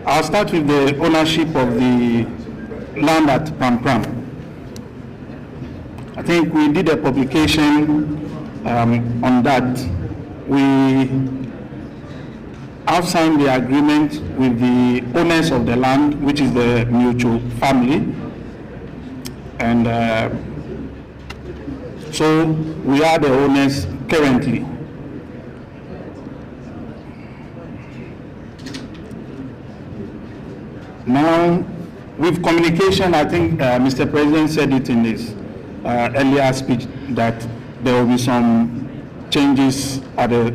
I'll start with the ownership of the land at Pampram. I think we did a publication on that. We have signed the agreement with the owners of the land, which is the Mutual family. And so we are the owners currently. Now, with communication, I think Mr. President said it in his earlier speech that there will be some changes at the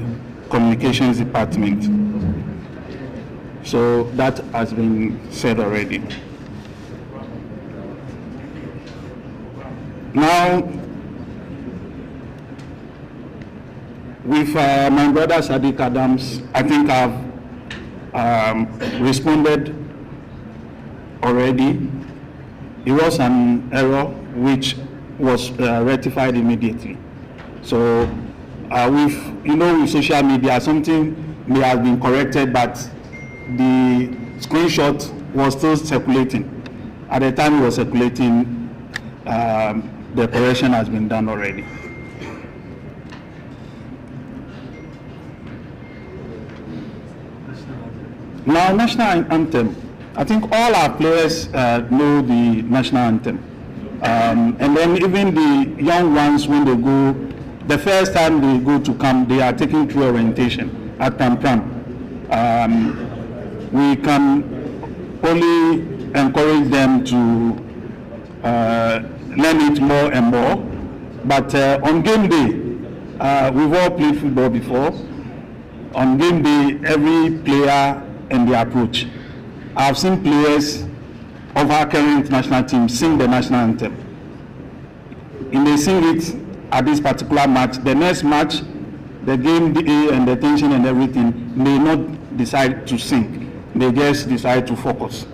communications department. So that has been said already. Now, with my brother Sadiq Adams, I think I've responded already. It was an error which was rectified immediately. So with social media, something may have been corrected, but the screenshot was still circulating. At the time it was circulating, the correction has been done already. Now, national anthem. I think all our players know the national anthem. And then even the young ones, when they go, the first time they go to camp, they are taking through orientation at Pram. We can only encourage them to learn it more and more. But on game day, we've all played football before. On game day, every player and the approach. I've seen players of our current national team sing the national anthem. If they sing it at this particular match, the next match, the game day and the tension and everything, may not decide to sing. They just decide to focus.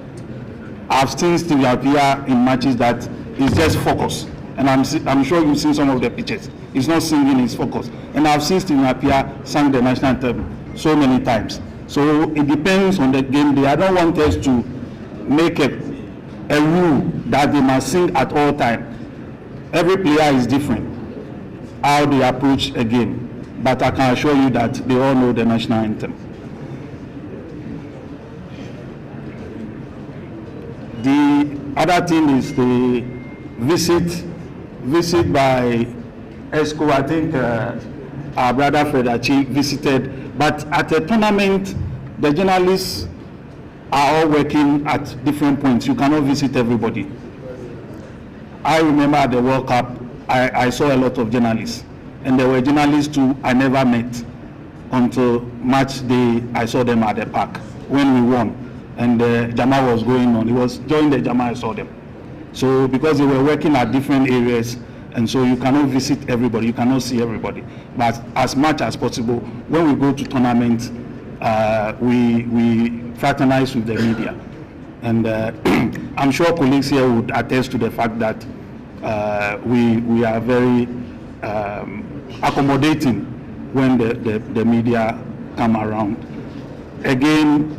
I've seen Steve appear in matches that is just focus. And I'm sure you've seen some of the pictures. He's not singing, he's focused. And I've seen Steve appear sang the national anthem so many times. So it depends on the game day. I don't want us to make a rule that they must sing at all times. Every player is different, how they approach a game. But I can assure you that they all know the national anthem. The other thing is the visit by ESCO. I think our brother Fredachi visited. But at a tournament, the journalists are all working at different points. You cannot visit everybody. I remember at the World Cup, I saw a lot of journalists. And there were journalists too I never met until match day. I saw them at the park when we won. And the Jama was going on. It was during the Jama I saw them. So because they were working at different areas, and so you cannot visit everybody, you cannot see everybody. But as much as possible, when we go to tournaments, we fraternize with the media. And I'm sure colleagues here would attest to the fact that we are very accommodating when the media come around. Again,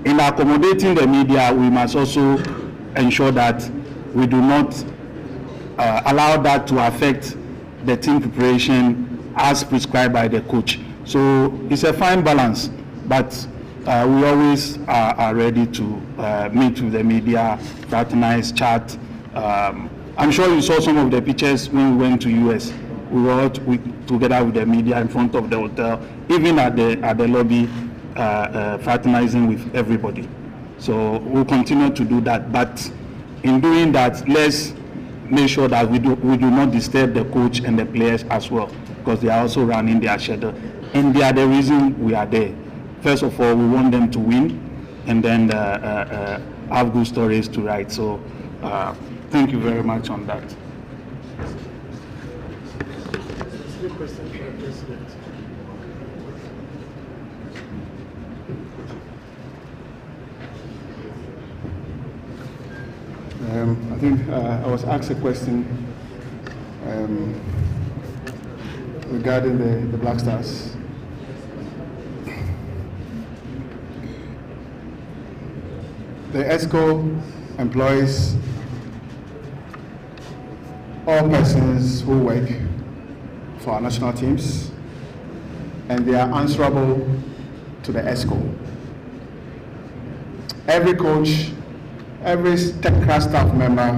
in accommodating the media, we must also ensure that we do not allow that to affect the team preparation as prescribed by the coach. So it's a fine balance, but we always are ready to meet with the media, fraternize, chat. I'm sure you saw some of the pictures when we went to US. We were all together with the media in front of the hotel, even at the lobby, fraternizing with everybody. So we'll continue to do that. But in doing that, let's make sure that we do not disturb the coach and the players as well, because they are also running their schedule. And they are the reason we are there. First of all, we want them to win, and then have good stories to write. So thank you very much on that. I think I was asked a question regarding the Black Stars. The ESCO employs all persons who work for our national teams, and they are answerable to the ESCO. Every coach, every technical staff member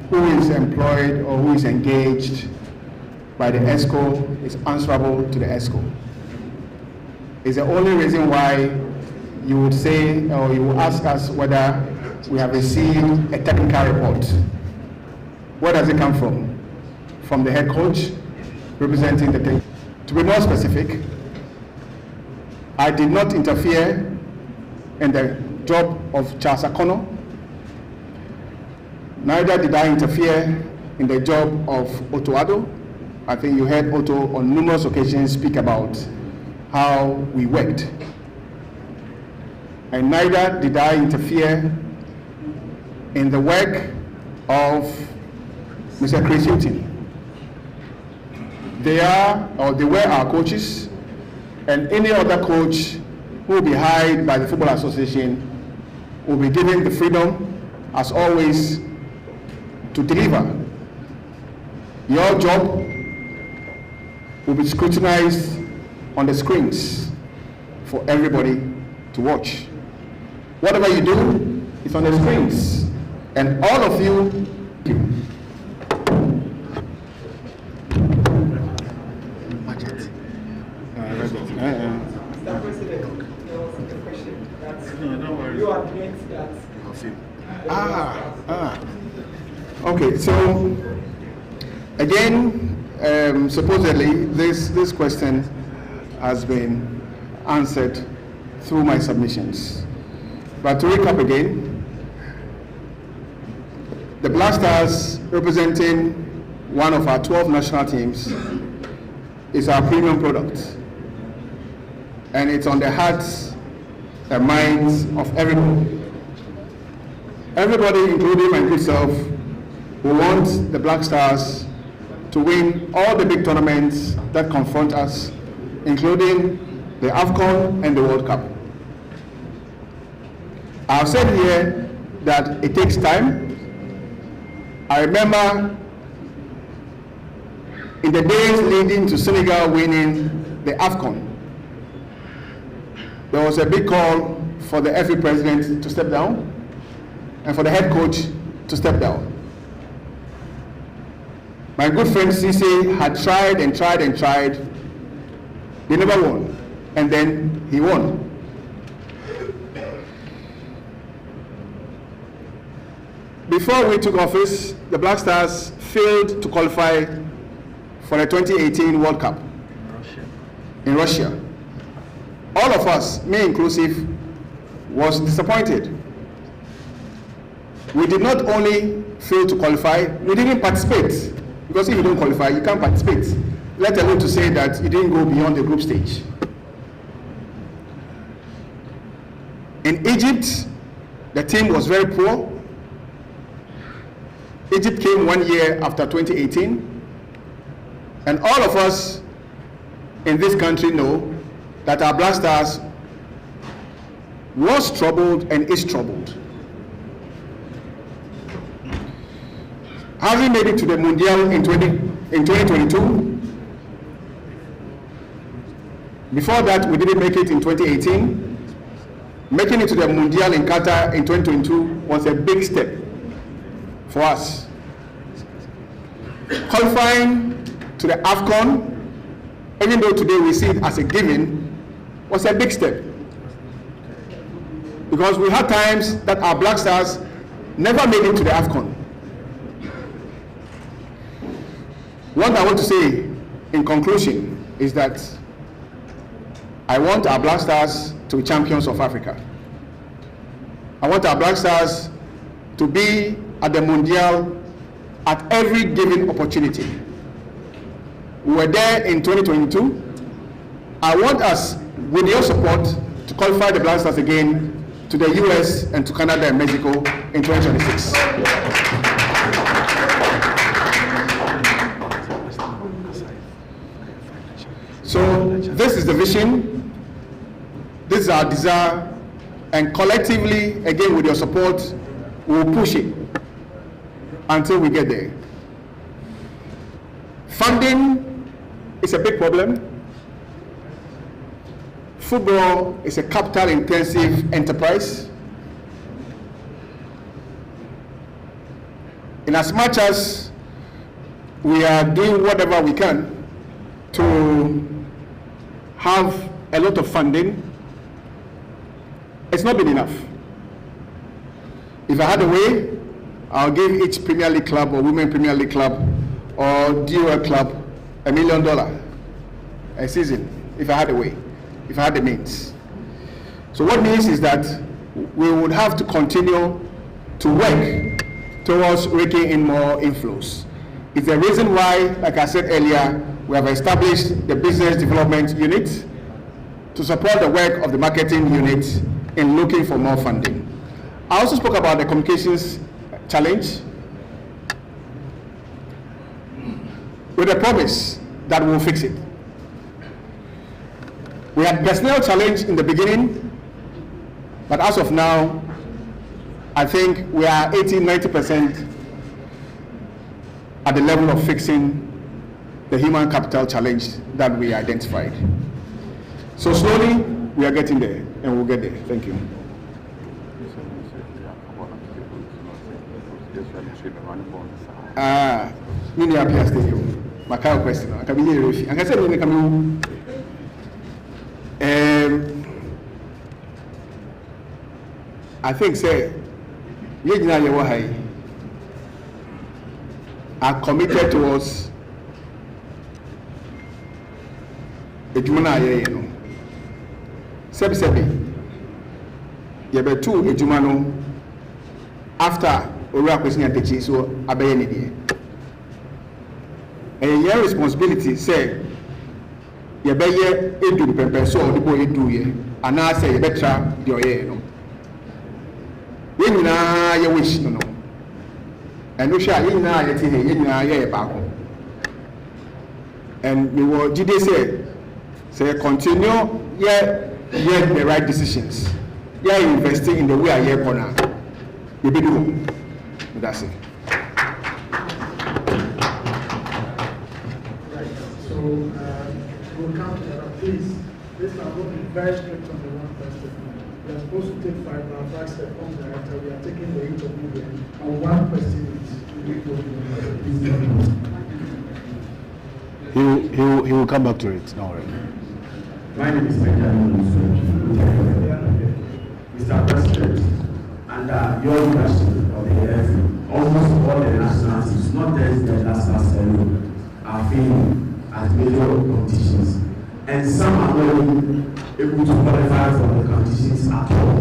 who is employed or who is engaged by the ESCO is answerable to the ESCO. It's the only reason why you would say, or you would ask us whether we have received a technical report. Where does it come from? From the head coach representing the team. To be more specific, I did not interfere in the job of Charles Akono. Neither did I interfere in the job of Otto Addo. I think you heard Otto on numerous occasions speak about how we worked. And neither did I interfere in the work of Mr. Chris Hilton. They were our coaches, and any other coach who will be hired by the Football Association will be given the freedom, as always, to deliver. Your job will be scrutinized on the screens for everybody to watch. Whatever you do is on the screens, and all of you. Mr. President, there was a question that you admit that. Okay, so again, supposedly this question has been answered through my submissions. But to recap again, the Black Stars, representing one of our 12 national teams, is our premium product. And it's on the hearts and minds of everybody. Everybody, including my good self, who wants the Black Stars to win all the big tournaments that confront us, including the AFCON and the World Cup. I've said here that it takes time. I remember in the days leading to Senegal winning the AFCON, there was a big call for the FA president to step down and for the head coach to step down. My good friend Cisse had tried and tried and tried. They never won, and then he won. Before we took office, the Black Stars failed to qualify for the 2018 World Cup in Russia. All of us, me inclusive, was disappointed. We did not only fail to qualify, we didn't participate. Because if you don't qualify, you can't participate. Let alone to say that you didn't go beyond the group stage. In Egypt, the team was very poor. Egypt came 1 year after 2018. And all of us in this country know that our Black Stars was troubled and is troubled. Having made it to the Mundial in 2022, before that we didn't make it in 2018, making it to the Mundial in Qatar in 2022 was a big step for us. Qualifying to the AFCON, even though today we see it as a given, was a big step. Because we had times that our Black Stars never made it to the AFCON. What I want to say in conclusion is that I want our Black Stars to be champions of Africa. I want our Black Stars to be at the Mundial at every given opportunity. We were there in 2022. I want us, with your support, to qualify the Black Stars again to the US and to Canada and Mexico in 2026. So this is the vision, this is our desire, and collectively, again with your support, we will push it until we get there. Funding is a big problem. Football is a capital-intensive enterprise. In as much as we are doing whatever we can to have a lot of funding, it's not been enough. If I had a way, I'll give each Premier League club or Women Premier League club or DOL club $1 million a season, if I had a way, if I had the means. So what it means is that we would have to continue to work towards raking in more inflows. It's the reason why, like I said earlier, we have established the business development unit to support the work of the marketing unit in looking for more funding. I also spoke about the communications challenge. with a promise that we'll fix it. We had personnel challenge in the beginning, but as of now, I think we are 80-90% at the level of fixing the human capital challenge that we identified. So slowly, we are getting there, and we'll get there. Thank you. Mini appear stadium. My current question. I can be here. I can say when they come I think say are committed towards ejumana aye no. Sebi yebetu ejuma no after owura question atechi so abeye ne die. Your responsibility say yebeye edu pempe so odibo edu ye ana say yebetra de oye no. Ye nyina ye wish no. And we shall ye nyina ye ti he ye nyina ye baako. And we will jide say continue the right decisions. Investing in the way I hear corner. You be do. That's it. So we'll count please. This time we'll be very strict on the one question. We are supposed to take 5 now. That's the form director. We are taking the interview on one question each. He will come back to it. No worry. My name is Benjamin Mr. President, under your leadership of the AFU, almost all the nationalities, not just the last alone, are failing at major competitions, and some are not able to qualify for the competitions at all.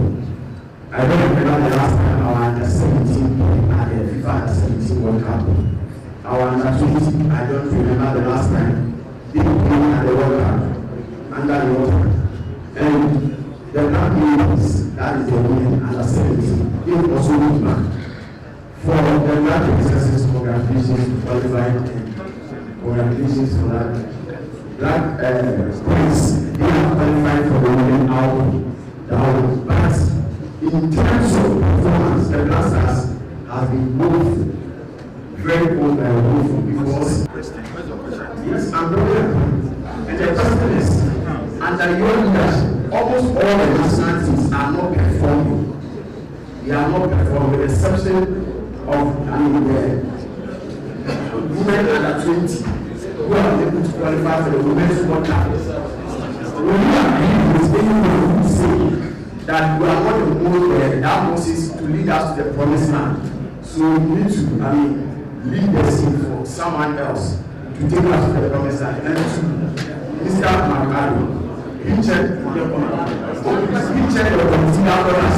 I don't remember the last time our under-17 at the FIFA under-17 World Cup. Our under-20, I don't remember the last time they played at the World Cup under the water. And the black ladies, that is the women under-17, they also look back. For the black princesses, congratulations to qualify and congratulations for that. Black prince, they are qualified for the women out. But in terms of performance, the Blasters have been both very good and woeful because yes, I'm very and the question is, under your leadership, almost all the nationalities are not performing. They are not performing, with the exception of the women under 20 who are able to qualify for the Women's World Cup. When you agree with anyone who say that we are not the most that Moses to lead us to the promised land, so we need to, lead the scene for someone else to take us to the promised land. And to Mr. Magari, he checked the committee after us.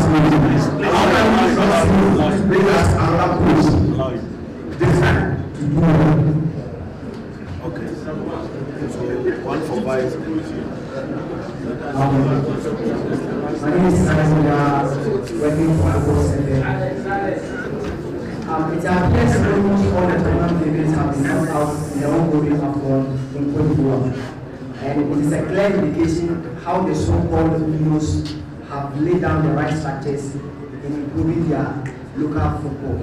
Bring us another push this time to do it. Okay. So, one for vice. My name is Simon, working for Agos. It appears almost all the tournament events have been held out in the ongoing AFCON in Cote d'Ivoire. And it is a clear indication how the so-called heroes have laid down the right structures in improving their local football.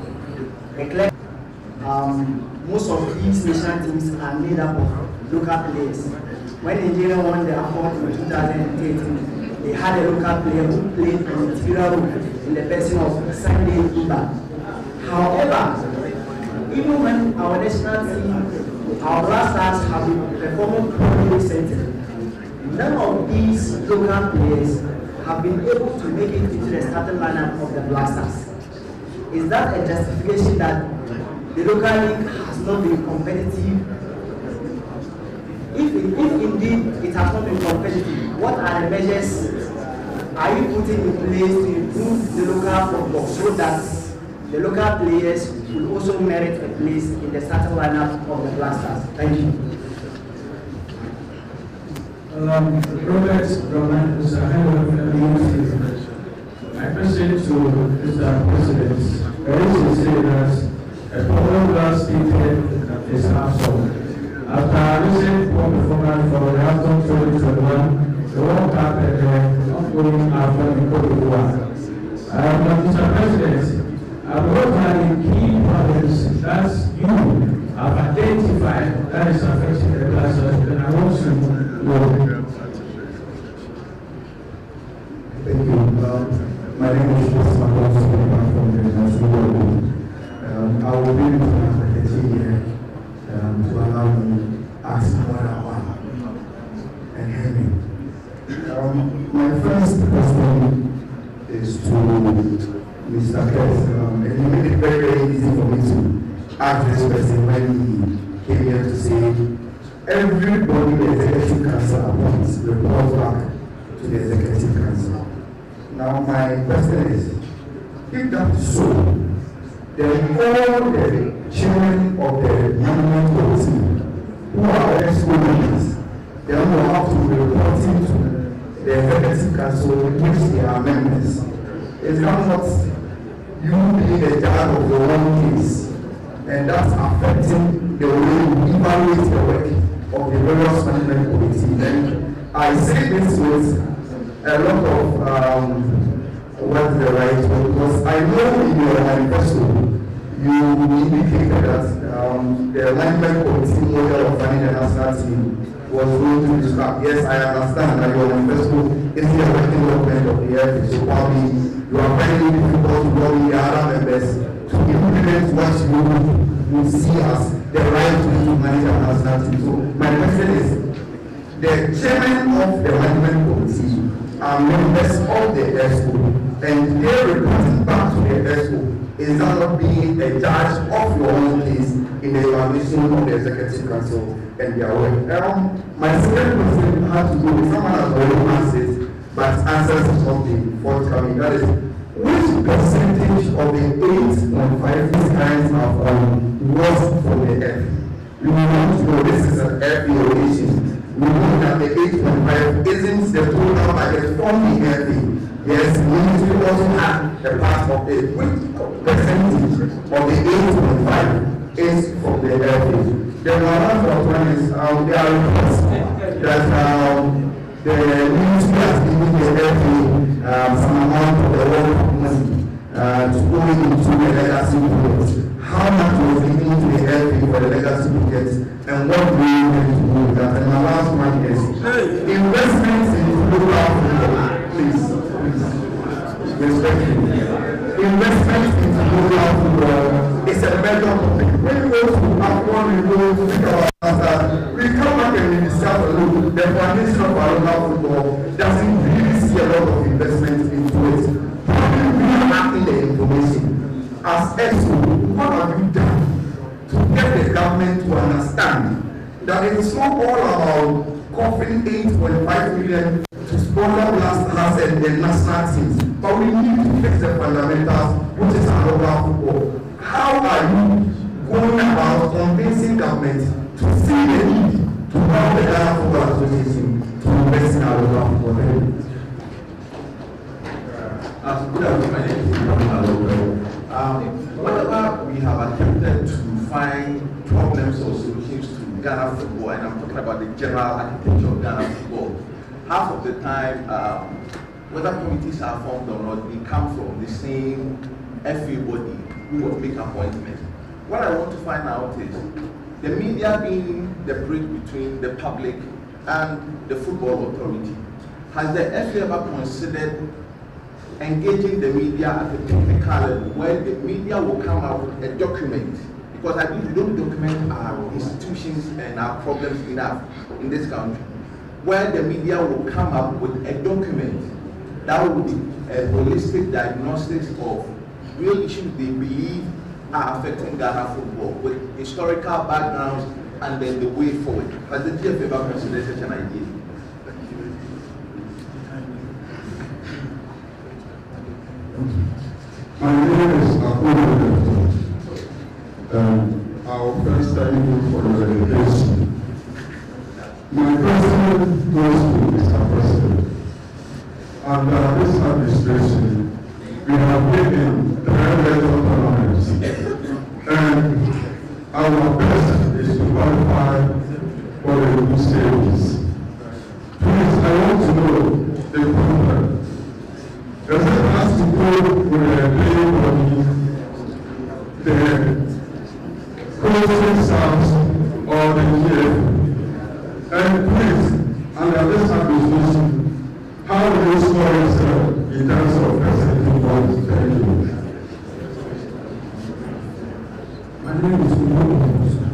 Most of these national teams are made up of local players. When Nigeria won the AFCON in 2013, they had a local player who played an integral role in the person of Sunday Uba. However, even when our national team, our Blasters have been performing poorly recently, none of these local players have been able to make it into the starting lineup of the Blasters. Is that a justification that the local league has not been competitive? If indeed it has not been competitive, what are the measures are you putting in place to improve the local football so that the local players will also merit a place in the starting lineup of the Blasters? Thank you. Robert Roman is a head of the my question to Mr. President, I used to say that a problem last stated is half solved. After recent poor performance for the AFCON 2021, the World Cup and the ongoing AFCON in Cote d'Ivoire. Mr. President, what are the key problems that you have identified that is affecting the classes, and I want to know. Thank you. My name is Osman from the Grassroots. I will be able to have the team here to allow me to ask one and hear me. My first question is to Mr. Kess. And he made it very, very easy for me to ask this question when he came here to say everybody the executive council appoints reports back to the executive council. Now my question is, if that is so, then all the children of the management committee who are EXCO members, they will have to be reporting to the executive council which they are members. Is that not you being the judge of your own case, and that's affecting the way you evaluate the work of the various management committee? And I say this with a lot of what's the right one, because I know in your manifesto you indicated that the management committee model of running the national team was going to be scrapped. Yes, I understand that your manifesto is the working document of the FA, so probably you are finding it difficult to lobby the other members to implement what you would see as the right way to manage the national team. So my question is, the chairman of the management committee are members of the EXCO, and they're reporting back to the EXCO. Is that not being a judge of your own case in the evaluation of the executive council and their work? My second question has to do with someone has already answered, but answers something forthcoming. That is, which percentage of the 8.5 these kinds of was for the F? We want to know this is an F evaluation. We know that the 8.5 isn't the total budget from the FA. Yes, we also have a part of it. Which percentage of the 8.5 is from the FA? The last one is there are reports that the ministry has given the FA some amount of the World Cup money to go into the legacy projects. How much was given to the FA for the legacy projects, and what do you want to do with that? And my last one is investments in local football. Please, respectfully. Investments in local football is a major topic. When we go to Afghan, we go to think about that. We come back and we discuss the foundation of our local football doesn't really see a lot of investment into it. Probably we are lacking the information. As EXCO, what have you done to get the government to understand that it's not all about coughing 8.5 million to sponsor Blast Hearts and the national teams, but we need to fix the fundamentals, which is our local football. How are you going about convincing government to see the need to help the Ghana Football Association to invest in our local football? Good afternoon, my name is whenever we have attempted to find problems or solutions to Ghana football, and I'm talking about the general architecture of Ghana football, half of the time, whether committees are formed or not, they come from the same FA body who will make appointments. What I want to find out is, the media being the bridge between the public and the football authority, has the FA ever considered engaging the media at a technical level where the media will come out with a document? Because I believe we don't document our institutions and our problems enough in this country, where the media will come up with a document that will be a holistic diagnostics of real issues they believe are affecting Ghana football with historical backgrounds and then the way forward. Has the DFA ever considered such an idea? My name is Akuno. Our first time for your education. My question goes to Mr. President. Under this administration, we have been in 3 tournaments, and our best is to qualify do with the closing sounds or the GF. And please, under this administration, how do you score yourself in terms of presenting voice? Thank you. My name is Kumasi.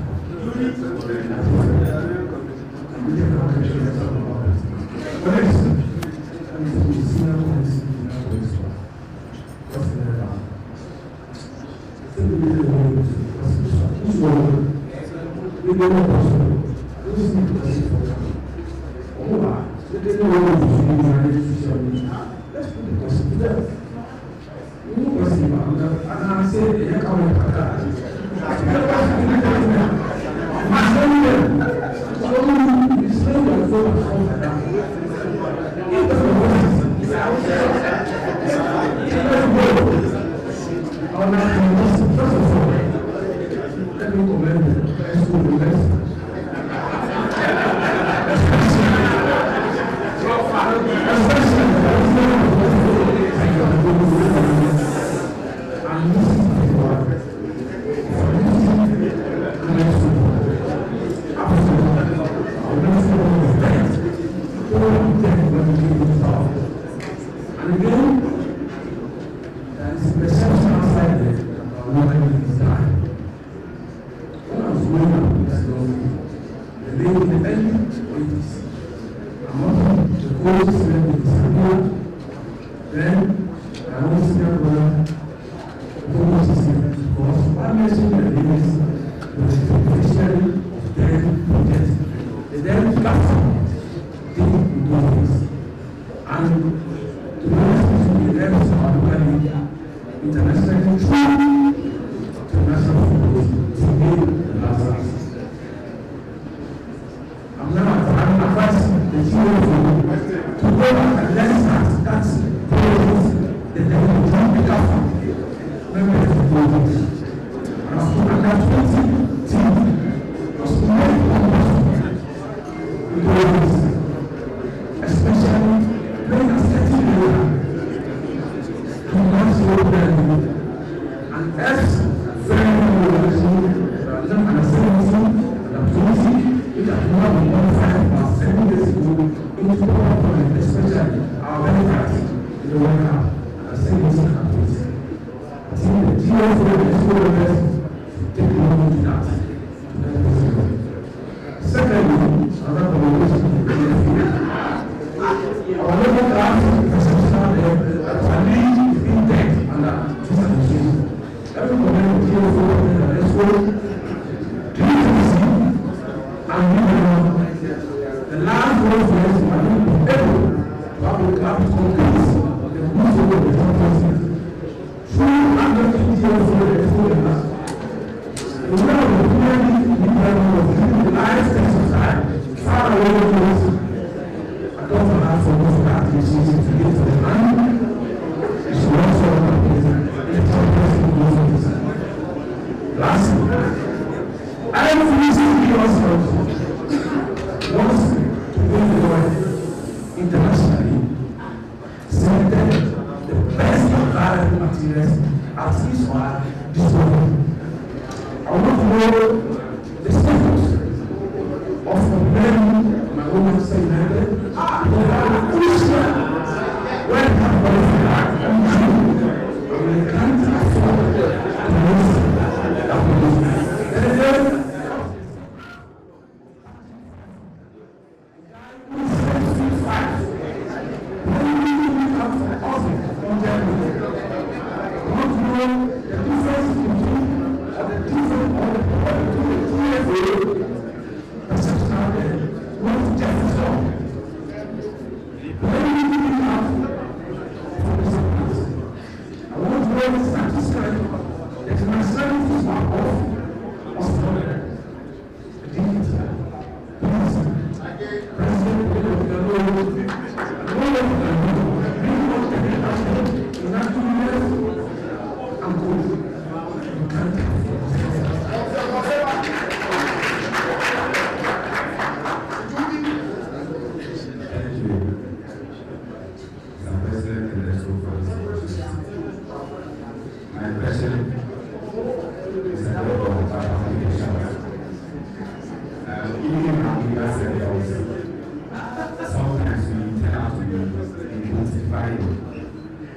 intensify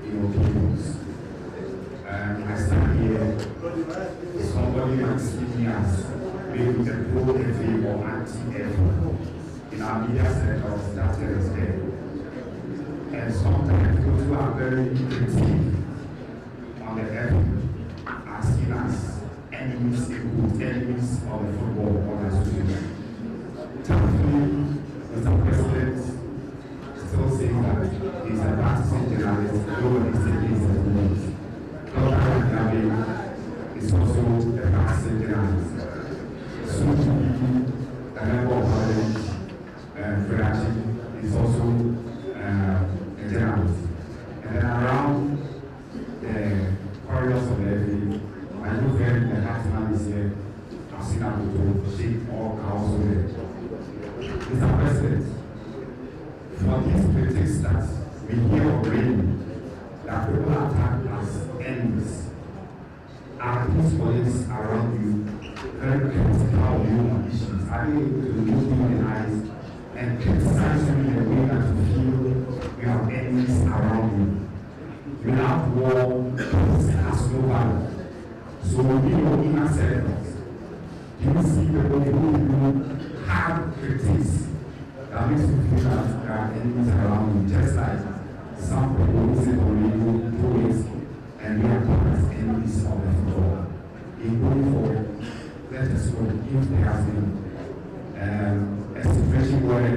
your opinions. I stand here, somebody might see me as maybe a pro-FA or anti-FA. In our media circles, that is there. And sometimes those who are very critical on the FA are seen as enemies of the football association. Thankfully, Mr. President still saying that he's a practicing journalist, nobody is taking his opinions. Dr. Gabi is also a practicing journalist. Soon to be a member of Parliament, Frederick is also a journalist. And then around the corridors of the FA, my new friend, the Hatman, is here. I've seen her to shake all cows over there. Mr. President, for these critics that we hear already, that people attack as enemies, are these colleagues around you very critical of you on issues? Are they able to look you in the eyes and criticize you in a way that you feel you have enemies around you? Without war, peace has no value. So within your inner circles, do you see people who have critics that makes you feel that there are enemies around you, just like some people who say on poets and we are as enemies of the football. In going forward, let us know if there has been a situation where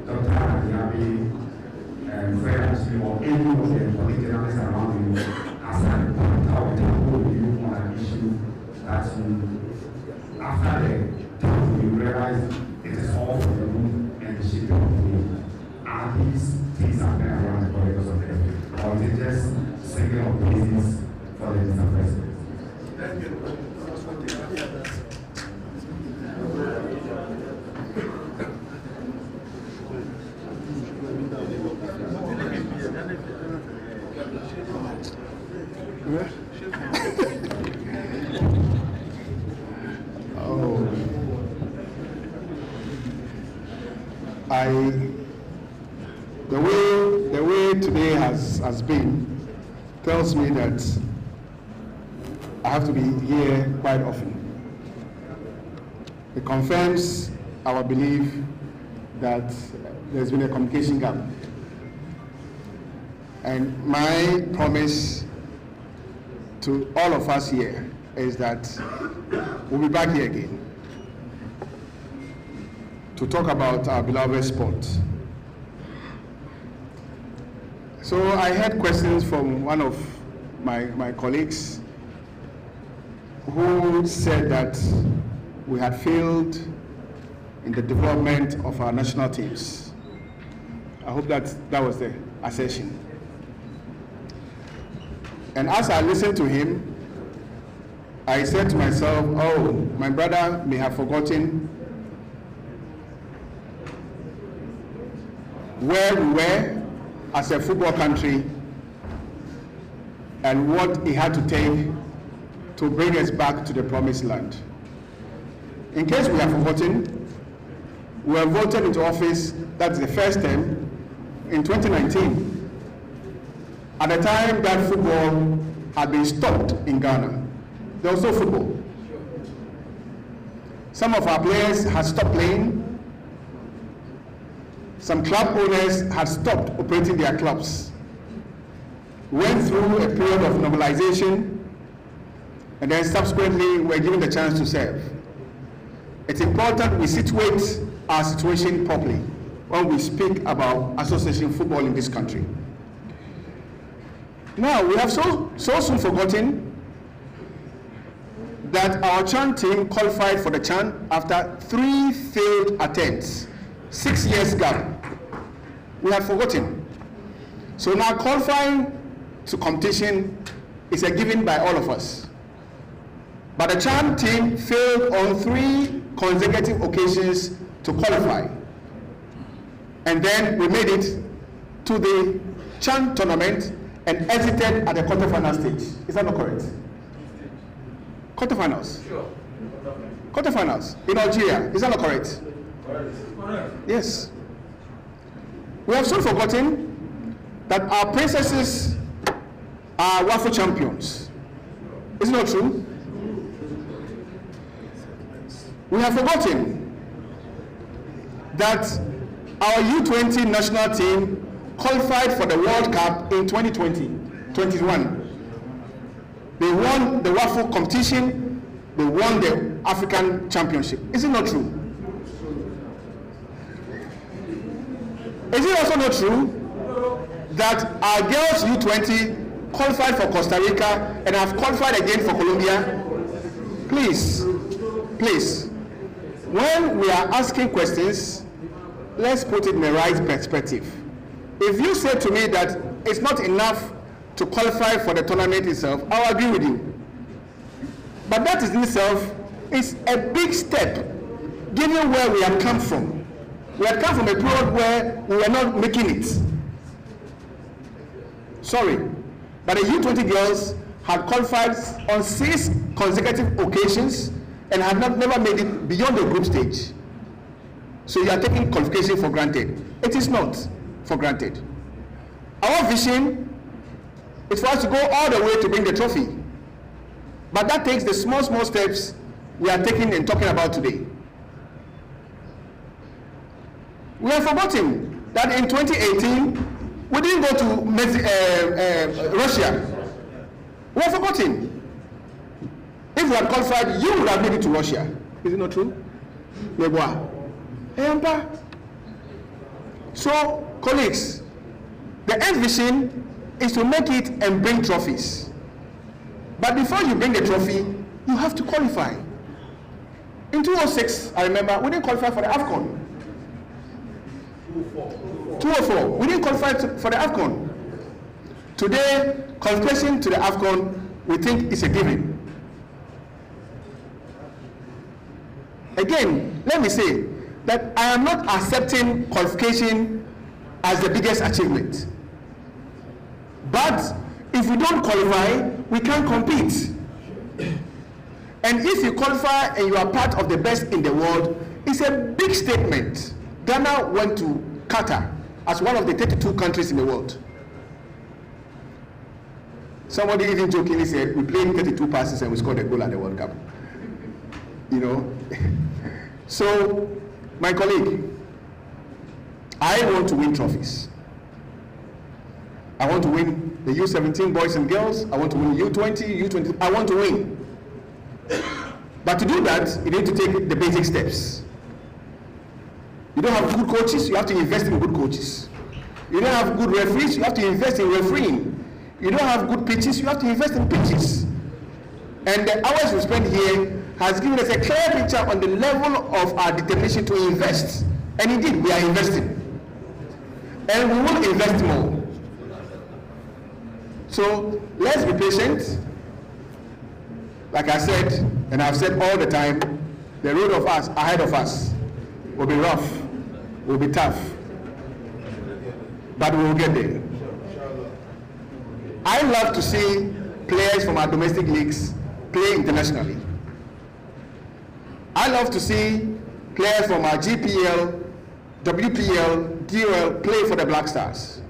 Dr. Adiabi and Fred or any of the politicians around you has had a part with you on an issue that you, after the time you realize it is all for the room and the shape of the are these things happening around the corridors of the FA? Or is it just singing of praises for the Mr. President? Thank you. The way today has been tells me that I have to be here quite often. It confirms our belief that there's been a communication gap. And my promise to all of us here is that we'll be back here again to talk about our beloved sport. So I had questions from one of my colleagues who said that we had failed in the development of our national teams. I hope that was the assertion. And as I listened to him, I said to myself, oh, my brother may have forgotten where we were as a football country and what it had to take to bring us back to the promised land. In case we have forgotten, we were voted into office, that's the first term, in 2019. At the time that football had been stopped in Ghana, there was no football. Some of our players had stopped playing. Some club owners had stopped operating their clubs. Went through a period of normalization, and then subsequently were given the chance to serve. It's important we situate our situation properly when we speak about association football in this country. Now, we have so soon forgotten that our CHAN team qualified for the CHAN after 3 failed attempts, 6 years gap. We have forgotten. So now qualifying to competition is a given by all of us. But the CHAN team failed on 3 consecutive occasions to qualify. And then we made it to the CHAN tournament and exited at the quarterfinal stage. Is that not correct? Quarterfinals. Sure. Quarterfinals in Algeria. Is that not correct? Correct. Yes. We have so forgotten that our princesses are waffle champions. Is it not true? We have forgotten that our U20 national team qualified for the World Cup in 2021. They won the waffle competition, they won the African Championship. Is it not true? Is it also not true that our girls U20 qualified for Costa Rica and have qualified again for Colombia? Please, when we are asking questions, let's put it in the right perspective. If you say to me that it's not enough to qualify for the tournament itself, I'll agree with you. But that in itself is a big step, given where we have come from. We have come from a period where we were not making it. Sorry, but the U20 girls had qualified on 6 consecutive occasions and had never made it beyond the group stage. So you are taking qualification for granted. It is not for granted. Our vision is for us to go all the way to bring the trophy. But that takes the small steps we are taking and talking about today. We have forgotten that in 2018, we didn't go to Russia. We have forgotten. If we had qualified, you would have made it to Russia. Is it not true? So, colleagues, the end vision is to make it and bring trophies. But before you bring the trophy, you have to qualify. In 2006, I remember, we didn't qualify for the AFCON. 2004, we didn't qualify for the AFCON. Today, qualification to the AFCON, we think is a given. Again, let me say that I am not accepting qualification as the biggest achievement. But if we don't qualify, we can't compete. And if you qualify and you are part of the best in the world, it's a big statement. Ghana went to Qatar as one of the 32 countries in the world. Somebody even jokingly said, we played 32 passes and we scored a goal at the World Cup. You know? So, my colleague, I want to win trophies. I want to win the U17 boys and girls. I want to win U20, U20. I want to win. But to do that, you need to take the basic steps. You don't have good coaches, you have to invest in good coaches. You don't have good referees, you have to invest in refereeing. You don't have good pitches, you have to invest in pitches. And the hours we spend here has given us a clear picture on the level of our determination to invest. And indeed, we are investing. And we will invest more. So let's be patient. Like I said, and I've said all the time, the road of us ahead of us will be rough, will be tough, but we will get there. I love to see players from our domestic leagues play internationally. I love to see players from our GPL, WPL, DOL play for the Black Stars.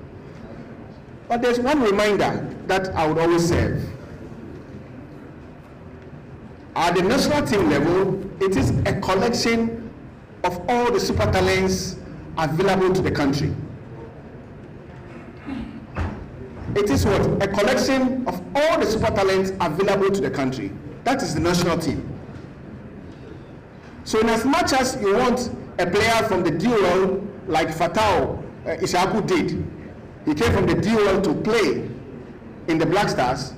But there's one reminder that I would always serve. At the national team level, it is a collection of all the super talents available to the country. It is what? A collection of all the super talents available to the country. That is the national team. So in as much as you want a player from the DOL like Fatau Ishaku did, he came from the DOL to play in the Black Stars,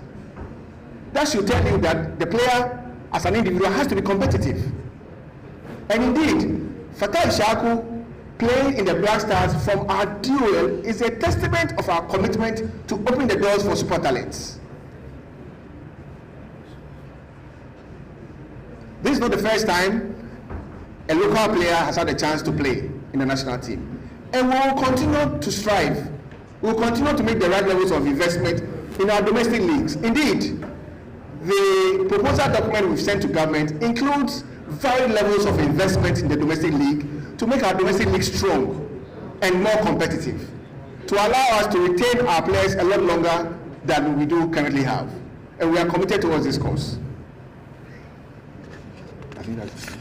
that should tell you that the player as an individual has to be competitive. And indeed, Fatau Ishaku playing in the Black Stars from our DOL is a testament of our commitment to open the doors for super talents. This is not the first time a local player has had a chance to play in the national team. And we will continue to strive. We will continue to make the right levels of investment in our domestic leagues. Indeed, the proposal document we've sent to government includes varied levels of investment in the domestic league to make our domestic league strong and more competitive. to allow us to retain our players a lot longer than we do currently have. And we are committed towards this cause. I think that's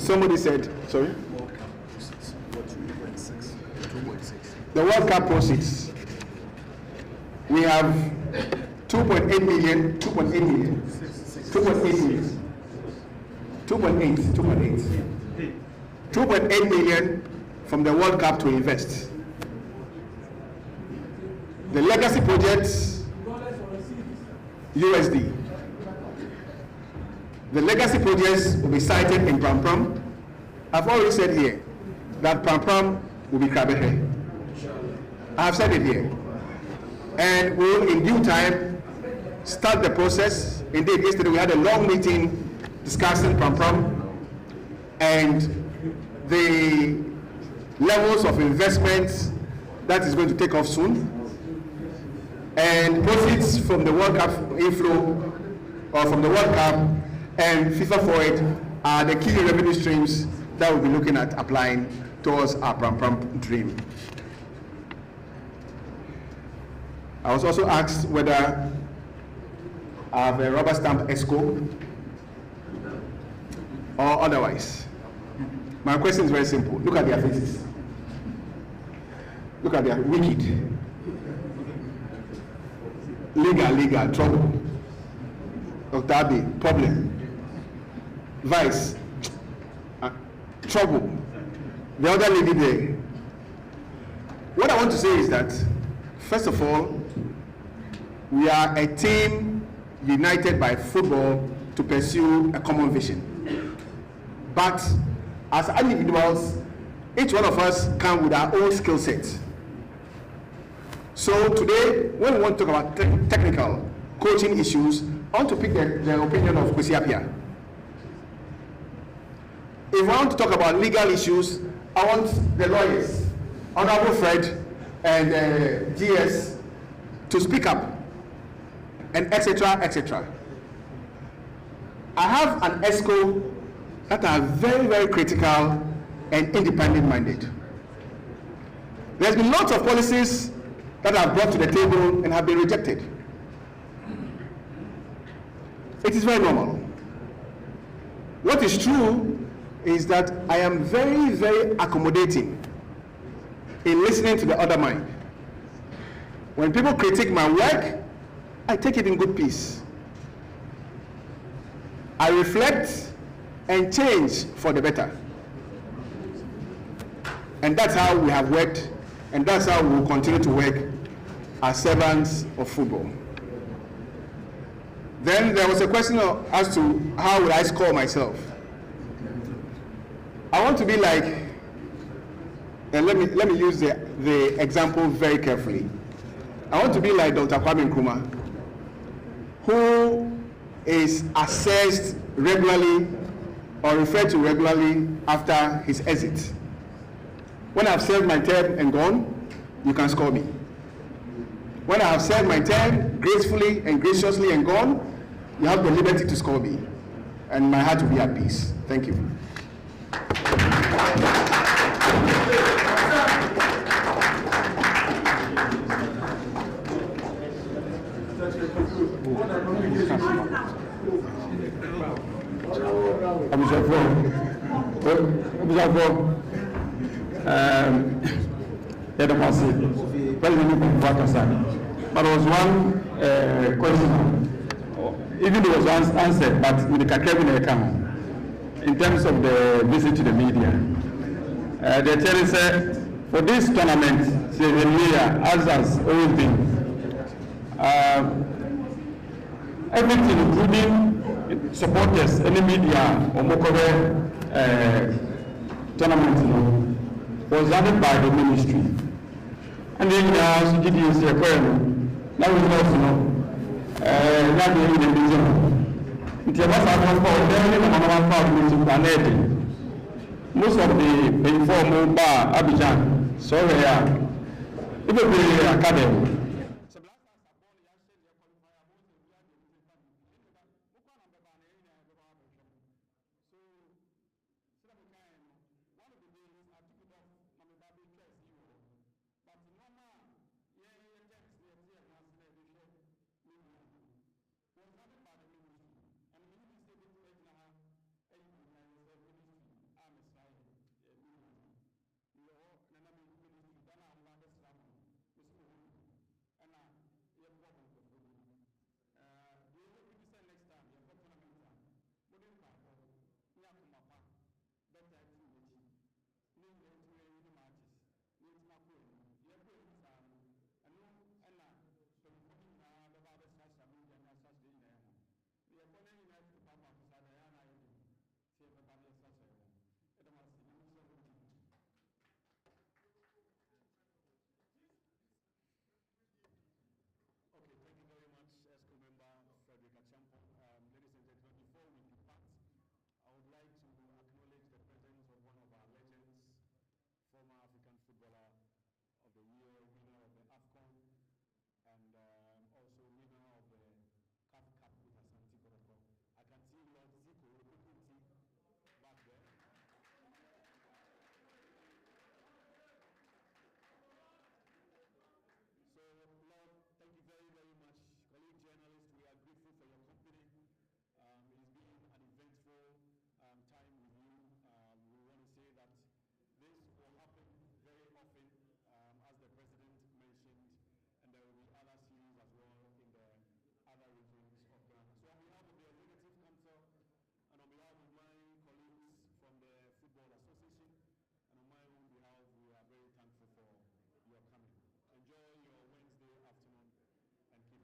somebody said, sorry? The World Cup proceeds. We have 2.8 million, 2.8 million, 2.8 million, 2.8 million from the World Cup to invest. The legacy projects, USD. The legacy projects will be cited in Pram Pram. I've already said here that Pram Pram will be Krabehe. I have said it here. And we will in due time start the process. Indeed, yesterday we had a long meeting discussing Pram Pram and the levels of investments that is going to take off soon. And proceeds from the World Cup inflow, or from the World Cup and FIFA Forward are the key revenue streams that we'll be looking at applying towards our Pram Pram dream. I was also asked whether I have a rubber stamp ESCO or otherwise. My question is very simple. Look at their faces. Look at their wicked. Legal, trouble. Dr. Abbey, problem. Vice, trouble. The other lady there. What I want to say is that, first of all, we are a team united by football to pursue a common vision. But as individuals, each one of us come with our own skill set. So today, when we want to talk about technical coaching issues, I want to pick the opinion of Kwesi Appiah. If I want to talk about legal issues, I want the lawyers, Honorable Fred and GS, to speak up, and etc., etc. I have an ESCO that are very, very critical and independent minded. There's been lots of policies that are brought to the table and have been rejected. It is very normal. What is true is that I am very, very accommodating in listening to the other mind. When people critique my work, I take it in good peace. I reflect and change for the better. And that's how we have worked, and that's how we will continue to work as servants of football. Then there was a question as to how would I score myself. I want to be like, and let me use the example very carefully. I want to be like Dr. Kwame Nkrumah, who is assessed regularly or referred to regularly after his exit. When I've served my term and gone, you can score me. When I have served my term gracefully and graciously and gone, you have the liberty to score me. And my heart will be at peace. Thank you. But there was one question, even it was answered, but with the Kevin account, in terms of the visit to the media. The telling said, for this tournament, as has always been, everything, including supporters, any media, or Mokove tournament, was handled by the ministry. And then now, GDS, now we know, not the individual. It was most of the informal bar, Abidjan, so they are. If you academy,